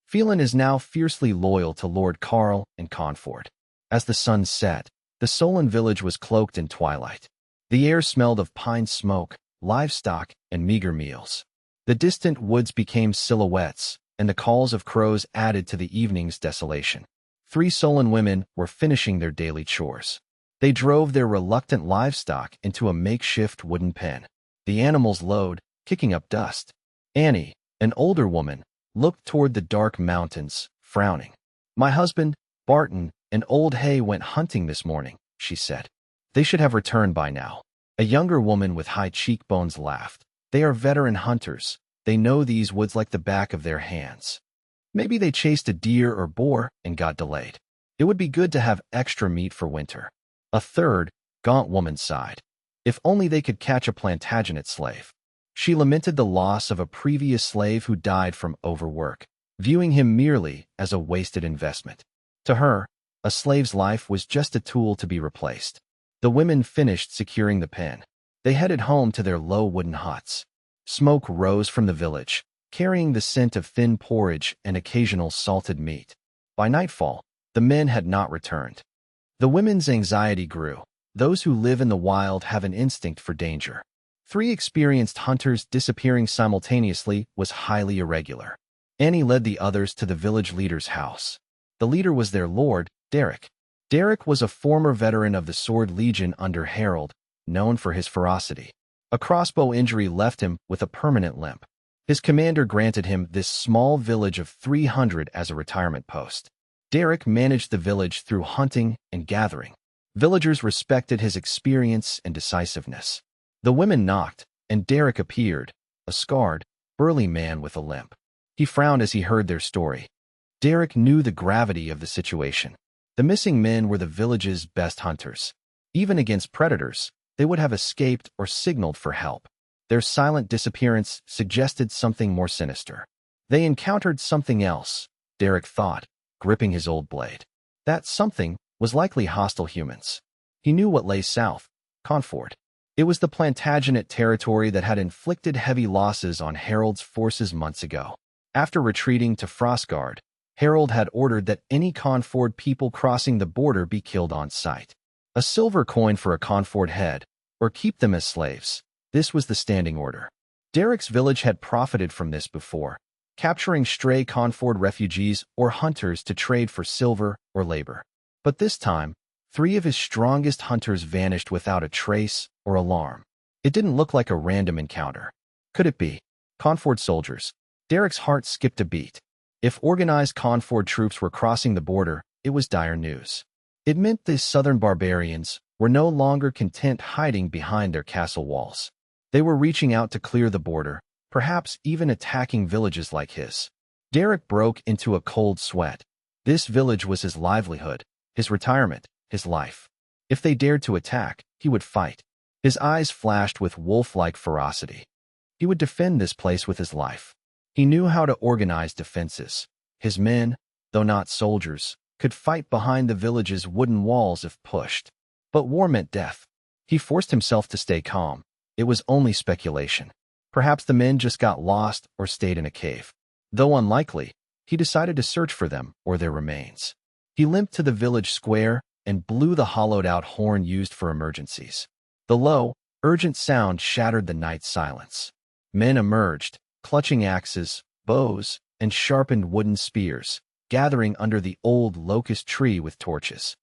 Speaker 1: Phelan is now fiercely loyal to Lord Carl and Confort. As the sun set, the Solon village was cloaked in twilight. The air smelled of pine smoke, livestock, and meager meals. The distant woods became silhouettes, and the calls of crows added to the evening's desolation. 3 Solon women were finishing their daily chores. They drove their reluctant livestock into a makeshift wooden pen. The animals lowed, kicking up dust. Annie, an older woman, looked toward the dark mountains, frowning. "My husband, Barton, and Old Hay went hunting this morning," she said. "They should have returned by now." A younger woman with high cheekbones laughed. "They are veteran hunters. They know these woods like the back of their hands. Maybe they chased a deer or boar and got delayed. It would be good to have extra meat for winter." A third, gaunt woman sighed. If only they could catch a Plantagenet slave. She lamented the loss of a previous slave who died from overwork, viewing him merely as a wasted investment. To her, a slave's life was just a tool to be replaced. The women finished securing the pen. They headed home to their low wooden huts. Smoke rose from the village, carrying the scent of thin porridge and occasional salted meat. By nightfall, the men had not returned. The women's anxiety grew. Those who live in the wild have an instinct for danger. 3 experienced hunters disappearing simultaneously was highly irregular. Annie led the others to the village leader's house. The leader was their lord, Derek. Derek was a former veteran of the Sword Legion under Harold, known for his ferocity. A crossbow injury left him with a permanent limp. His commander granted him this small village of 300 as a retirement post. Derek managed the village through hunting and gathering. Villagers respected his experience and decisiveness. The women knocked, and Derek appeared, a scarred, burly man with a limp. He frowned as he heard their story. Derek knew the gravity of the situation. The missing men were the village's best hunters. Even against predators, they would have escaped or signaled for help. Their silent disappearance suggested something more sinister. They encountered something else, Derek thought, gripping his old blade. That something was likely hostile humans. He knew what lay south, Confort. It was the Plantagenet territory that had inflicted heavy losses on Harold's forces months ago. After retreating to Frostguard, Harold had ordered that any Confort people crossing the border be killed on sight. A silver coin for a Confort head, or keep them as slaves. This was the standing order. Derek's village had profited from this before, capturing stray Confort refugees or hunters to trade for silver or labor. But this time, 3 of his strongest hunters vanished without a trace or alarm. It didn't look like a random encounter. Could it be Confort soldiers? Derek's heart skipped a beat. If organized Confort troops were crossing the border, it was dire news. It meant the southern barbarians were no longer content hiding behind their castle walls. They were reaching out to clear the border, perhaps even attacking villages like his. Derek broke into a cold sweat. This village was his livelihood, his retirement, his life. If they dared to attack, he would fight. His eyes flashed with wolf-like ferocity. He would defend this place with his life. He knew how to organize defenses. His men, though not soldiers, could fight behind the village's wooden walls if pushed. But war meant death. He forced himself to stay calm. It was only speculation. Perhaps the men just got lost or stayed in a cave. Though unlikely, he decided to search for them or their remains. He limped to the village square and blew the hollowed-out horn used for emergencies. The low, urgent sound shattered the night silence. Men emerged, clutching axes, bows, and sharpened wooden spears, gathering under the old locust tree with torches.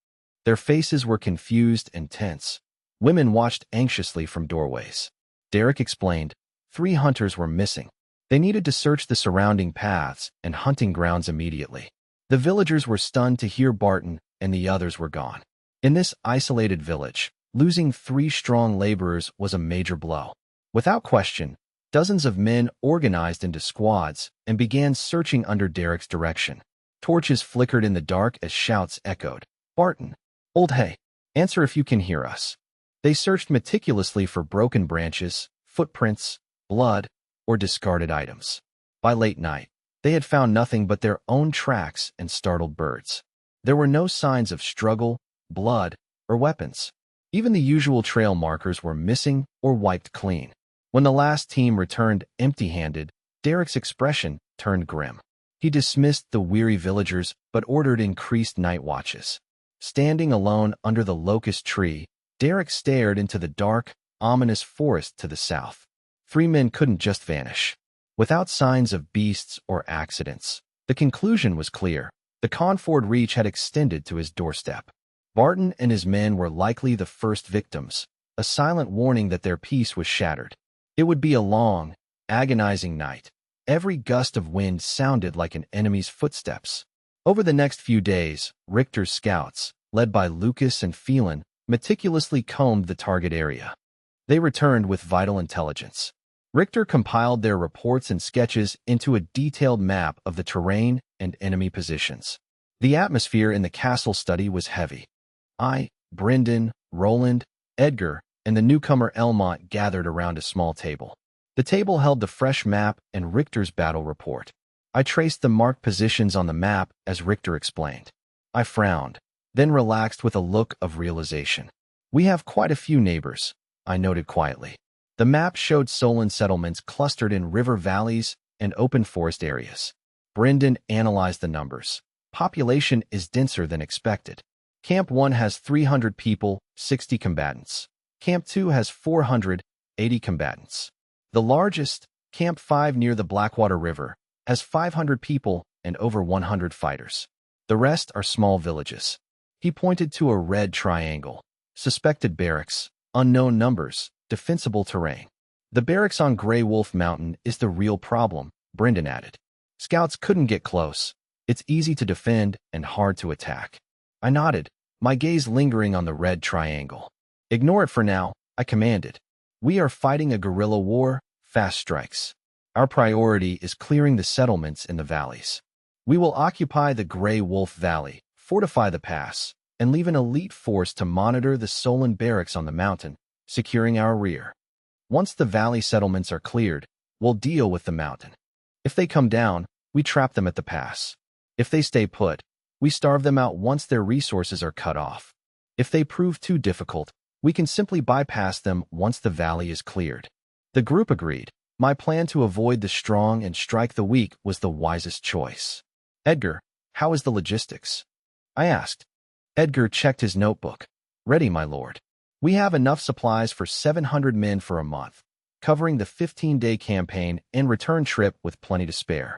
Speaker 1: Their faces were confused and tense. Women watched anxiously from doorways. Derek explained, 3 hunters were missing. They needed to search the surrounding paths and hunting grounds immediately. The villagers were stunned to hear Barton and the others were gone. In this isolated village, losing 3 strong laborers was a major blow. Without question, dozens of men organized into squads and began searching under Derek's direction. Torches flickered in the dark as shouts echoed. "Barton! Old Hay! Answer if you can hear us." They searched meticulously for broken branches, footprints, blood, or discarded items. By late night, they had found nothing but their own tracks and startled birds. There were no signs of struggle, blood, or weapons. Even the usual trail markers were missing or wiped clean. When the last team returned empty-handed, Derek's expression turned grim. He dismissed the weary villagers but ordered increased night watches. Standing alone under the locust tree, Derek stared into the dark, ominous forest to the south. 3 men couldn't just vanish. Without signs of beasts or accidents, the conclusion was clear. The Conford Reach had extended to his doorstep. Barton and his men were likely the first victims, a silent warning that their peace was shattered. It would be a long, agonizing night. Every gust of wind sounded like an enemy's footsteps. Over the next few days, Richter's scouts, led by Lucas and Phelan, meticulously combed the target area. They returned with vital intelligence. Richter compiled their reports and sketches into a detailed map of the terrain and enemy positions. The atmosphere in the castle study was heavy. Brendan, Roland, Edgar, and the newcomer Elmont gathered around a small table. The table held the fresh map and Richter's battle report. I traced the marked positions on the map as Richter explained. I frowned, then relaxed with a look of realization. "We have quite a few neighbors," I noted quietly. The map showed Solon settlements clustered in river valleys and open forest areas. Brendan analyzed the numbers. Population is denser than expected. Camp 1 has 300 people, 60 combatants. Camp 2 has 480 combatants. The largest, Camp 5 near the Blackwater River, has 500 people and over 100 fighters. The rest are small villages. He pointed to a red triangle. Suspected barracks, unknown numbers, defensible terrain. "The barracks on Grey Wolf Mountain is the real problem," Brendan added. "Scouts couldn't get close. It's easy to defend and hard to attack." I nodded, my gaze lingering on the red triangle. "Ignore it for now," I commanded. "We are fighting a guerrilla war, fast strikes. Our priority is clearing the settlements in the valleys. We will occupy the Grey Wolf Valley, fortify the pass, and leave an elite force to monitor the Solon barracks on the mountain, securing our rear. Once the valley settlements are cleared, we'll deal with the mountain. If they come down, we trap them at the pass. If they stay put, we starve them out once their resources are cut off. If they prove too difficult, we can simply bypass them once the valley is cleared." The group agreed. My plan to avoid the strong and strike the weak was the wisest choice. "Edgar, how is the logistics?" I asked. Edgar checked his notebook. "Ready, my lord. We have enough supplies for 700 men for a month, covering the 15-day campaign and return trip with plenty to spare.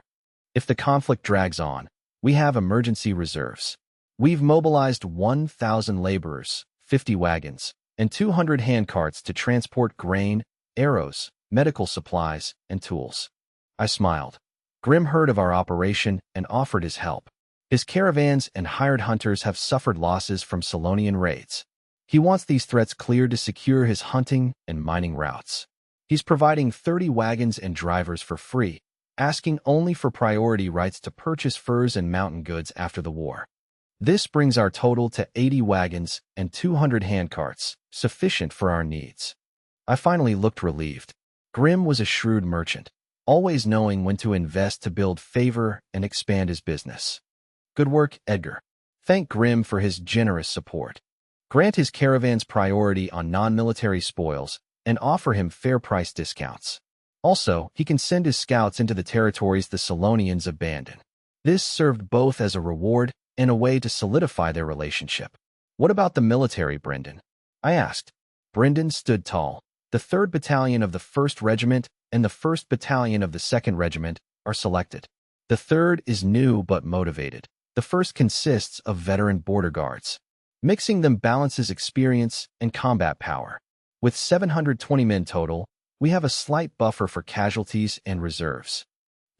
Speaker 1: If the conflict drags on, we have emergency reserves. We've mobilized 1,000 laborers, 50 wagons, and 200 handcarts to transport grain, arrows, medical supplies, and tools." I smiled. Grim heard of our operation and offered his help. His caravans and hired hunters have suffered losses from Solonian raids. He wants these threats cleared to secure his hunting and mining routes. He's providing 30 wagons and drivers for free, asking only for priority rights to purchase furs and mountain goods after the war. This brings our total to 80 wagons and 200 handcarts, sufficient for our needs. I finally looked relieved. Grim was a shrewd merchant, always knowing when to invest to build favor and expand his business. "Good work, Edgar." Thank Grim for his generous support. Grant his caravans priority on non-military spoils and offer him fair price discounts. Also, he can send his scouts into the territories the Solonians abandon. This served both as a reward and a way to solidify their relationship. "What about the military, Brendan?" I asked. Brendan stood tall. "The 3rd Battalion of the 1st Regiment and the 1st Battalion of the 2nd Regiment are selected. The 3rd is new but motivated. The 1st consists of veteran border guards. Mixing them balances experience and combat power. With 720 men total, We have a slight buffer for casualties and reserves.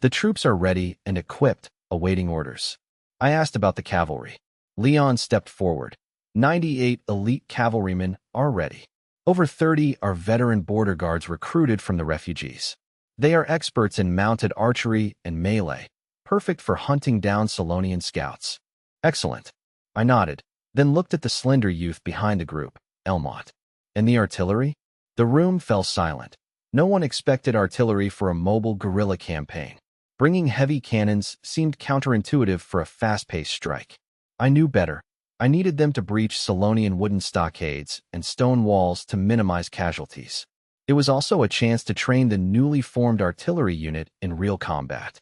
Speaker 1: The troops are ready and equipped, awaiting orders. I asked about the cavalry. Leon stepped forward. 98 elite cavalrymen are ready. Over 30 are veteran border guards recruited from the refugees. They are experts in mounted archery and melee, perfect for hunting down Solonian scouts. Excellent. I nodded, then looked at the slender youth behind the group, Elmont. And the artillery? The room fell silent. No one expected artillery for a mobile guerrilla campaign. Bringing heavy cannons seemed counterintuitive for a fast-paced strike. I knew better. I needed them to breach Solonian wooden stockades and stone walls to minimize casualties. It was also a chance to train the newly formed artillery unit in real combat.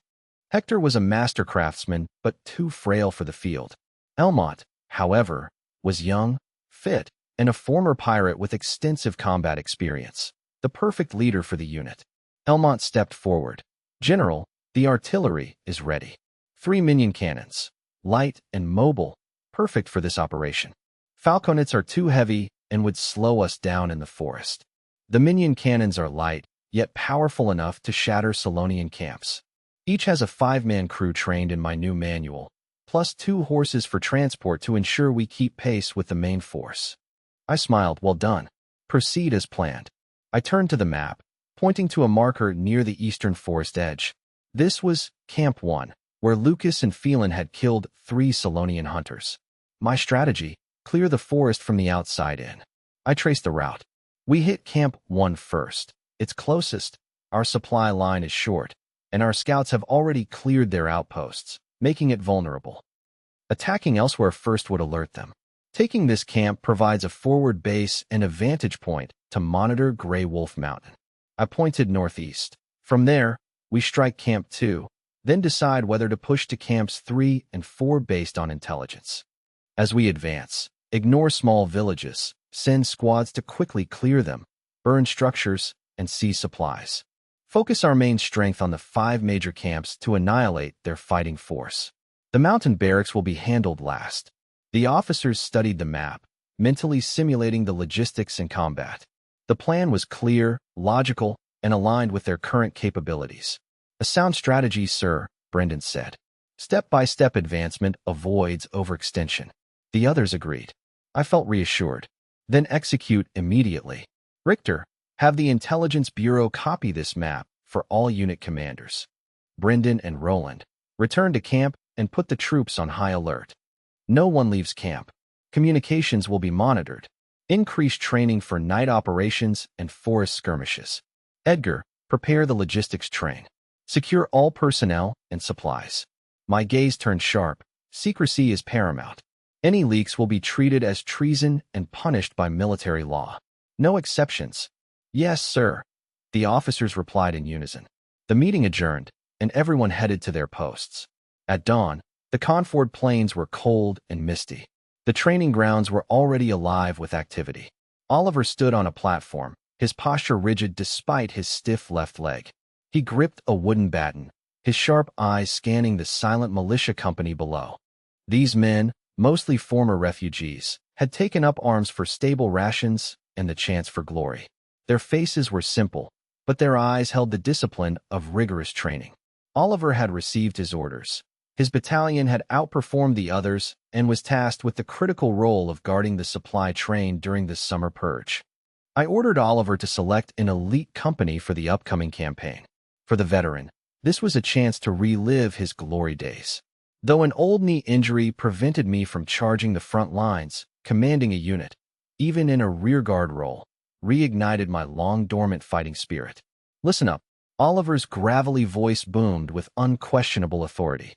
Speaker 1: Hector was a master craftsman, but too frail for the field. Elmont, however, was young, fit, and a former pirate with extensive combat experience, the perfect leader for the unit. Elmont stepped forward. General, the artillery is ready. 3 minion cannons, light and mobile, perfect for this operation. Falconets are too heavy and would slow us down in the forest. The minion cannons are light, yet powerful enough to shatter Solonian camps. Each has a 5-man crew trained in my new manual, plus 2 horses for transport to ensure we keep pace with the main force. I smiled. Well done. Proceed as planned. I turned to the map, pointing to a marker near the eastern forest edge. This was Camp 1, where Lucas and Phelan had killed 3 Solonian hunters. My strategy: clear the forest from the outside in. I traced the route. We hit Camp 1 first. It's closest, our supply line is short, and our scouts have already cleared their outposts, making it vulnerable. Attacking elsewhere first would alert them. Taking this camp provides a forward base and a vantage point to monitor Grey Wolf Mountain. I pointed northeast. From there, we strike Camp 2, then decide whether to push to Camps 3 and 4 based on intelligence. As we advance, ignore small villages, send squads to quickly clear them, burn structures, and seize supplies. Focus our main strength on the 5 major camps to annihilate their fighting force. The mountain barracks will be handled last. The officers studied the map, mentally simulating the logistics and combat. The plan was clear, logical, and aligned with their current capabilities. A sound strategy, sir, Brendan said. Step-by-step advancement avoids overextension. The others agreed. I felt reassured. Then execute immediately. Richter, have the Intelligence Bureau copy this map for all unit commanders. Brendan and Roland, return to camp and put the troops on high alert. No one leaves camp. Communications will be monitored. Increase training for night operations and forest skirmishes. Edgar, prepare the logistics train. Secure all personnel and supplies. My gaze turned sharp. Secrecy is paramount. Any leaks will be treated as treason and punished by military law. No exceptions. Yes, sir. The officers replied in unison. The meeting adjourned, and everyone headed to their posts. At dawn, the Conford Plains were cold and misty. The training grounds were already alive with activity. Oliver stood on a platform, his posture rigid despite his stiff left leg. He gripped a wooden baton, his sharp eyes scanning the silent militia company below. These men, mostly former refugees, had taken up arms for stable rations and the chance for glory. Their faces were simple, but their eyes held the discipline of rigorous training. Oliver had received his orders. His battalion had outperformed the others and was tasked with the critical role of guarding the supply train during the summer purge. I ordered Oliver to select an elite company for the upcoming campaign. For the veteran, this was a chance to relive his glory days. Though an old knee injury prevented me from charging the front lines, commanding a unit, even in a rearguard role, reignited my long-dormant fighting spirit. Listen up. Oliver's gravelly voice boomed with unquestionable authority.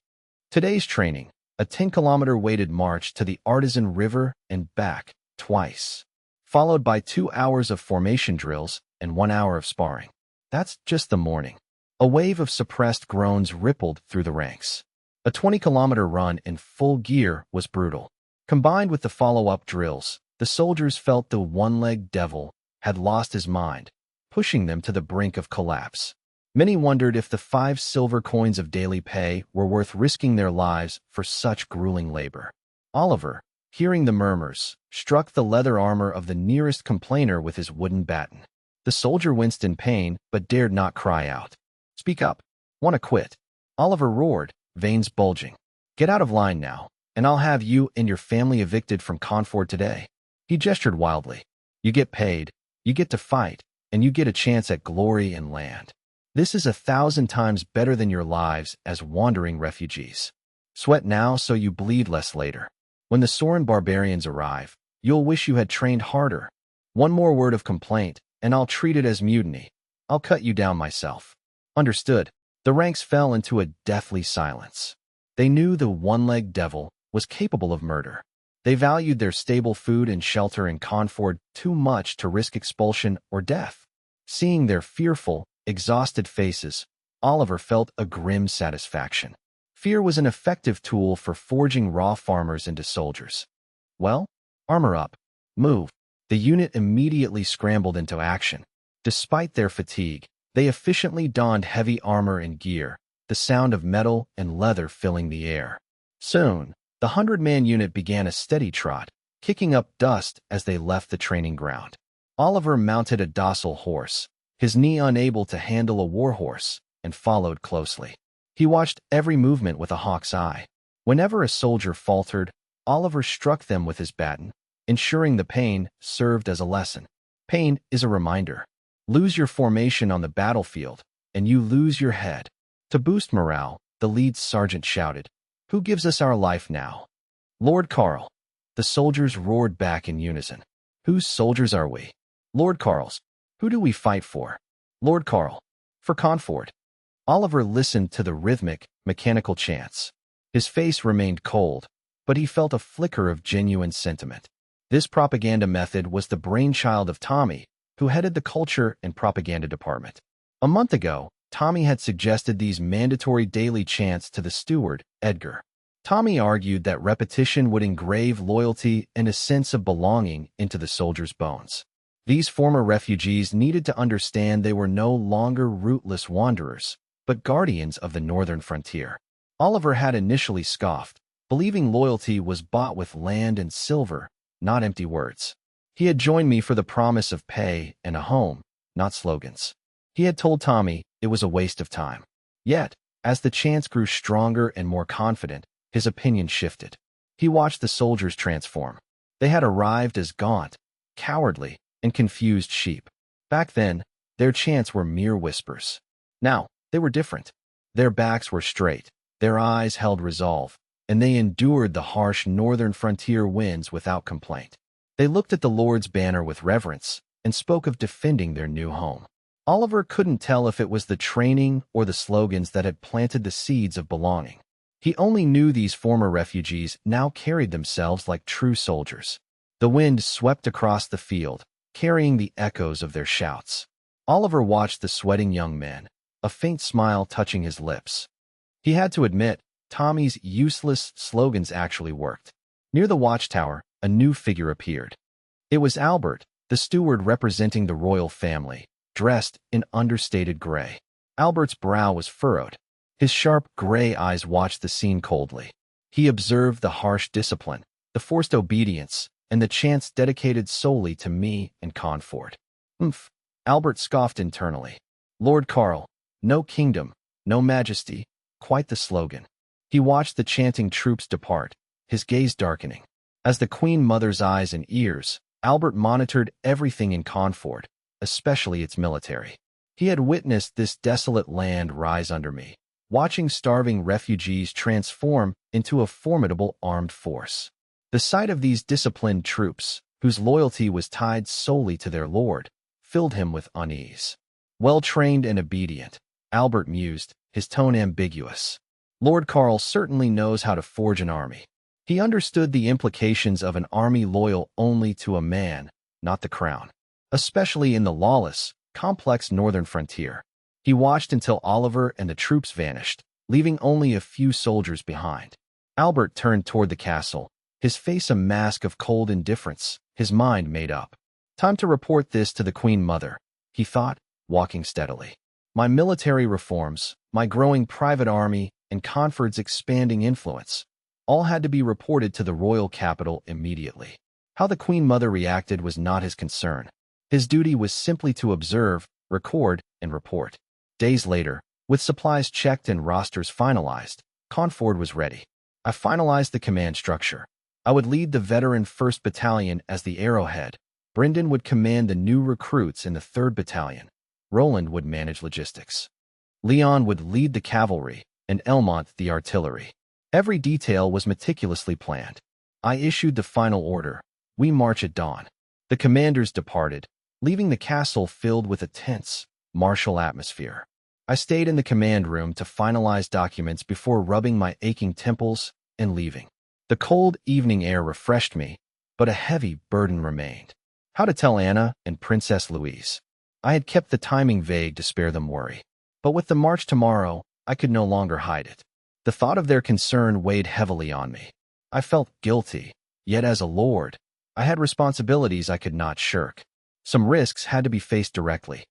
Speaker 1: Today's training, a 10-kilometer weighted march to the Artisan River and back, twice, followed by 2 hours of formation drills and 1 hour of sparring. That's just the morning. A wave of suppressed groans rippled through the ranks. A 20-kilometer run in full gear was brutal. Combined with the follow-up drills, the soldiers felt the one-legged devil had lost his mind, pushing them to the brink of collapse. Many wondered if the 5 silver coins of daily pay were worth risking their lives for such grueling labor. Oliver, hearing the murmurs, struck the leather armor of the nearest complainer with his wooden baton. The soldier winced in pain, but dared not cry out. Speak up. Want to quit? Oliver roared, veins bulging. Get out of line now, and I'll have you and your family evicted from Conford today. He gestured wildly. You get paid, you get to fight, and you get a chance at glory and land. This is 1,000 times better than your lives as wandering refugees. Sweat now so you bleed less later. When the Sorin barbarians arrive, you'll wish you had trained harder. One more word of complaint, and I'll treat it as mutiny. I'll cut you down myself. Understood. The ranks fell into a deathly silence. They knew the one-legged devil was capable of murder. They valued their stable food and shelter in Conford too much to risk expulsion or death. Seeing their fearful, exhausted faces, Oliver felt a grim satisfaction. Fear was an effective tool for forging raw farmers into soldiers. Well, armor up. Move. The unit immediately scrambled into action. Despite their fatigue, they efficiently donned heavy armor and gear, the sound of metal and leather filling the air. Soon, the 100-man unit began a steady trot, kicking up dust as they left the training ground. Oliver mounted a docile horse, his knee unable to handle a warhorse, and followed closely. He watched every movement with a hawk's eye. Whenever a soldier faltered, Oliver struck them with his baton, ensuring the pain served as a lesson. Pain is a reminder. Lose your formation on the battlefield, and you lose your head. To boost morale, the lead sergeant shouted, "Who gives us our life now?" "Lord Carl." The soldiers roared back in unison. "Whose soldiers are we?" "Lord Carl's." "Who do we fight for?" "Lord Carl." "For Conford." Oliver listened to the rhythmic, mechanical chants. His face remained cold, but he felt a flicker of genuine sentiment. This propaganda method was the brainchild of Tommy, who headed the culture and propaganda department. A month ago, Tommy had suggested these mandatory daily chants to the steward, Edgar. Tommy argued that repetition would engrave loyalty and a sense of belonging into the soldiers' bones. These former refugees needed to understand they were no longer rootless wanderers, but guardians of the northern frontier. Oliver had initially scoffed, believing loyalty was bought with land and silver, not empty words. He had joined me for the promise of pay and a home, not slogans. He had told Tommy it was a waste of time. Yet, as the chants grew stronger and more confident, his opinion shifted. He watched the soldiers transform. They had arrived as gaunt, cowardly, and confused sheep. Back then, their chants were mere whispers. Now, they were different. Their backs were straight, their eyes held resolve, and they endured the harsh northern frontier winds without complaint. They looked at the Lord's banner with reverence and spoke of defending their new home. Oliver couldn't tell if it was the training or the slogans that had planted the seeds of belonging. He only knew these former refugees now carried themselves like true soldiers. The wind swept across the field, carrying the echoes of their shouts. Oliver watched the sweating young men, a faint smile touching his lips. He had to admit, Tommy's useless slogans actually worked. Near the watchtower, a new figure appeared. It was Albert, the steward representing the royal family, dressed in understated gray. Albert's brow was furrowed. His sharp gray eyes watched the scene coldly. He observed the harsh discipline, the forced obedience, and the chants dedicated solely to me and Conford. "Umph," Albert scoffed internally. "Lord Carl, no kingdom, no majesty," quite the slogan. He watched the chanting troops depart, his gaze darkening. As the Queen Mother's eyes and ears, Albert monitored everything in Conford, especially its military. He had witnessed this desolate land rise under me, watching starving refugees transform into a formidable armed force. The sight of these disciplined troops, whose loyalty was tied solely to their lord, filled him with unease. Well-trained and obedient, Albert mused, his tone ambiguous. Lord Carl certainly knows how to forge an army. He understood the implications of an army loyal only to a man, not the crown, especially in the lawless, complex northern frontier. He watched until Oliver and the troops vanished, leaving only a few soldiers behind. Albert turned toward the castle, his face a mask of cold indifference, his mind made up. Time to report this to the Queen Mother, he thought, walking steadily. My military reforms, my growing private army, and Conford's expanding influence, all had to be reported to the royal capital immediately. How the Queen Mother reacted was not his concern. His duty was simply to observe, record, and report. Days later, with supplies checked and rosters finalized, Conford was ready. I finalized the command structure. I would lead the veteran 1st Battalion as the arrowhead. Brendan would command the new recruits in the 3rd Battalion. Roland would manage logistics. Leon would lead the cavalry, and Elmont the artillery. Every detail was meticulously planned. I issued the final order. We march at dawn. The commanders departed, leaving the castle filled with a tense, martial atmosphere. I stayed in the command room to finalize documents before rubbing my aching temples and leaving. The cold evening air refreshed me, but a heavy burden remained. How to tell Anna and Princess Louise? I had kept the timing vague to spare them worry. But with the march tomorrow, I could no longer hide it. The thought of their concern weighed heavily on me. I felt guilty, yet as a lord, I had responsibilities I could not shirk. Some risks had to be faced directly.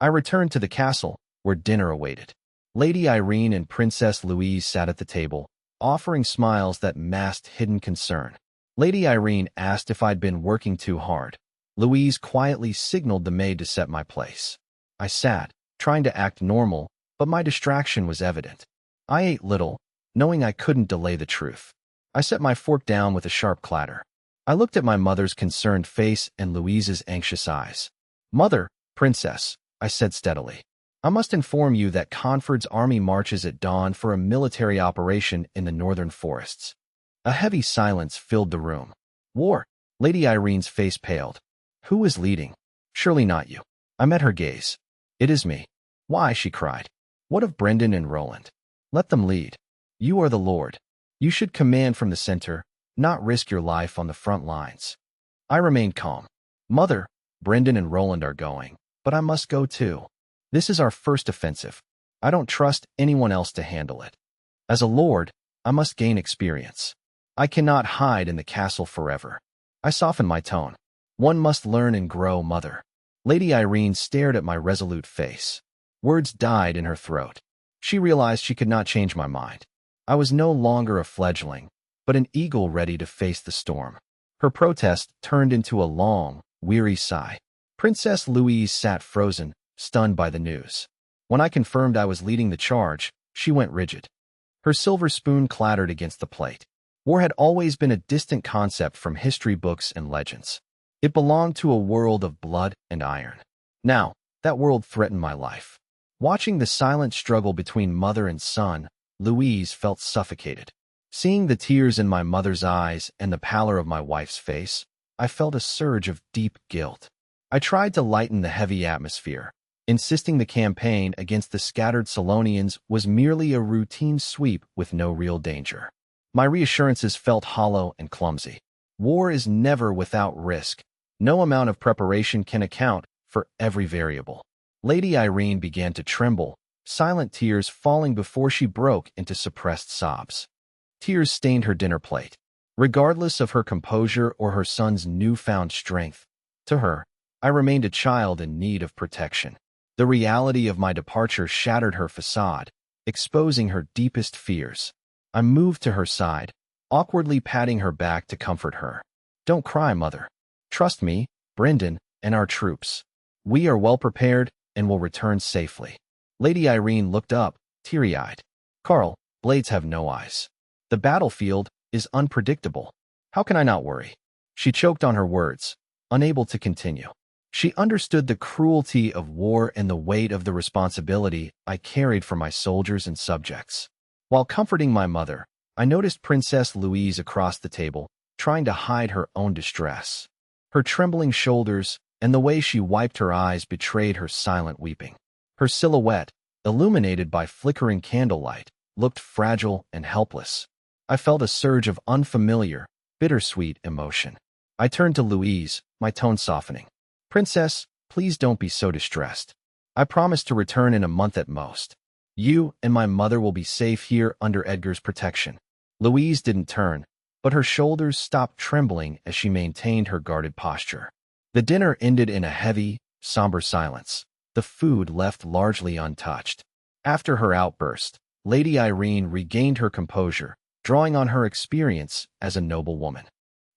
Speaker 1: I returned to the castle, where dinner awaited. Lady Irene and Princess Louise sat at the table, offering smiles that masked hidden concern. Lady Irene asked if I'd been working too hard. Louise quietly signaled the maid to set my place. I sat, trying to act normal, but my distraction was evident. I ate little, knowing I couldn't delay the truth. I set my fork down with a sharp clatter. I looked at my mother's concerned face and Louise's anxious eyes. "Mother, Princess," I said steadily, "I must inform you that Conford's army marches at dawn for a military operation in the northern forests." A heavy silence filled the room. "War?" Lady Irene's face paled. "Who is leading?" "Surely not you." I met her gaze. "It is me." "Why?" she cried. "What of Brendan and Roland?" "Let them lead. You are the Lord. You should command from the center, not risk your life on the front lines." I remained calm. "Mother, Brendan and Roland are going, but I must go too. This is our first offensive. I don't trust anyone else to handle it. As a lord, I must gain experience. I cannot hide in the castle forever." I softened my tone. "One must learn and grow, mother." Lady Irene stared at my resolute face. Words died in her throat. She realized she could not change my mind. I was no longer a fledgling, but an eagle ready to face the storm. Her protest turned into a long, weary sigh. Princess Louise sat frozen, stunned by the news. When I confirmed I was leading the charge, she went rigid. Her silver spoon clattered against the plate. War had always been a distant concept from history books and legends. It belonged to a world of blood and iron. Now, that world threatened my life. Watching the silent struggle between mother and son, Louise felt suffocated. Seeing the tears in my mother's eyes and the pallor of my wife's face, I felt a surge of deep guilt. I tried to lighten the heavy atmosphere, insisting the campaign against the scattered Solonians was merely a routine sweep with no real danger. My reassurances felt hollow and clumsy. War is never without risk. No amount of preparation can account for every variable. Lady Irene began to tremble, silent tears falling before she broke into suppressed sobs. Tears stained her dinner plate. Regardless of her composure or her son's newfound strength, to her, I remained a child in need of protection. The reality of my departure shattered her facade, exposing her deepest fears. I moved to her side, awkwardly patting her back to comfort her. "Don't cry, mother. Trust me, Brendan, and our troops. We are well prepared and will return safely." Lady Irene looked up, teary-eyed. "Carl, blades have no eyes. The battlefield is unpredictable. How can I not worry?" She choked on her words, unable to continue. She understood the cruelty of war and the weight of the responsibility I carried for my soldiers and subjects. While comforting my mother, I noticed Princess Louise across the table, trying to hide her own distress. Her trembling shoulders and the way she wiped her eyes betrayed her silent weeping. Her silhouette, illuminated by flickering candlelight, looked fragile and helpless. I felt a surge of unfamiliar, bittersweet emotion. I turned to Louise, my tone softening. "Princess, please don't be so distressed. I promise to return in a month at most. You and my mother will be safe here under Edgar's protection." Louise didn't turn, but her shoulders stopped trembling as she maintained her guarded posture. The dinner ended in a heavy, somber silence. The food left largely untouched. After her outburst, Lady Irene regained her composure, drawing on her experience as a noble woman.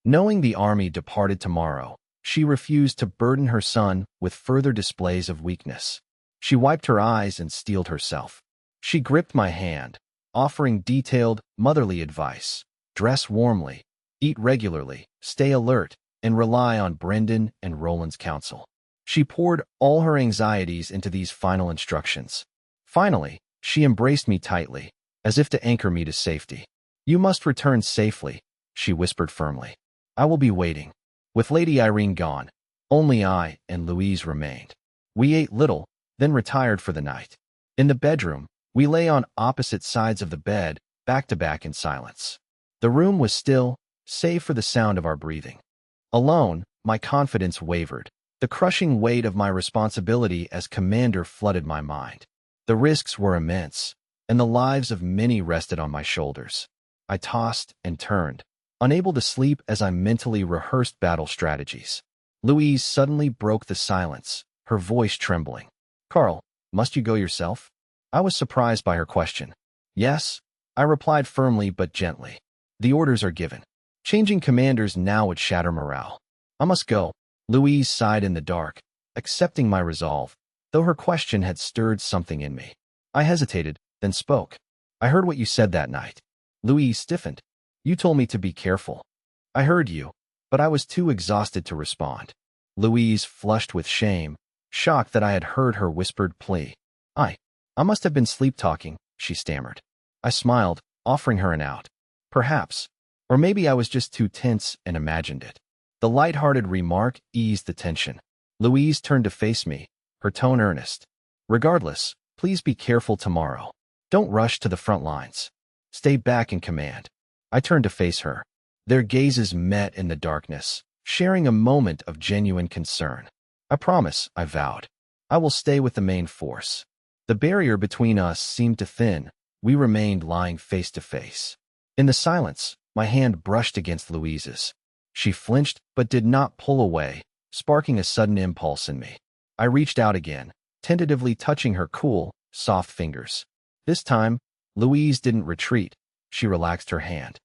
Speaker 1: Knowing the army departed tomorrow, She refused to burden her son with further displays of weakness. She wiped her eyes and steeled herself. She gripped my hand, offering detailed, motherly advice. Dress warmly, eat regularly, stay alert, and rely on Brendan and Roland's counsel. She poured all her anxieties into these final instructions. Finally, she embraced me tightly, as if to anchor me to safety. "You must return safely," she whispered firmly. "I will be waiting." With Lady Irene gone, only I and Louise remained. We ate little, then retired for the night. In the bedroom, we lay on opposite sides of the bed, back to back in silence. The room was still, save for the sound of our breathing. Alone, my confidence wavered. The crushing weight of my responsibility as commander flooded my mind. The risks were immense, and the lives of many rested on my shoulders. I tossed and turned, unable to sleep as I mentally rehearsed battle strategies. Louise suddenly broke the silence, her voice trembling. "Carl, must you go yourself?" I was surprised by her question. "Yes," I replied firmly but gently. "The orders are given. Changing commanders now would shatter morale. I must go." Louise sighed in the dark, accepting my resolve, though her question had stirred something in me. I hesitated, then spoke. "I heard what you said that night." Louise stiffened. "You told me to be careful." "I heard you, but I was too exhausted to respond." Louise flushed with shame, shocked that I had heard her whispered plea. I must have been sleep-talking," she stammered. I smiled, offering her an out. "Perhaps. Or maybe I was just too tense and imagined it." The light-hearted remark eased the tension. Louise turned to face me, her tone earnest. "Regardless, please be careful tomorrow. Don't rush to the front lines. Stay back in command." I turned to face her. Their gazes met in the darkness, sharing a moment of genuine concern. "I promise," I vowed. "I will stay with the main force." The barrier between us seemed to thin. We remained lying face to face. In the silence, my hand brushed against Louise's. She flinched but did not pull away, sparking a sudden impulse in me. I reached out again, tentatively touching her cool, soft fingers. This time, Louise didn't retreat. She relaxed her hand.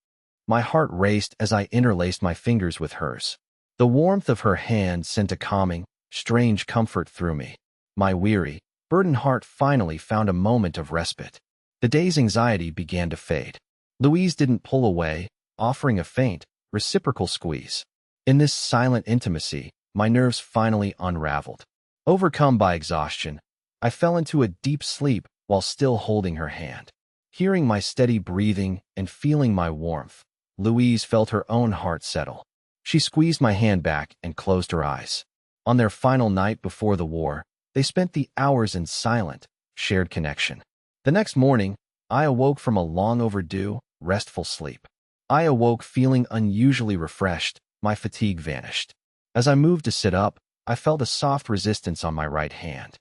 Speaker 1: My heart raced as I interlaced my fingers with hers. The warmth of her hand sent a calming, strange comfort through me. My weary, burdened heart finally found a moment of respite. The day's anxiety began to fade. Louise didn't pull away, offering a faint, reciprocal squeeze. In this silent intimacy, my nerves finally unraveled. Overcome by exhaustion, I fell into a deep sleep while still holding her hand. Hearing my steady breathing and feeling my warmth, Louise felt her own heart settle. She squeezed my hand back and closed her eyes. On their final night before the war, they spent the hours in silent, shared connection. The next morning, I awoke from a long overdue, restful sleep. I awoke feeling unusually refreshed, my fatigue vanished. As I moved to sit up, I felt a soft resistance on my right hand.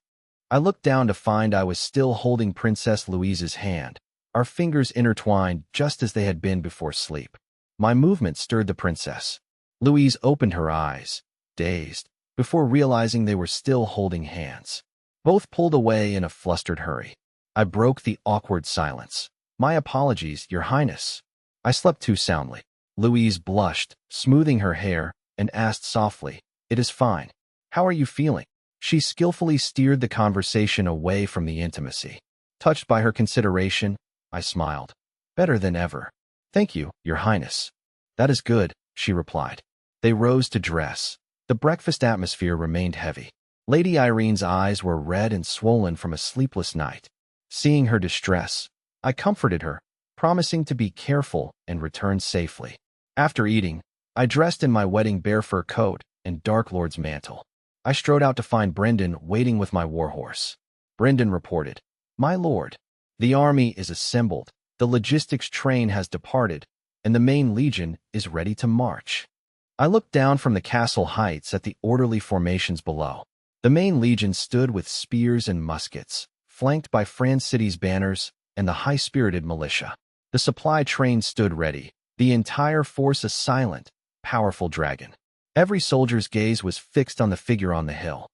Speaker 1: I looked down to find I was still holding Princess Louise's hand, our fingers intertwined just as they had been before sleep. My movement stirred the princess. Louise opened her eyes, dazed, before realizing they were still holding hands. Both pulled away in a flustered hurry. I broke the awkward silence. "My apologies, Your Highness. I slept too soundly." Louise blushed, smoothing her hair, and asked softly, "It is fine. How are you feeling?" She skillfully steered the conversation away from the intimacy. Touched by her consideration, I smiled. "Better than ever." "Thank you, Your Highness." "That is good," she replied. They rose to dress. The breakfast atmosphere remained heavy. Lady Irene's eyes were red and swollen from a sleepless night. Seeing her distress, I comforted her, promising to be careful and return safely. After eating, I dressed in my wedding bear fur coat and Dark Lord's mantle. I strode out to find Brendan waiting with my warhorse. Brendan reported, "My lord, the army is assembled, the logistics train has departed, and the main legion is ready to march." I looked down from the castle heights at the orderly formations below. The main legion stood with spears and muskets, flanked by Fran City's banners and the high-spirited militia. The supply train stood ready, the entire force a silent, powerful dragon. Every soldier's gaze was fixed on the figure on the hill.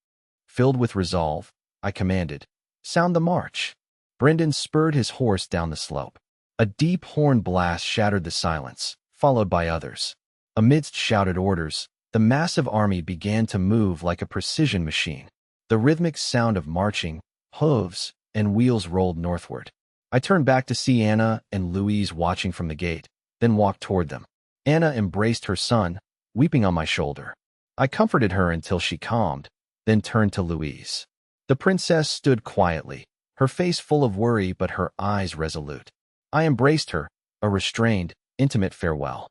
Speaker 1: Filled with resolve, I commanded, "Sound the march." Brendan spurred his horse down the slope. A deep horn blast shattered the silence, followed by others. Amidst shouted orders, The massive army began to move like a precision machine. The rhythmic sound of marching, hooves, and wheels rolled northward. I turned back to see Anna and Louise watching from the gate, then walked toward them. Anna embraced her son, weeping on my shoulder. I comforted her until she calmed, then turned to Louise. The princess stood quietly, her face full of worry but her eyes resolute. I embraced her, a restrained, intimate farewell.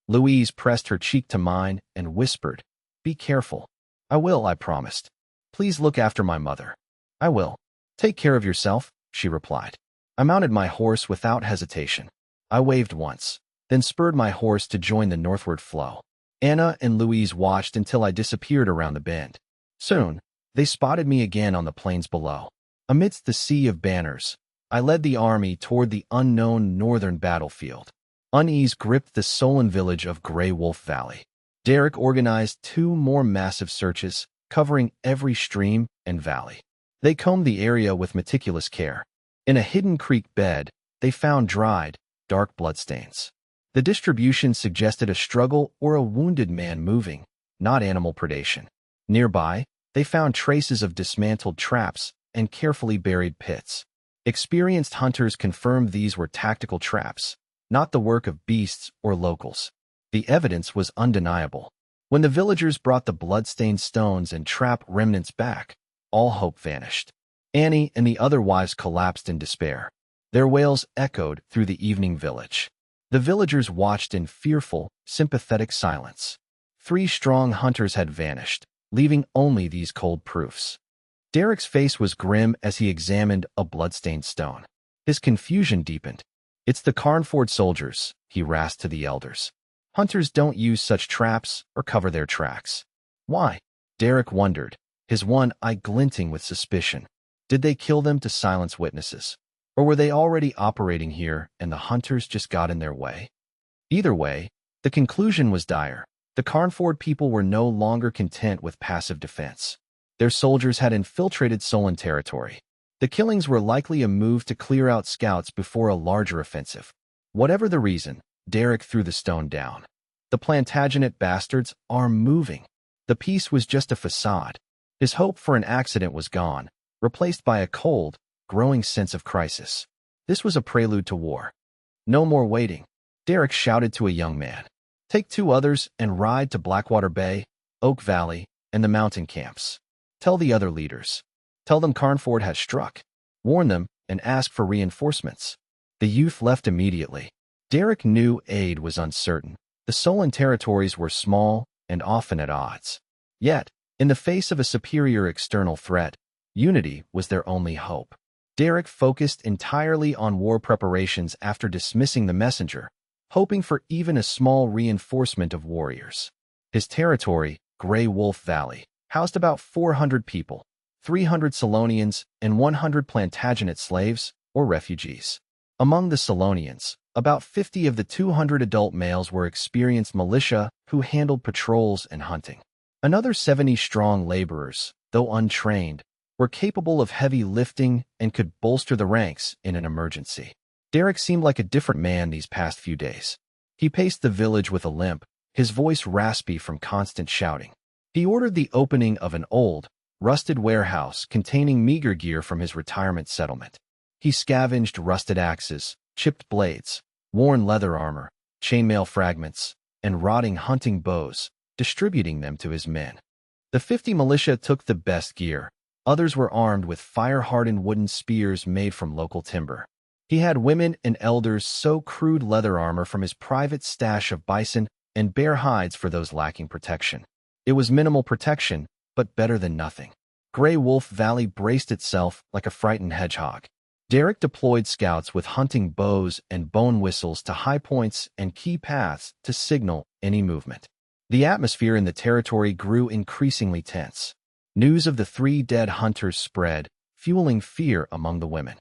Speaker 1: Louise pressed her cheek to mine and whispered, "Be careful." "I will," I promised. "Please look after my mother." "I will." "Take care of yourself," she replied. I mounted my horse without hesitation. I waved once, then spurred my horse to join the northward flow. Anna and Louise watched until I disappeared around the bend. Soon, they spotted me again on the plains below. Amidst the sea of banners, I led the army toward the unknown northern battlefield. Unease gripped the sullen village of Grey Wolf Valley. Derek organized 2 more massive searches, covering every stream and valley. They combed the area with meticulous care. In a hidden creek bed, they found dried, dark bloodstains. The distribution suggested a struggle or a wounded man moving, not animal predation. Nearby, they found traces of dismantled traps and carefully buried pits. Experienced hunters confirmed these were tactical traps, not the work of beasts or locals. The evidence was undeniable. When the villagers brought the blood-stained stones and trap remnants back, all hope vanished. Annie and the other wives collapsed in despair. Their wails echoed through the evening village. The villagers watched in fearful, sympathetic silence. 3 strong hunters had vanished, leaving only these cold proofs. Derek's face was grim as he examined a blood-stained stone. His confusion deepened. "It's the Carnford soldiers," he rasped to the elders. "Hunters don't use such traps or cover their tracks." "Why?" Derek wondered, his one eye glinting with suspicion. Did they kill them to silence witnesses? Or were they already operating here and the hunters just got in their way? Either way, the conclusion was dire. The Carnford people were no longer content with passive defense. Their soldiers had infiltrated Solon territory. The killings were likely a move to clear out scouts before a larger offensive. Whatever the reason, Derek threw the stone down. The Plantagenet bastards are moving. The peace was just a facade. His hope for an accident was gone, replaced by a cold, growing sense of crisis. This was a prelude to war. "No more waiting," Derek shouted to a young man. "Take 2 others and ride to Blackwater Bay, Oak Valley, and the mountain camps. Tell the other leaders. Tell them Carnford has struck. Warn them and ask for reinforcements." The youth left immediately. Derek knew aid was uncertain. The Solon territories were small and often at odds. Yet, in the face of a superior external threat, unity was their only hope. Derek focused entirely on war preparations after dismissing the messenger, hoping for even a small reinforcement of warriors. His territory, Grey Wolf Valley, housed about 400 people, 300 Solonians and 100 Plantagenet slaves or refugees. Among the Solonians, about 50 of the 200 adult males were experienced militia who handled patrols and hunting. Another 70 strong laborers, though untrained, were capable of heavy lifting and could bolster the ranks in an emergency. Derek seemed like a different man these past few days. He paced the village with a limp, his voice raspy from constant shouting. He ordered the opening of an old, rusted warehouse containing meager gear from his retirement settlement. He scavenged rusted axes, chipped blades, worn leather armor, chainmail fragments, and rotting hunting bows, distributing them to his men. The 50 militia took the best gear. Others were armed with fire-hardened wooden spears made from local timber. He had women and elders sew crude leather armor from his private stash of bison and bear hides for those lacking protection. It was minimal protection, but better than nothing. Grey Wolf Valley braced itself like a frightened hedgehog. Derek deployed scouts with hunting bows and bone whistles to high points and key paths to signal any movement. The atmosphere in the territory grew increasingly tense. News of the 3 dead hunters spread, fueling fear among the women.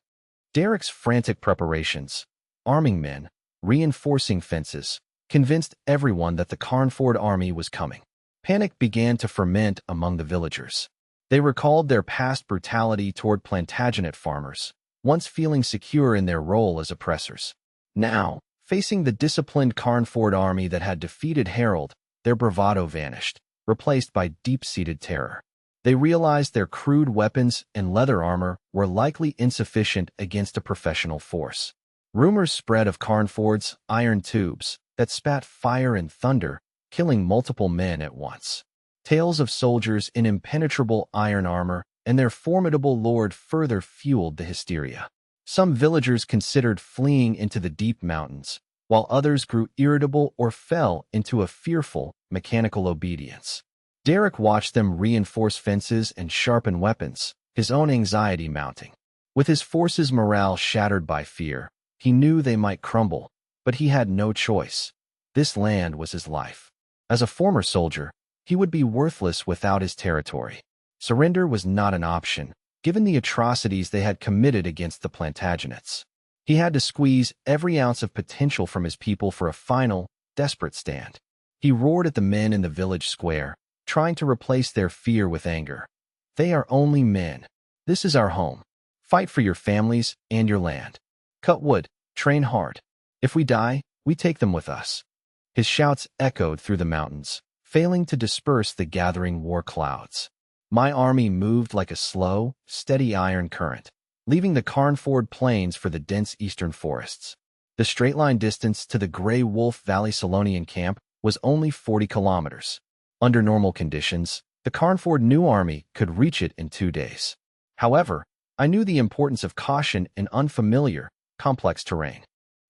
Speaker 1: Derek's frantic preparations, arming men, reinforcing fences, convinced everyone that the Carnford army was coming. Panic began to ferment among the villagers. They recalled their past brutality toward Plantagenet farmers, once feeling secure in their role as oppressors. Now, facing the disciplined Carnford army that had defeated Harold, their bravado vanished. replaced by deep-seated terror. They realized their crude weapons and leather armor were likely insufficient against a professional force. Rumors spread of Carnford's iron tubes that spat fire and thunder, killing multiple men at once. Tales of soldiers in impenetrable iron armor and their formidable lord further fueled the hysteria. Some villagers considered fleeing into the deep mountains, while others grew irritable or fell into a fearful, mechanical obedience. Derek watched them reinforce fences and sharpen weapons, his own anxiety mounting. With his forces' morale shattered by fear, he knew they might crumble, but he had no choice. This land was his life. As a former soldier, he would be worthless without his territory. Surrender was not an option, given the atrocities they had committed against the Plantagenets. He had to squeeze every ounce of potential from his people for a final, desperate stand. He roared at the men in the village square, trying to replace their fear with anger. They are only men. This is our home. Fight for your families and your land. Cut wood, train hard. If we die, we take them with us. His shouts echoed through the mountains, failing to disperse the gathering war clouds. My army moved like a slow, steady iron current, leaving the Carnford plains for the dense eastern forests. The straight-line distance to the Grey Wolf Valley Solonian camp was only 40 kilometers. Under normal conditions, the Carnford New Army could reach it in 2 days. However, I knew the importance of caution in unfamiliar, complex terrain.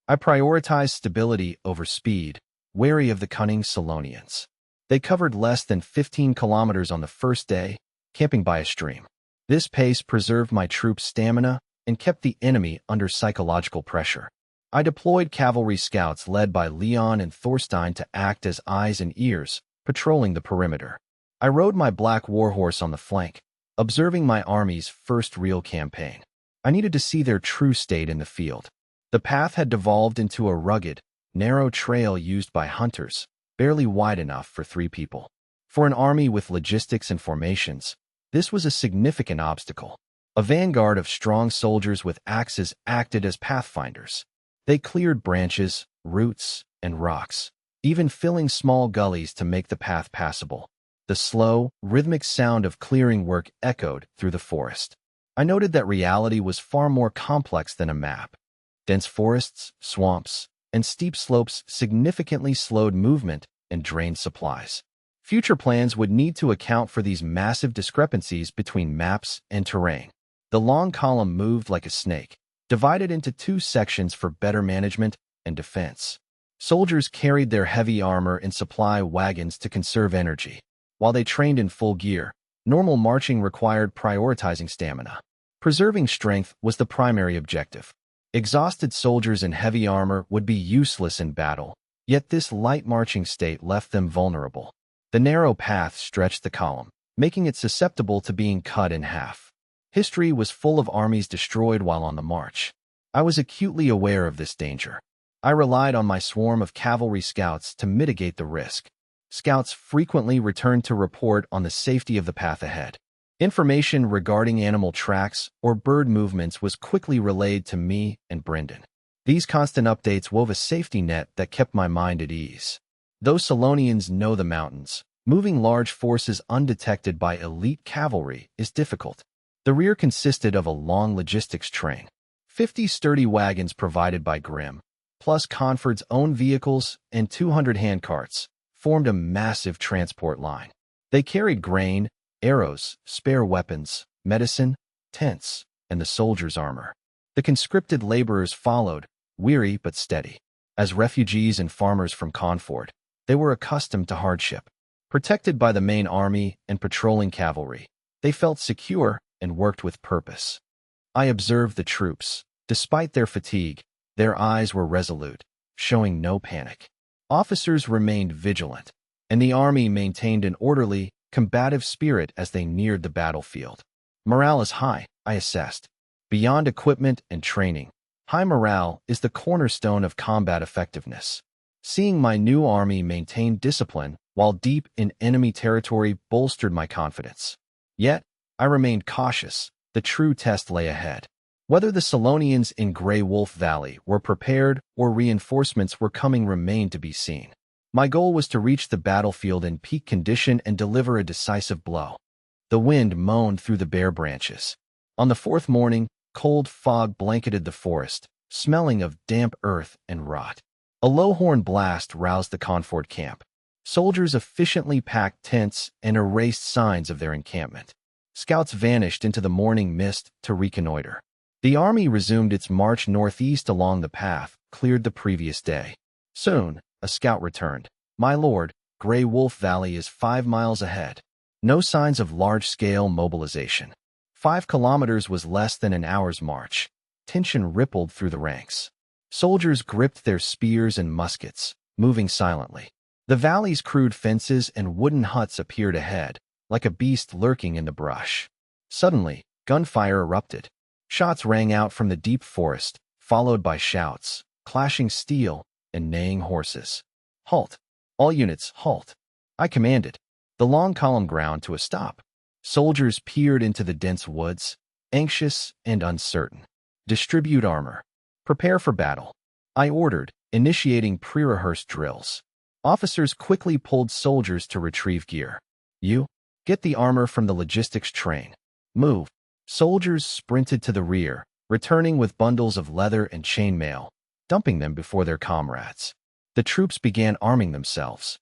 Speaker 1: I prioritized stability over speed, wary of the cunning Solonians. They covered less than 15 kilometers on the first day, camping by a stream. This pace preserved my troops' stamina and kept the enemy under psychological pressure. I deployed cavalry scouts led by Leon and Thorstein to act as eyes and ears, patrolling the perimeter. I rode my black warhorse on the flank, observing my army's first real campaign. I needed to see their true state in the field. The path had devolved into a rugged, narrow trail used by hunters, barely wide enough for 3 people. For an army with logistics and formations, this was a significant obstacle. A vanguard of strong soldiers with axes acted as pathfinders. They cleared branches, roots, and rocks, even filling small gullies to make the path passable. The slow, rhythmic sound of clearing work echoed through the forest. I noted that reality was far more complex than a map. Dense forests, swamps, and steep slopes significantly slowed movement and drained supplies. Future plans would need to account for these massive discrepancies between maps and terrain. The long column moved like a snake, divided into 2 sections for better management and defense. Soldiers carried their heavy armor in supply wagons to conserve energy. While they trained in full gear, normal marching required prioritizing stamina. Preserving strength was the primary objective. Exhausted soldiers in heavy armor would be useless in battle, yet this light marching state left them vulnerable. The narrow path stretched the column, making it susceptible to being cut in half. History was full of armies destroyed while on the march. I was acutely aware of this danger. I relied on my swarm of cavalry scouts to mitigate the risk. Scouts frequently returned to report on the safety of the path ahead. Information regarding animal tracks or bird movements was quickly relayed to me and Brendan. These constant updates wove a safety net that kept my mind at ease. Those Solonians know the mountains. Moving large forces undetected by elite cavalry is difficult. The rear consisted of a long logistics train, 50 sturdy wagons provided by Grimm, plus Conford's own vehicles and 200 handcarts, formed a massive transport line. They carried grain, arrows, spare weapons, medicine, tents, and the soldiers' armor. The conscripted laborers followed, weary but steady. As refugees and farmers from Conford, they were accustomed to hardship. Protected by the main army and patrolling cavalry, they felt secure and worked with purpose. I observed the troops. Despite their fatigue, their eyes were resolute, showing no panic. Officers remained vigilant, and the army maintained an orderly, combative spirit as they neared the battlefield. Morale is high, I assessed. Beyond equipment and training, high morale is the cornerstone of combat effectiveness. Seeing my new army maintain discipline while deep in enemy territory bolstered my confidence. Yet, I remained cautious. The true test lay ahead. Whether the Solonians in Grey Wolf Valley were prepared or reinforcements were coming remained to be seen. My goal was to reach the battlefield in peak condition and deliver a decisive blow. The wind moaned through the bare branches. On the fourth morning, cold fog blanketed the forest, smelling of damp earth and rot. A low horn blast roused the Confort camp. Soldiers efficiently packed tents and erased signs of their encampment. Scouts vanished into the morning mist to reconnoiter. The army resumed its march northeast along the path cleared the previous day. Soon, a scout returned. "My lord, Grey Wolf Valley is 5 miles ahead." No signs of large-scale mobilization. 5 kilometers was less than an hour's march. Tension rippled through the ranks. Soldiers gripped their spears and muskets, moving silently. The valley's crude fences and wooden huts appeared ahead, like a beast lurking in the brush. Suddenly, gunfire erupted. Shots rang out from the deep forest, followed by shouts, clashing steel, and neighing horses. "Halt! All units, halt!" I commanded. The long column ground to a stop. Soldiers peered into the dense woods, anxious and uncertain. "Distribute armor. Prepare for battle," I ordered, initiating pre-rehearsed drills. Officers quickly pulled soldiers to retrieve gear. "You, get the armor from the logistics train. Move." Soldiers sprinted to the rear, returning with bundles of leather and chainmail, dumping them before their comrades. The troops began arming themselves.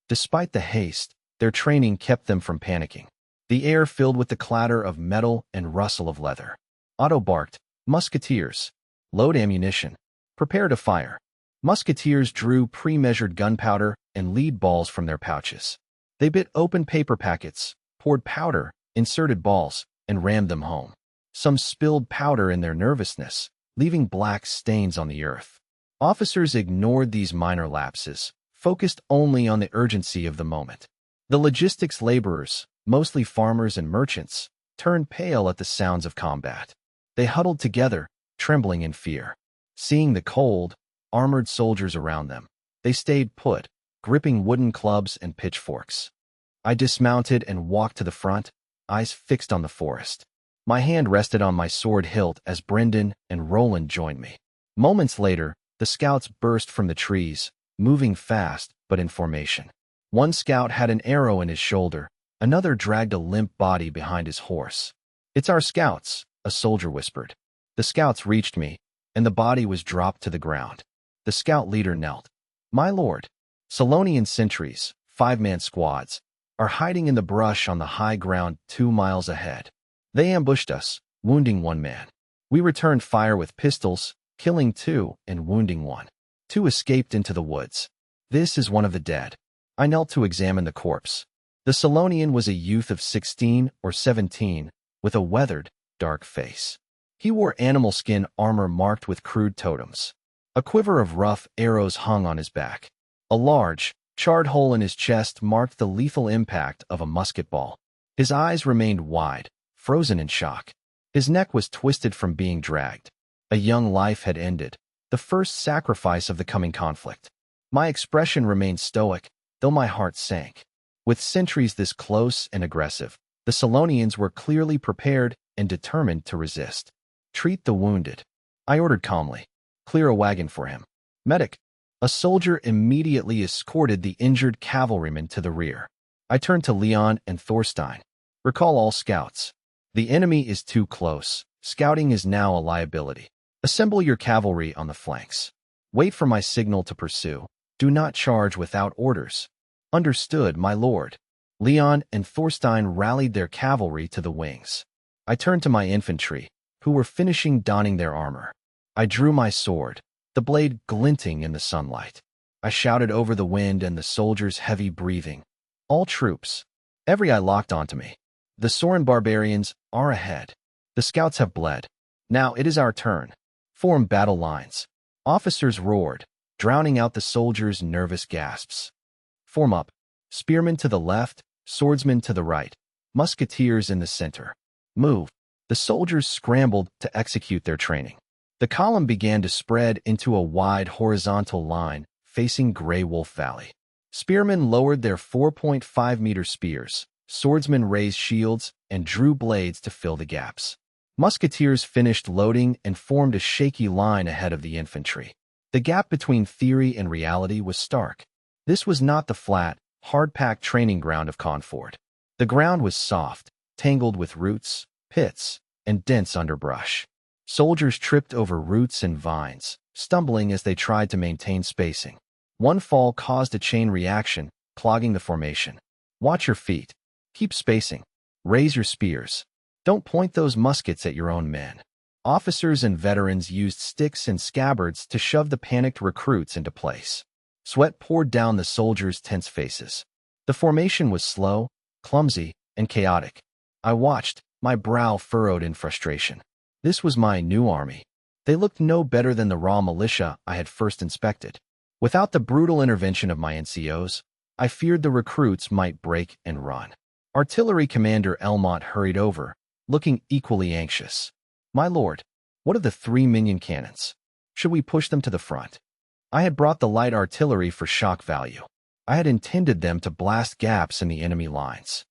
Speaker 1: Despite the haste, their training kept them from panicking. The air filled with the clatter of metal and rustle of leather. Otto barked, "Musketeers! Load ammunition. Prepare to fire." Musketeers drew pre-measured gunpowder and lead balls from their pouches. They bit open paper packets, poured powder, inserted balls, and rammed them home. Some spilled powder in their nervousness, leaving black stains on the earth. Officers ignored these minor lapses, focused only on the urgency of the moment. The logistics laborers, mostly farmers and merchants, turned pale at the sounds of combat. They huddled together, trembling in fear. Seeing the cold, armored soldiers around them, they stayed put, gripping wooden clubs and pitchforks. I dismounted and walked to the front, eyes fixed on the forest. My hand rested on my sword hilt as Brendan and Roland joined me. Moments later, the scouts burst from the trees, moving fast but in formation. One scout had an arrow in his shoulder, another dragged a limp body behind his horse. "It's our scouts," a soldier whispered. The scouts reached me, and the body was dropped to the ground. The scout leader knelt. "My lord, Solonian sentries, 5-man squads, are hiding in the brush on the high ground 2 miles ahead. They ambushed us, wounding 1 man. We returned fire with pistols, killing 2 and wounding 1. 2 escaped into the woods. This is one of the dead." I knelt to examine the corpse. The Solonian was a youth of 16 or 17, with a weathered, dark face. He wore animal skin armor marked with crude totems. A quiver of rough arrows hung on his back. A large, charred hole in his chest marked the lethal impact of a musket ball. His eyes remained wide, frozen in shock. His neck was twisted from being dragged. A young life had ended, the first sacrifice of the coming conflict. My expression remained stoic, though my heart sank. With sentries this close and aggressive, the Solonians were clearly prepared and determined to resist. "Treat the wounded," I ordered calmly. "Clear a wagon for him." "Medic." A soldier immediately escorted the injured cavalryman to the rear. I turned to Leon and Thorstein. "Recall all scouts. The enemy is too close. Scouting is now a liability. Assemble your cavalry on the flanks. Wait for my signal to pursue. Do not charge without orders." "Understood, my lord." Leon and Thorstein rallied their cavalry to the wings. I turned to my infantry, who were finishing donning their armor. I drew my sword, the blade glinting in the sunlight. I shouted over the wind and the soldiers' heavy breathing. "All troops." Every eye locked onto me. "The Sorin barbarians are ahead. The scouts have bled. Now it is our turn. Form battle lines." Officers roared, drowning out the soldiers' nervous gasps. "Form up. Spearmen to the left, swordsmen to the right, musketeers in the center. Move." The soldiers scrambled to execute their training. The column began to spread into a wide horizontal line facing Grey Wolf Valley. Spearmen lowered their 4.5-meter spears, swordsmen raised shields, and drew blades to fill the gaps. Musketeers finished loading and formed a shaky line ahead of the infantry. The gap between theory and reality was stark. This was not the flat, hard-packed training ground of Confort. The ground was soft, tangled with roots, pits, and dense underbrush. Soldiers tripped over roots and vines, stumbling as they tried to maintain spacing. One fall caused a chain reaction, clogging the formation. Watch your feet. Keep spacing. Raise your spears. Don't point those muskets at your own men. Officers and veterans used sticks and scabbards to shove the panicked recruits into place. Sweat poured down the soldiers' tense faces. The formation was slow, clumsy, and chaotic. I watched, my brow furrowed in frustration. This was my new army. They looked no better than the raw militia I had first inspected. Without the brutal intervention of my NCOs, I feared the recruits might break and run. Artillery Commander Elmont hurried over, looking equally anxious. My lord, what of the 3 minion cannons? Should we push them to the front? I had brought the light artillery for shock value. I had intended them to blast gaps in the enemy lines.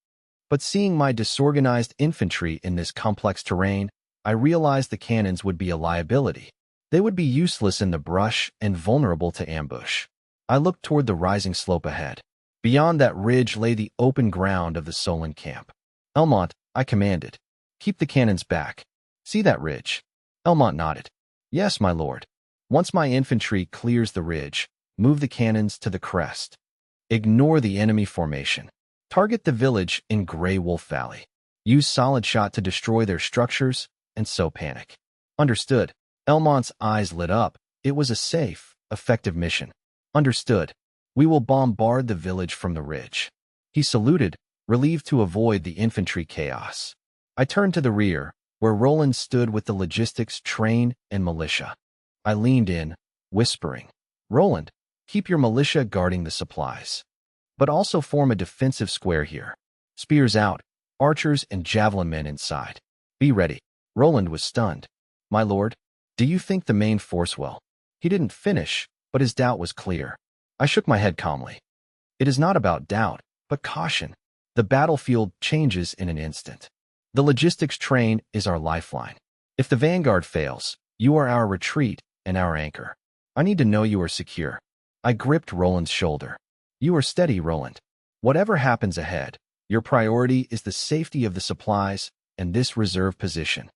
Speaker 1: But seeing my disorganized infantry in this complex terrain, I realized the cannons would be a liability. They would be useless in the brush and vulnerable to ambush. I looked toward the rising slope ahead. Beyond that ridge lay the open ground of the Solon camp. Elmont, I commanded, keep the cannons back. See that ridge? Elmont nodded. Yes, my lord. Once my infantry clears the ridge, move the cannons to the crest. Ignore the enemy formation. Target the village in Grey Wolf Valley. Use solid shot to destroy their structures and sow panic. Understood. Elmont's eyes lit up. It was a safe, effective mission. Understood. We will bombard the village from the ridge. He saluted, relieved to avoid the infantry chaos. I turned to the rear, where Roland stood with the logistics train and militia. I leaned in, whispering, Roland, keep your militia guarding the supplies. But also form a defensive square here. Spears out, archers and javelin men inside. Be ready. Roland was stunned. My lord, do you think the main force will? He didn't finish, but his doubt was clear. I shook my head calmly. It is not about doubt, but caution. The battlefield changes in an instant. The logistics train is our lifeline. If the vanguard fails, you are our retreat and our anchor. I need to know you are secure. I gripped Roland's shoulder. You are steady, Roland. Whatever happens ahead, your priority is the safety of the supplies and this reserve position.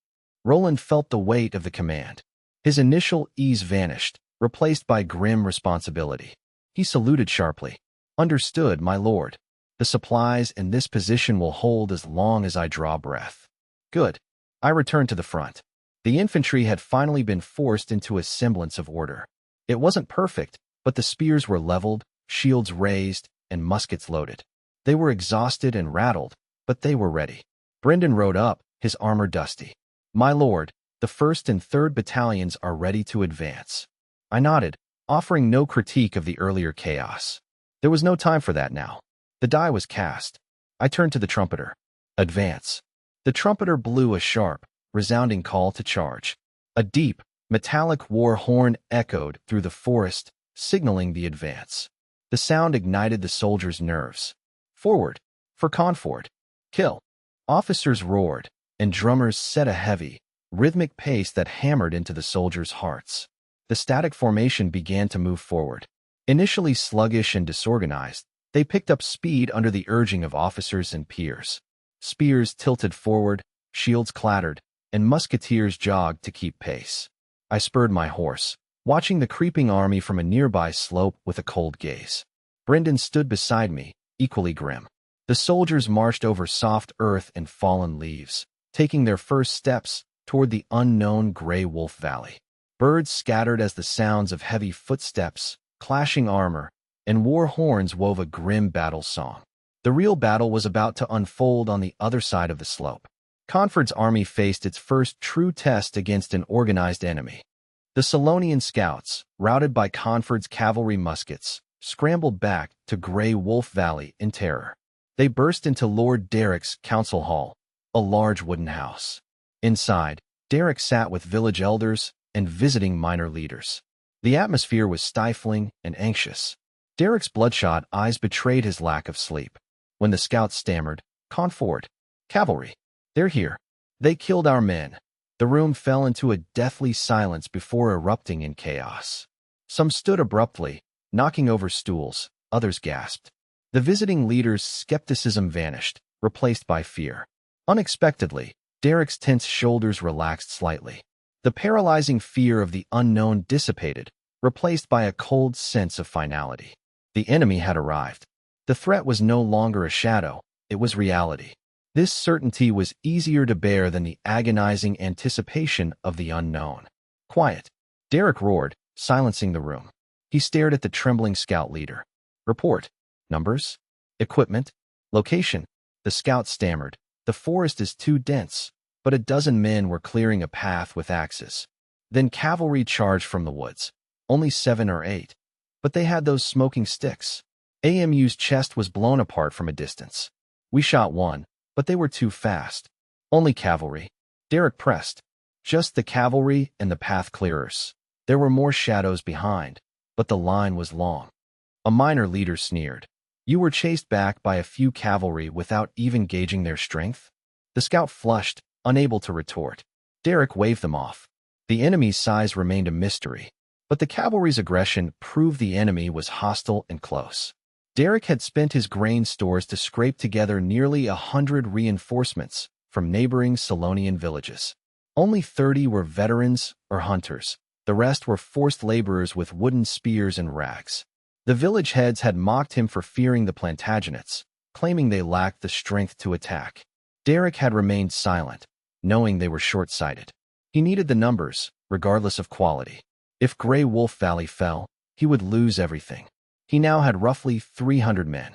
Speaker 1: Roland felt the weight of the command. His initial ease vanished, replaced by grim responsibility. He saluted sharply. Understood, my lord. The supplies in this position will hold as long as I draw breath. Good. I returned to the front. The infantry had finally been forced into a semblance of order. It wasn't perfect, but the spears were leveled, shields raised, and muskets loaded. They were exhausted and rattled, but they were ready. Brendan rode up, his armor dusty. My lord, the 1st and 3rd battalions are ready to advance. I nodded, offering no critique of the earlier chaos. There was no time for that now. The die was cast. I turned to the trumpeter. Advance. The trumpeter blew a sharp, resounding call to charge. A deep, metallic war horn echoed through the forest, signaling the advance. The sound ignited the soldiers' nerves. Forward. For Confort. Kill. Officers roared, and drummers set a heavy, rhythmic pace that hammered into the soldiers' hearts. The static formation began to move forward. Initially sluggish and disorganized, they picked up speed under the urging of officers and peers. Spears tilted forward, shields clattered, and musketeers jogged to keep pace. I spurred my horse, watching the creeping army from a nearby slope with a cold gaze. Brendan stood beside me, equally grim. The soldiers marched over soft earth and fallen leaves, taking their first steps toward the unknown Grey Wolf Valley. Birds scattered as the sounds of heavy footsteps, clashing armor, and war horns wove a grim battle song. The real battle was about to unfold on the other side of the slope. Confort's army faced its first true test against an organized enemy. The Solonian scouts, routed by Confort's cavalry muskets, scrambled back to Grey Wolf Valley in terror. They burst into Lord Derek's council hall, a large wooden house. Inside, Derek sat with village elders and visiting minor leaders. The atmosphere was stifling and anxious. Derek's bloodshot eyes betrayed his lack of sleep. When the scouts stammered, Confort, cavalry, they're here. They killed our men. The room fell into a deathly silence before erupting in chaos. Some stood abruptly, knocking over stools, others gasped. The visiting leader's skepticism vanished, replaced by fear. Unexpectedly, Derek's tense shoulders relaxed slightly. The paralyzing fear of the unknown dissipated, replaced by a cold sense of finality. The enemy had arrived. The threat was no longer a shadow, it was reality. This certainty was easier to bear than the agonizing anticipation of the unknown. Quiet, Derek roared, silencing the room. He stared at the trembling scout leader. Report. Numbers? Equipment? Location? The scout stammered. The forest is too dense, but a dozen men were clearing a path with axes. Then cavalry charged from the woods. Only 7 or 8. But they had those smoking sticks. AMU's chest was blown apart from a distance. We shot one, but they were too fast. Only cavalry. Derek pressed. Just the cavalry and the path clearers. There were more shadows behind, but the line was long. A minor leader sneered. You were chased back by a few cavalry without even gauging their strength? The scout flushed, unable to retort. Derek waved them off. The enemy's size remained a mystery, but the cavalry's aggression proved the enemy was hostile and close. Derek had spent his grain stores to scrape together nearly 100 reinforcements from neighboring Solonian villages. Only 30 were veterans or hunters. The rest were forced laborers with wooden spears and rags. The village heads had mocked him for fearing the Plantagenets, claiming they lacked the strength to attack. Derek had remained silent, knowing they were short-sighted. He needed the numbers, regardless of quality. If Grey Wolf Valley fell, he would lose everything. He now had roughly 300 men.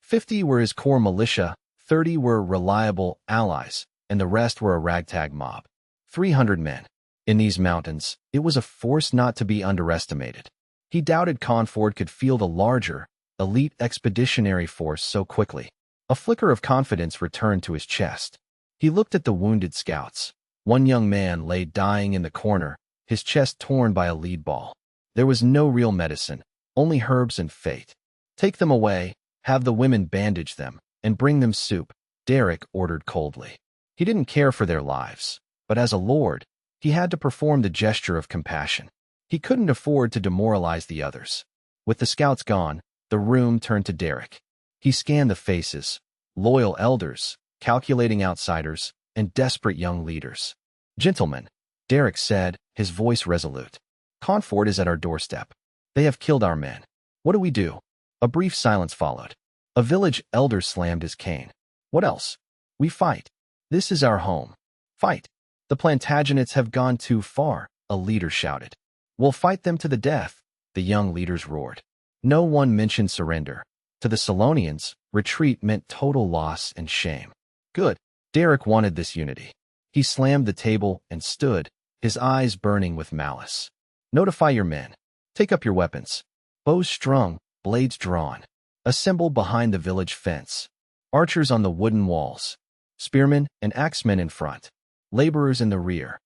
Speaker 1: 50 were his core militia, 30 were reliable allies, and the rest were a ragtag mob. 300 men. In these mountains, it was a force not to be underestimated. He doubted Conford could field a larger, elite expeditionary force so quickly. A flicker of confidence returned to his chest. He looked at the wounded scouts. One young man lay dying in the corner, his chest torn by a lead ball. There was no real medicine, only herbs and fate. Take them away, have the women bandage them, and bring them soup, Derek ordered coldly. He didn't care for their lives, but as a lord, he had to perform the gesture of compassion. He couldn't afford to demoralize the others. With the scouts gone, the room turned to Derek. He scanned the faces, loyal elders, calculating outsiders, and desperate young leaders. Gentlemen, Derek said, his voice resolute. Conford is at our doorstep. They have killed our men. What do we do? A brief silence followed. A village elder slammed his cane. What else? We fight. This is our home. Fight. The Plantagenets have gone too far, a leader shouted. We'll fight them to the death, the young leaders roared. No one mentioned surrender. To the Solonians, retreat meant total loss and shame. Good. Derek wanted this unity. He slammed the table and stood, his eyes burning with malice. Notify your men. Take up your weapons. Bows strung, blades drawn. Assemble behind the village fence. Archers on the wooden walls. Spearmen and axemen in front. Laborers in the rear.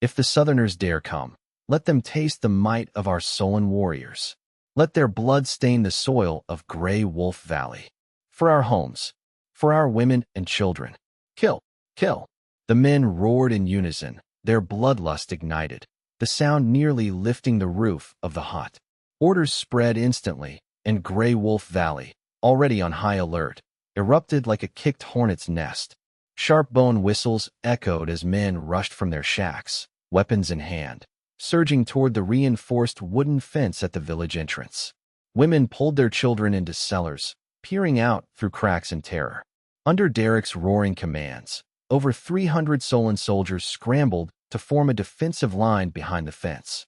Speaker 1: If the Southerners dare come, let them taste the might of our Solon warriors. Let their blood stain the soil of Grey Wolf Valley. For our homes. For our women and children. Kill! Kill! The men roared in unison, their bloodlust ignited, the sound nearly lifting the roof of the hut. Orders spread instantly, and Grey Wolf Valley, already on high alert, erupted like a kicked hornet's nest. Sharp bone whistles echoed as men rushed from their shacks, weapons in hand, surging toward the reinforced wooden fence at the village entrance. Women pulled their children into cellars, peering out through cracks in terror. Under Derek's roaring commands, over 300 Solon soldiers scrambled to form a defensive line behind the fence.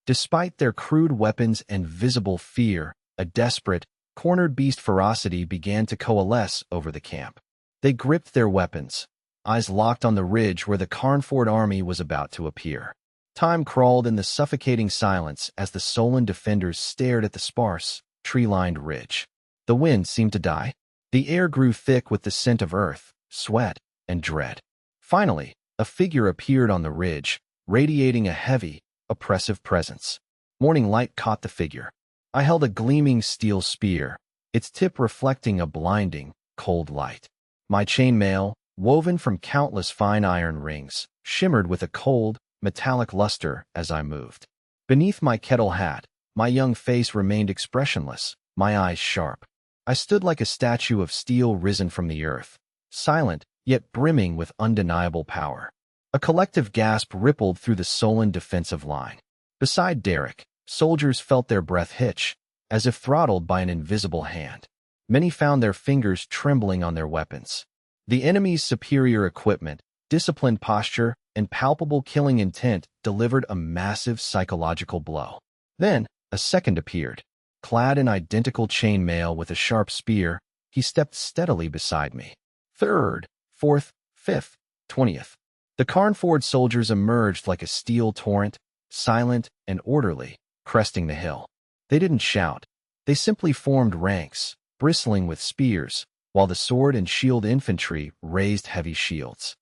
Speaker 1: Despite their crude weapons and visible fear, a desperate, cornered beast ferocity began to coalesce over the camp. They gripped their weapons, eyes locked on the ridge where the Carnford army was about to appear. Time crawled in the suffocating silence as the Solon defenders stared at the sparse, tree-lined ridge. The wind seemed to die. The air grew thick with the scent of earth, sweat, and dread. Finally, a figure appeared on the ridge, radiating a heavy, oppressive presence. Morning light caught the figure. I held a gleaming steel spear, its tip reflecting a blinding, cold light. My chainmail, woven from countless fine iron rings, shimmered with a cold, metallic luster as I moved. Beneath my kettle hat, my young face remained expressionless, my eyes sharp. I stood like a statue of steel risen from the earth, silent, yet brimming with undeniable power. A collective gasp rippled through the sullen defensive line. Beside Derek, soldiers felt their breath hitch, as if throttled by an invisible hand. Many found their fingers trembling on their weapons. The enemy's superior equipment, disciplined posture, and palpable killing intent delivered a massive psychological blow. Then, a second appeared. Clad in identical chainmail with a sharp spear, he stepped steadily beside me. Third, fourth, fifth, 20th. The Carnford soldiers emerged like a steel torrent, silent and orderly, cresting the hill. They didn't shout. They simply formed ranks, bristling with spears, while the sword and shield infantry raised heavy shields.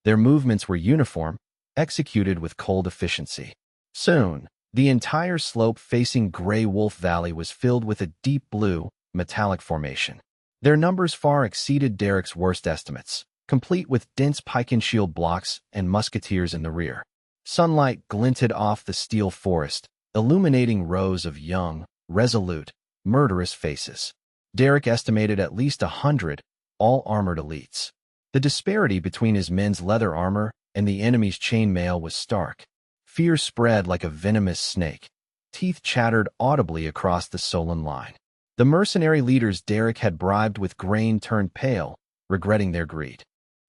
Speaker 1: Their movements were uniform, executed with cold efficiency. Soon, the entire slope facing Grey Wolf Valley was filled with a deep blue, metallic formation. Their numbers far exceeded Derek's worst estimates, complete with dense pike and shield blocks and musketeers in the rear. Sunlight glinted off the steel forest, illuminating rows of young, resolute, murderous faces. Derek estimated at least 100, all armored elites. The disparity between his men's leather armor and the enemy's chainmail was stark. Fear spread like a venomous snake. Teeth chattered audibly across the sullen line. The mercenary leaders Derek had bribed with grain turned pale, regretting their greed.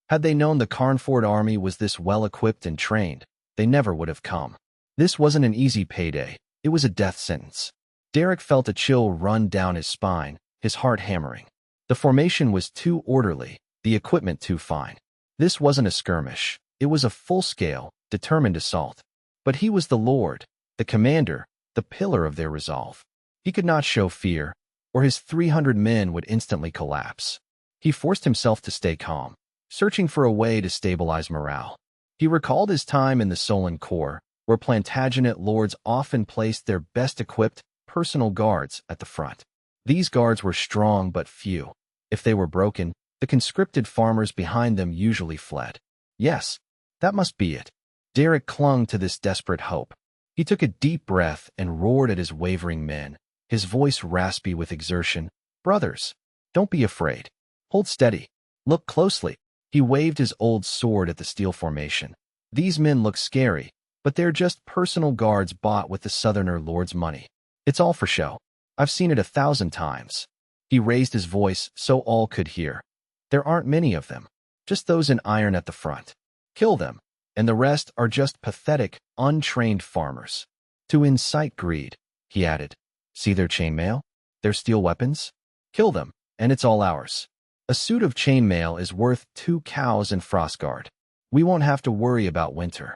Speaker 1: Had they known the Carnford army was this well-equipped and trained, they never would have come. This wasn't an easy payday, it was a death sentence. Derek felt a chill run down his spine, his heart hammering. The formation was too orderly, the equipment too fine. This wasn't a skirmish, it was a full-scale, determined assault. But he was the Lord, the commander, the pillar of their resolve. He could not show fear, or his 300 men would instantly collapse. He forced himself to stay calm, searching for a way to stabilize morale. He recalled his time in the Solon Corps, where Plantagenet lords often placed their best-equipped, personal guards at the front. These guards were strong but few. If they were broken, the conscripted farmers behind them usually fled. Yes, that must be it. Derek clung to this desperate hope. He took a deep breath and roared at his wavering men, his voice raspy with exertion. Brothers, don't be afraid. Hold steady. Look closely. He waved his old sword at the steel formation. These men look scary, but they're just personal guards bought with the Southerner lord's money. It's all for show. I've seen it 1,000 times. He raised his voice so all could hear. There aren't many of them, just those in iron at the front. Kill them, and the rest are just pathetic, untrained farmers. To incite greed, he added. See their chainmail? Their steel weapons? Kill them, and it's all ours. A suit of chainmail is worth 2 cows and Frostguard. We won't have to worry about winter.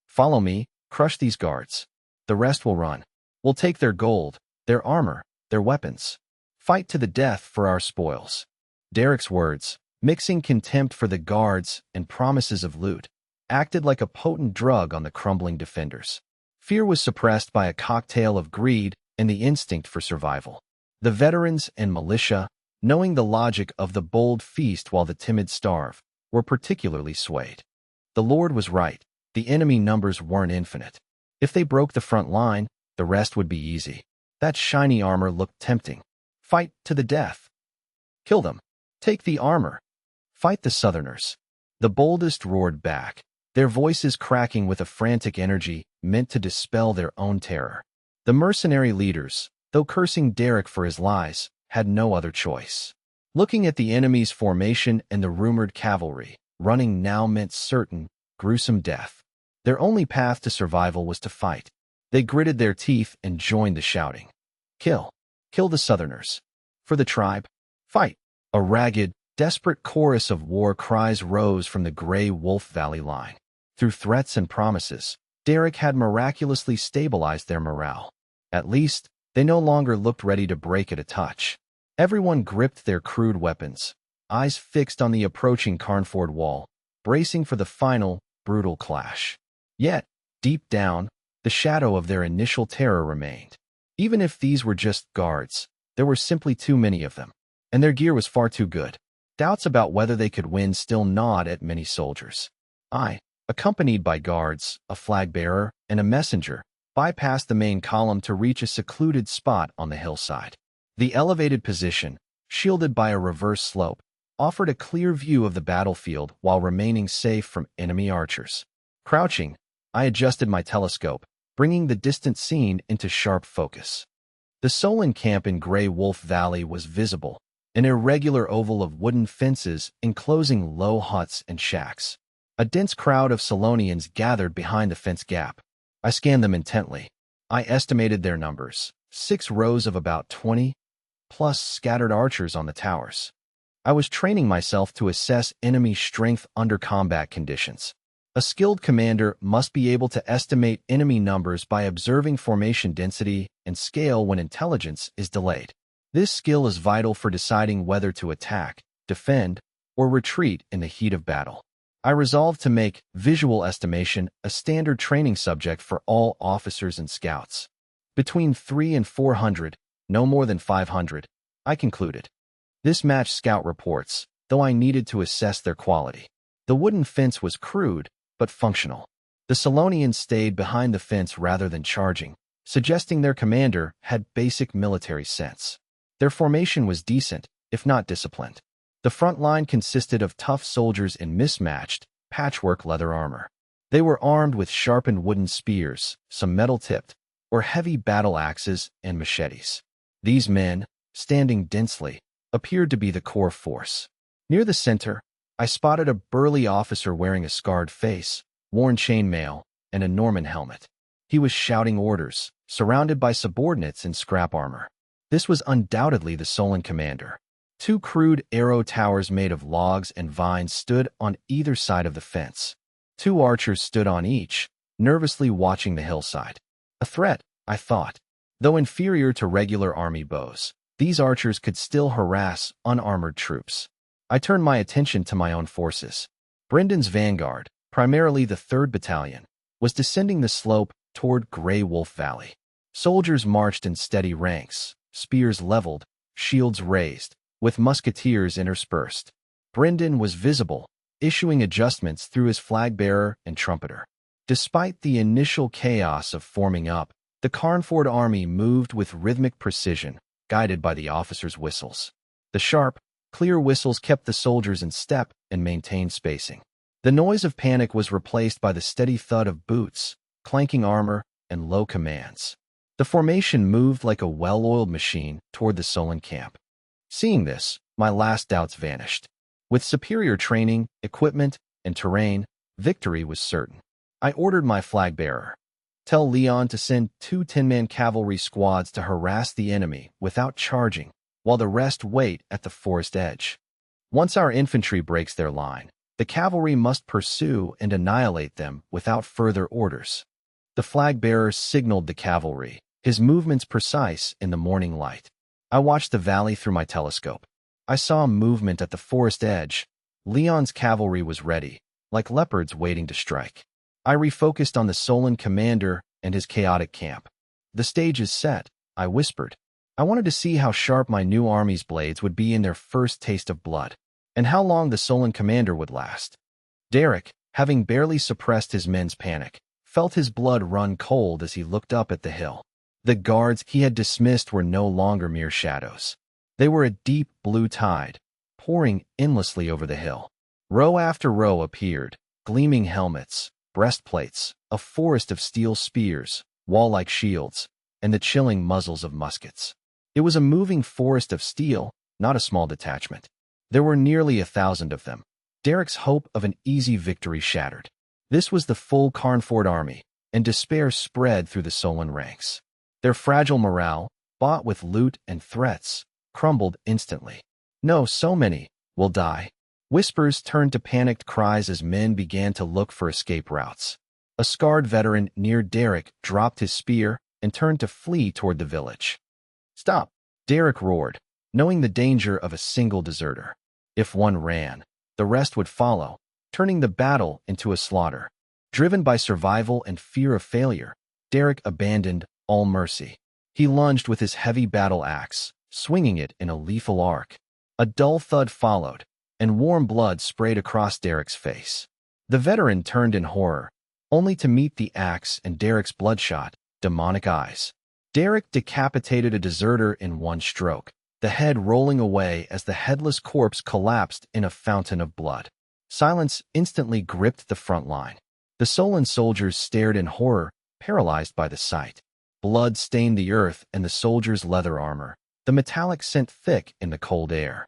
Speaker 1: Follow me, crush these guards. The rest will run. We'll take their gold, their armor, their weapons. Fight to the death for our spoils. Derek's words, mixing contempt for the guards and promises of loot, acted like a potent drug on the crumbling defenders. Fear was suppressed by a cocktail of greed and the instinct for survival. The veterans and militia, knowing the logic of the bold feast while the timid starve, were particularly swayed. The Lord was right. The enemy numbers weren't infinite. If they broke the front line, the rest would be easy. That shiny armor looked tempting. Fight to the death. Kill them. Take the armor. Fight the Southerners. The boldest roared back, their voices cracking with a frantic energy meant to dispel their own terror. The mercenary leaders, though cursing Derek for his lies, had no other choice. Looking at the enemy's formation and the rumored cavalry, running now meant certain, gruesome death. Their only path to survival was to fight. They gritted their teeth and joined the shouting. Kill. Kill the Southerners. For the tribe. Fight. A ragged, desperate chorus of war cries rose from the Grey Wolf Valley line. Through threats and promises, Derek had miraculously stabilized their morale. At least, they no longer looked ready to break at a touch. Everyone gripped their crude weapons, eyes fixed on the approaching Carnford wall, bracing for the final, brutal clash. Yet, deep down, the shadow of their initial terror remained. Even if these were just guards, there were simply too many of them, and their gear was far too good. Doubts about whether they could win still gnawed at many soldiers. I, accompanied by guards, a flag bearer, and a messenger, bypassed the main column to reach a secluded spot on the hillside. The elevated position, shielded by a reverse slope, offered a clear view of the battlefield while remaining safe from enemy archers. Crouching, I adjusted my telescope, bringing the distant scene into sharp focus. The Solon camp in Grey Wolf Valley was visible, an irregular oval of wooden fences enclosing low huts and shacks. A dense crowd of Solonians gathered behind the fence gap. I scanned them intently. I estimated their numbers, 6 rows of about 20, plus scattered archers on the towers. I was training myself to assess enemy strength under combat conditions. A skilled commander must be able to estimate enemy numbers by observing formation density and scale when intelligence is delayed. This skill is vital for deciding whether to attack, defend, or retreat in the heat of battle. I resolved to make visual estimation a standard training subject for all officers and scouts. Between 300 and 400, no more than 500, I concluded. This matched scout reports, though I needed to assess their quality. The wooden fence was crude, but functional. The Solonians stayed behind the fence rather than charging, suggesting their commander had basic military sense. Their formation was decent, if not disciplined. The front line consisted of tough soldiers in mismatched, patchwork leather armor. They were armed with sharpened wooden spears, some metal-tipped, or heavy battle axes and machetes. These men, standing densely, appeared to be the core force. Near the center, I spotted a burly officer wearing a scarred face, worn chainmail, and a Norman helmet. He was shouting orders, surrounded by subordinates in scrap armor. This was undoubtedly the Solon commander. 2 crude arrow towers made of logs and vines stood on either side of the fence. 2 archers stood on each, nervously watching the hillside. A threat, I thought. Though inferior to regular army bows, these archers could still harass unarmored troops. I turned my attention to my own forces. Brendan's vanguard, primarily the 3rd Battalion, was descending the slope toward Grey Wolf Valley. Soldiers marched in steady ranks, spears leveled, shields raised, with musketeers interspersed. Brendan was visible, issuing adjustments through his flag-bearer and trumpeter. Despite the initial chaos of forming up, the Carnford army moved with rhythmic precision, guided by the officers' whistles. The sharp, clear whistles kept the soldiers in step and maintained spacing. The noise of panic was replaced by the steady thud of boots, clanking armor, and low commands. The formation moved like a well-oiled machine toward the Solon camp. Seeing this, my last doubts vanished. With superior training, equipment, and terrain, victory was certain. I ordered my flag-bearer. Tell Leon to send 2 10-man cavalry squads to harass the enemy without charging, while the rest wait at the forest edge. Once our infantry breaks their line, the cavalry must pursue and annihilate them without further orders. The flag-bearer signaled the cavalry, his movements precise in the morning light. I watched the valley through my telescope. I saw movement at the forest edge. Leon's cavalry was ready, like leopards waiting to strike. I refocused on the Solon commander and his chaotic camp. The stage is set, I whispered. I wanted to see how sharp my new army's blades would be in their first taste of blood, and how long the Solon commander would last. Derek, having barely suppressed his men's panic, felt his blood run cold as he looked up at the hill. The guards he had dismissed were no longer mere shadows. They were a deep blue tide, pouring endlessly over the hill. Row after row appeared, gleaming helmets, breastplates, a forest of steel spears, wall-like shields, and the chilling muzzles of muskets. It was a moving forest of steel, not a small detachment. There were nearly 1,000 of them. Derek's hope of an easy victory shattered. This was the full Carnford army, and despair spread through the Solon ranks. Their fragile morale, bought with loot and threats, crumbled instantly. No, so many will die. Whispers turned to panicked cries as men began to look for escape routes. A scarred veteran near Derek dropped his spear and turned to flee toward the village. "Stop!" Derek roared, knowing the danger of a single deserter. If one ran, the rest would follow, turning the battle into a slaughter. Driven by survival and fear of failure, Derek abandoned all mercy. He lunged with his heavy battle axe, swinging it in a lethal arc. A dull thud followed, and warm blood sprayed across Derek's face. The veteran turned in horror, only to meet the axe and Derek's bloodshot, demonic eyes. Derek decapitated a deserter in one stroke, the head rolling away as the headless corpse collapsed in a fountain of blood. Silence instantly gripped the front line. The Solan soldiers stared in horror, paralyzed by the sight. Blood stained the earth and the soldiers' leather armor, the metallic scent thick in the cold air.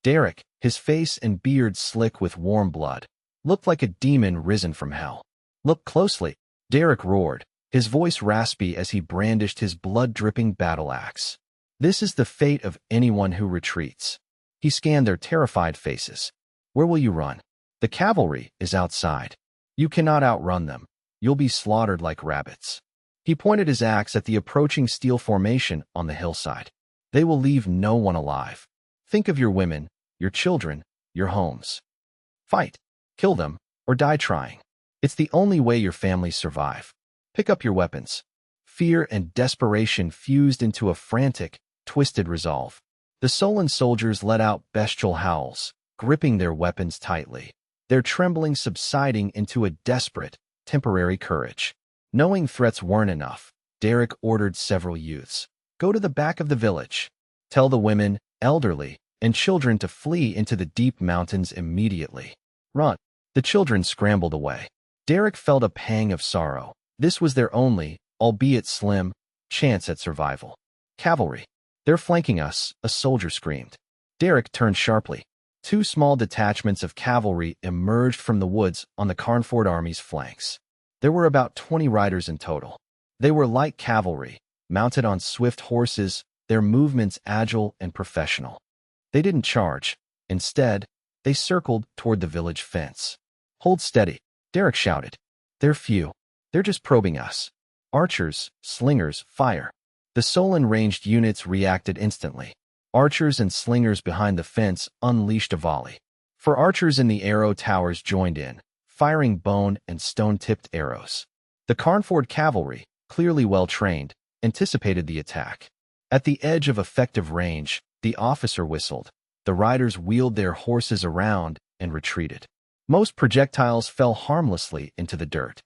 Speaker 1: Derek, his face and beard slick with warm blood, looked like a demon risen from hell. "Look closely," Derek roared, his voice raspy as he brandished his blood-dripping battle axe. "This is the fate of anyone who retreats." He scanned their terrified faces. "Where will you run? The cavalry is outside. You cannot outrun them. You'll be slaughtered like rabbits." He pointed his axe at the approaching steel formation on the hillside. "They will leave no one alive. Think of your women, your children, your homes. Fight, kill them, or die trying. It's the only way your families survive. Pick up your weapons." Fear and desperation fused into a frantic, twisted resolve. The Solan soldiers let out bestial howls, gripping their weapons tightly, their trembling subsiding into a desperate, temporary courage. Knowing threats weren't enough, Derek ordered several youths. "Go to the back of the village. Tell the women, elderly, and children to flee into the deep mountains immediately. Run." The children scrambled away. Derek felt a pang of sorrow. This was their only, albeit slim, chance at survival. "Cavalry. They're flanking us," a soldier screamed. Derek turned sharply. Two small detachments of cavalry emerged from the woods on the Carnford army's flanks. There were about 20 riders in total. They were light cavalry, mounted on swift horses, their movements agile and professional. They didn't charge. Instead, they circled toward the village fence. "Hold steady," Derek shouted. "They're few. They're just probing us. Archers, slingers, fire." The Solan ranged units reacted instantly. Archers and slingers behind the fence unleashed a volley. For archers in the arrow towers joined in, firing bone and stone-tipped arrows. The Carnford cavalry, clearly well-trained, anticipated the attack. At the edge of effective range, the officer whistled. The riders wheeled their horses around and retreated. Most projectiles fell harmlessly into the dirt.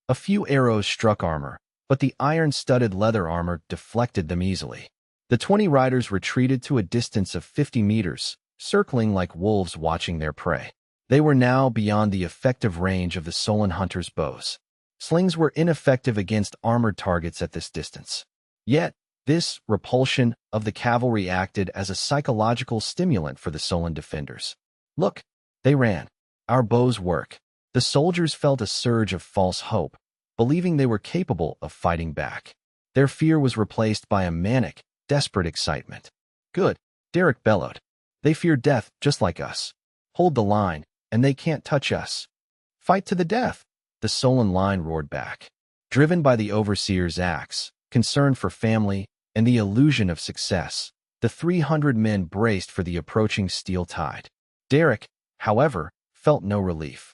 Speaker 1: A few arrows struck armor, but the iron-studded leather armor deflected them easily. The 20 riders retreated to a distance of 50 meters, circling like wolves watching their prey. They were now beyond the effective range of the Solan hunters' bows. Slings were ineffective against armored targets at this distance. Yet, this repulsion of the cavalry acted as a psychological stimulant for the Solan defenders. "Look," they ran. "Our bows work." The soldiers felt a surge of false hope, believing they were capable of fighting back. Their fear was replaced by a manic, desperate excitement. "Good," Derek bellowed. "They fear death just like us. Hold the line, and they can't touch us." "Fight to the death," the Solan line roared back. Driven by the overseer's axe, concern for family, and the illusion of success, the 300 men braced for the approaching steel tide. Derek, however, felt no relief.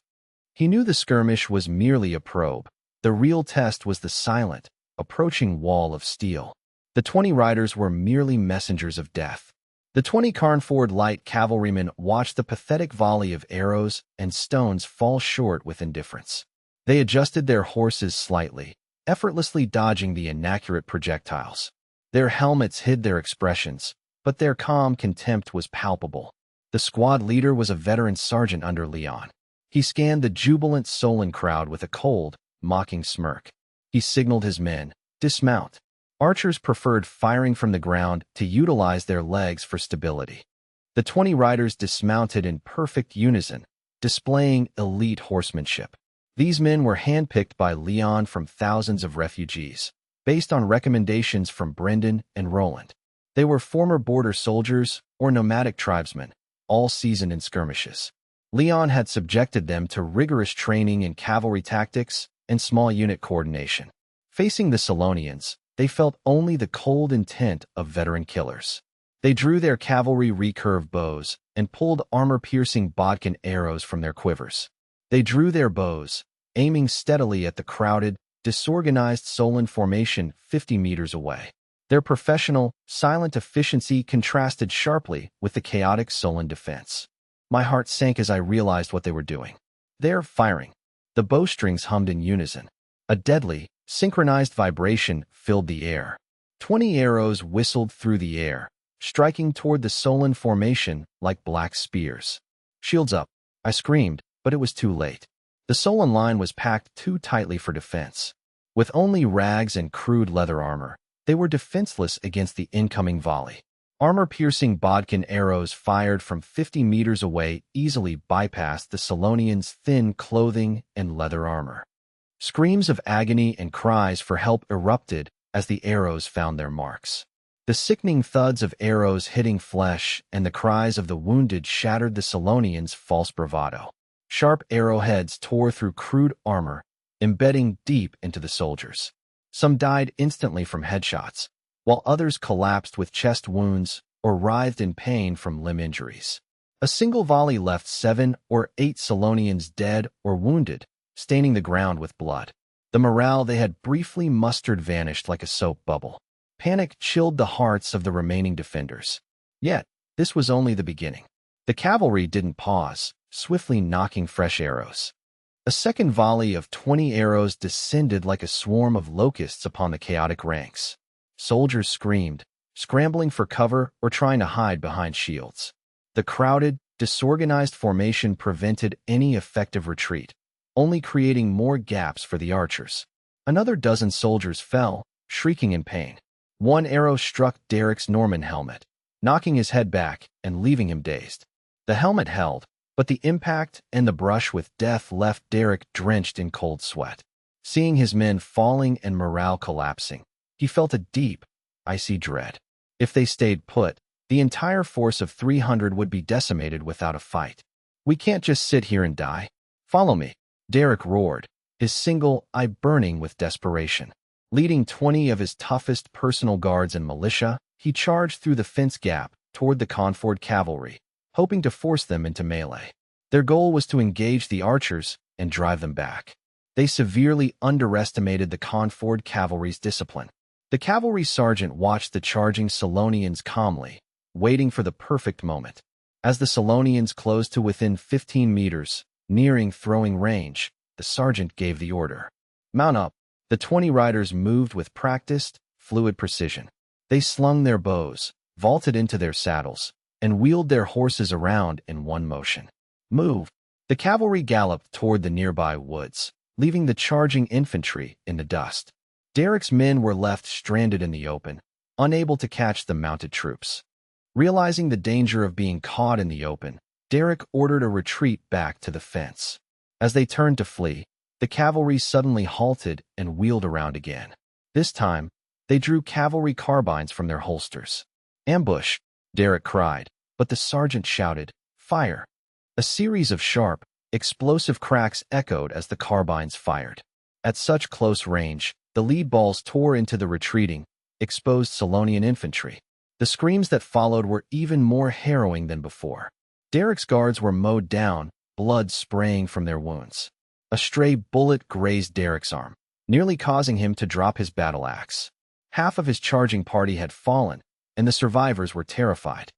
Speaker 1: He knew the skirmish was merely a probe. The real test was the silent, approaching wall of steel. The 20 riders were merely messengers of death. The 20 Carnford light cavalrymen watched the pathetic volley of arrows and stones fall short with indifference. They adjusted their horses slightly, effortlessly dodging the inaccurate projectiles. Their helmets hid their expressions, but their calm contempt was palpable. The squad leader was a veteran sergeant under Leon. He scanned the jubilant Solan crowd with a cold, mocking smirk. He signaled his men, "Dismount." Archers preferred firing from the ground to utilize their legs for stability. The 20 riders dismounted in perfect unison, displaying elite horsemanship. These men were handpicked by Leon from thousands of refugees, based on recommendations from Brendan and Roland. They were former border soldiers or nomadic tribesmen, all seasoned in skirmishes. Leon had subjected them to rigorous training in cavalry tactics and small unit coordination. Facing the Solonians, they felt only the cold intent of veteran killers. They drew their cavalry recurve bows and pulled armor-piercing bodkin arrows from their quivers. They drew their bows, aiming steadily at the crowded, disorganized Solan formation 50 meters away. Their professional, silent efficiency contrasted sharply with the chaotic Solan defense. My heart sank as I realized what they were doing. "They're firing." The bowstrings hummed in unison. A deadly, synchronized vibration filled the air. 20 arrows whistled through the air, striking toward the Solon formation like black spears. "Shields up," I screamed, but it was too late. The Solon line was packed too tightly for defense. With only rags and crude leather armor, they were defenseless against the incoming volley. Armor-piercing bodkin arrows fired from 50 meters away easily bypassed the Solonians' thin clothing and leather armor. Screams of agony and cries for help erupted as the arrows found their marks. The sickening thuds of arrows hitting flesh and the cries of the wounded shattered the Solonians' false bravado. Sharp arrowheads tore through crude armor, embedding deep into the soldiers. Some died instantly from headshots, while others collapsed with chest wounds or writhed in pain from limb injuries. A single volley left 7 or 8 Solonians dead or wounded, staining the ground with blood. The morale they had briefly mustered vanished like a soap bubble. Panic chilled the hearts of the remaining defenders. Yet, this was only the beginning. The cavalry didn't pause, swiftly knocking fresh arrows. A second volley of 20 arrows descended like a swarm of locusts upon the chaotic ranks. Soldiers screamed, scrambling for cover or trying to hide behind shields. The crowded, disorganized formation prevented any effective retreat, only creating more gaps for the archers. Another dozen soldiers fell, shrieking in pain. One arrow struck Derek's Norman helmet, knocking his head back and leaving him dazed. The helmet held, but the impact and the brush with death left Derek drenched in cold sweat. Seeing his men falling and morale collapsing, he felt a deep, icy dread. If they stayed put, the entire force of 300 would be decimated without a fight. "We can't just sit here and die. Follow me," Derek roared, his single eye burning with desperation. Leading 20 of his toughest personal guards and militia, he charged through the fence gap toward the Conford cavalry, hoping to force them into melee. Their goal was to engage the archers and drive them back. They severely underestimated the Conford cavalry's discipline. The cavalry sergeant watched the charging Solonians calmly, waiting for the perfect moment. As the Solonians closed to within 15 meters, nearing throwing range, the sergeant gave the order. "Mount up." The 20 riders moved with practiced, fluid precision. They slung their bows, vaulted into their saddles, and wheeled their horses around in one motion. "Move!" The cavalry galloped toward the nearby woods, leaving the charging infantry in the dust. Derek's men were left stranded in the open, unable to catch the mounted troops. Realizing the danger of being caught in the open, Derek ordered a retreat back to the fence. As they turned to flee, the cavalry suddenly halted and wheeled around again. This time, they drew cavalry carbines from their holsters. "Ambush!" Derek cried, but the sergeant shouted, "Fire!" A series of sharp, explosive cracks echoed as the carbines fired. At such close range, the lead balls tore into the retreating, exposed Solonian infantry. The screams that followed were even more harrowing than before. Derek's guards were mowed down, blood spraying from their wounds. A stray bullet grazed Derek's arm, nearly causing him to drop his battle axe. Half of his charging party had fallen, and the survivors were terrified.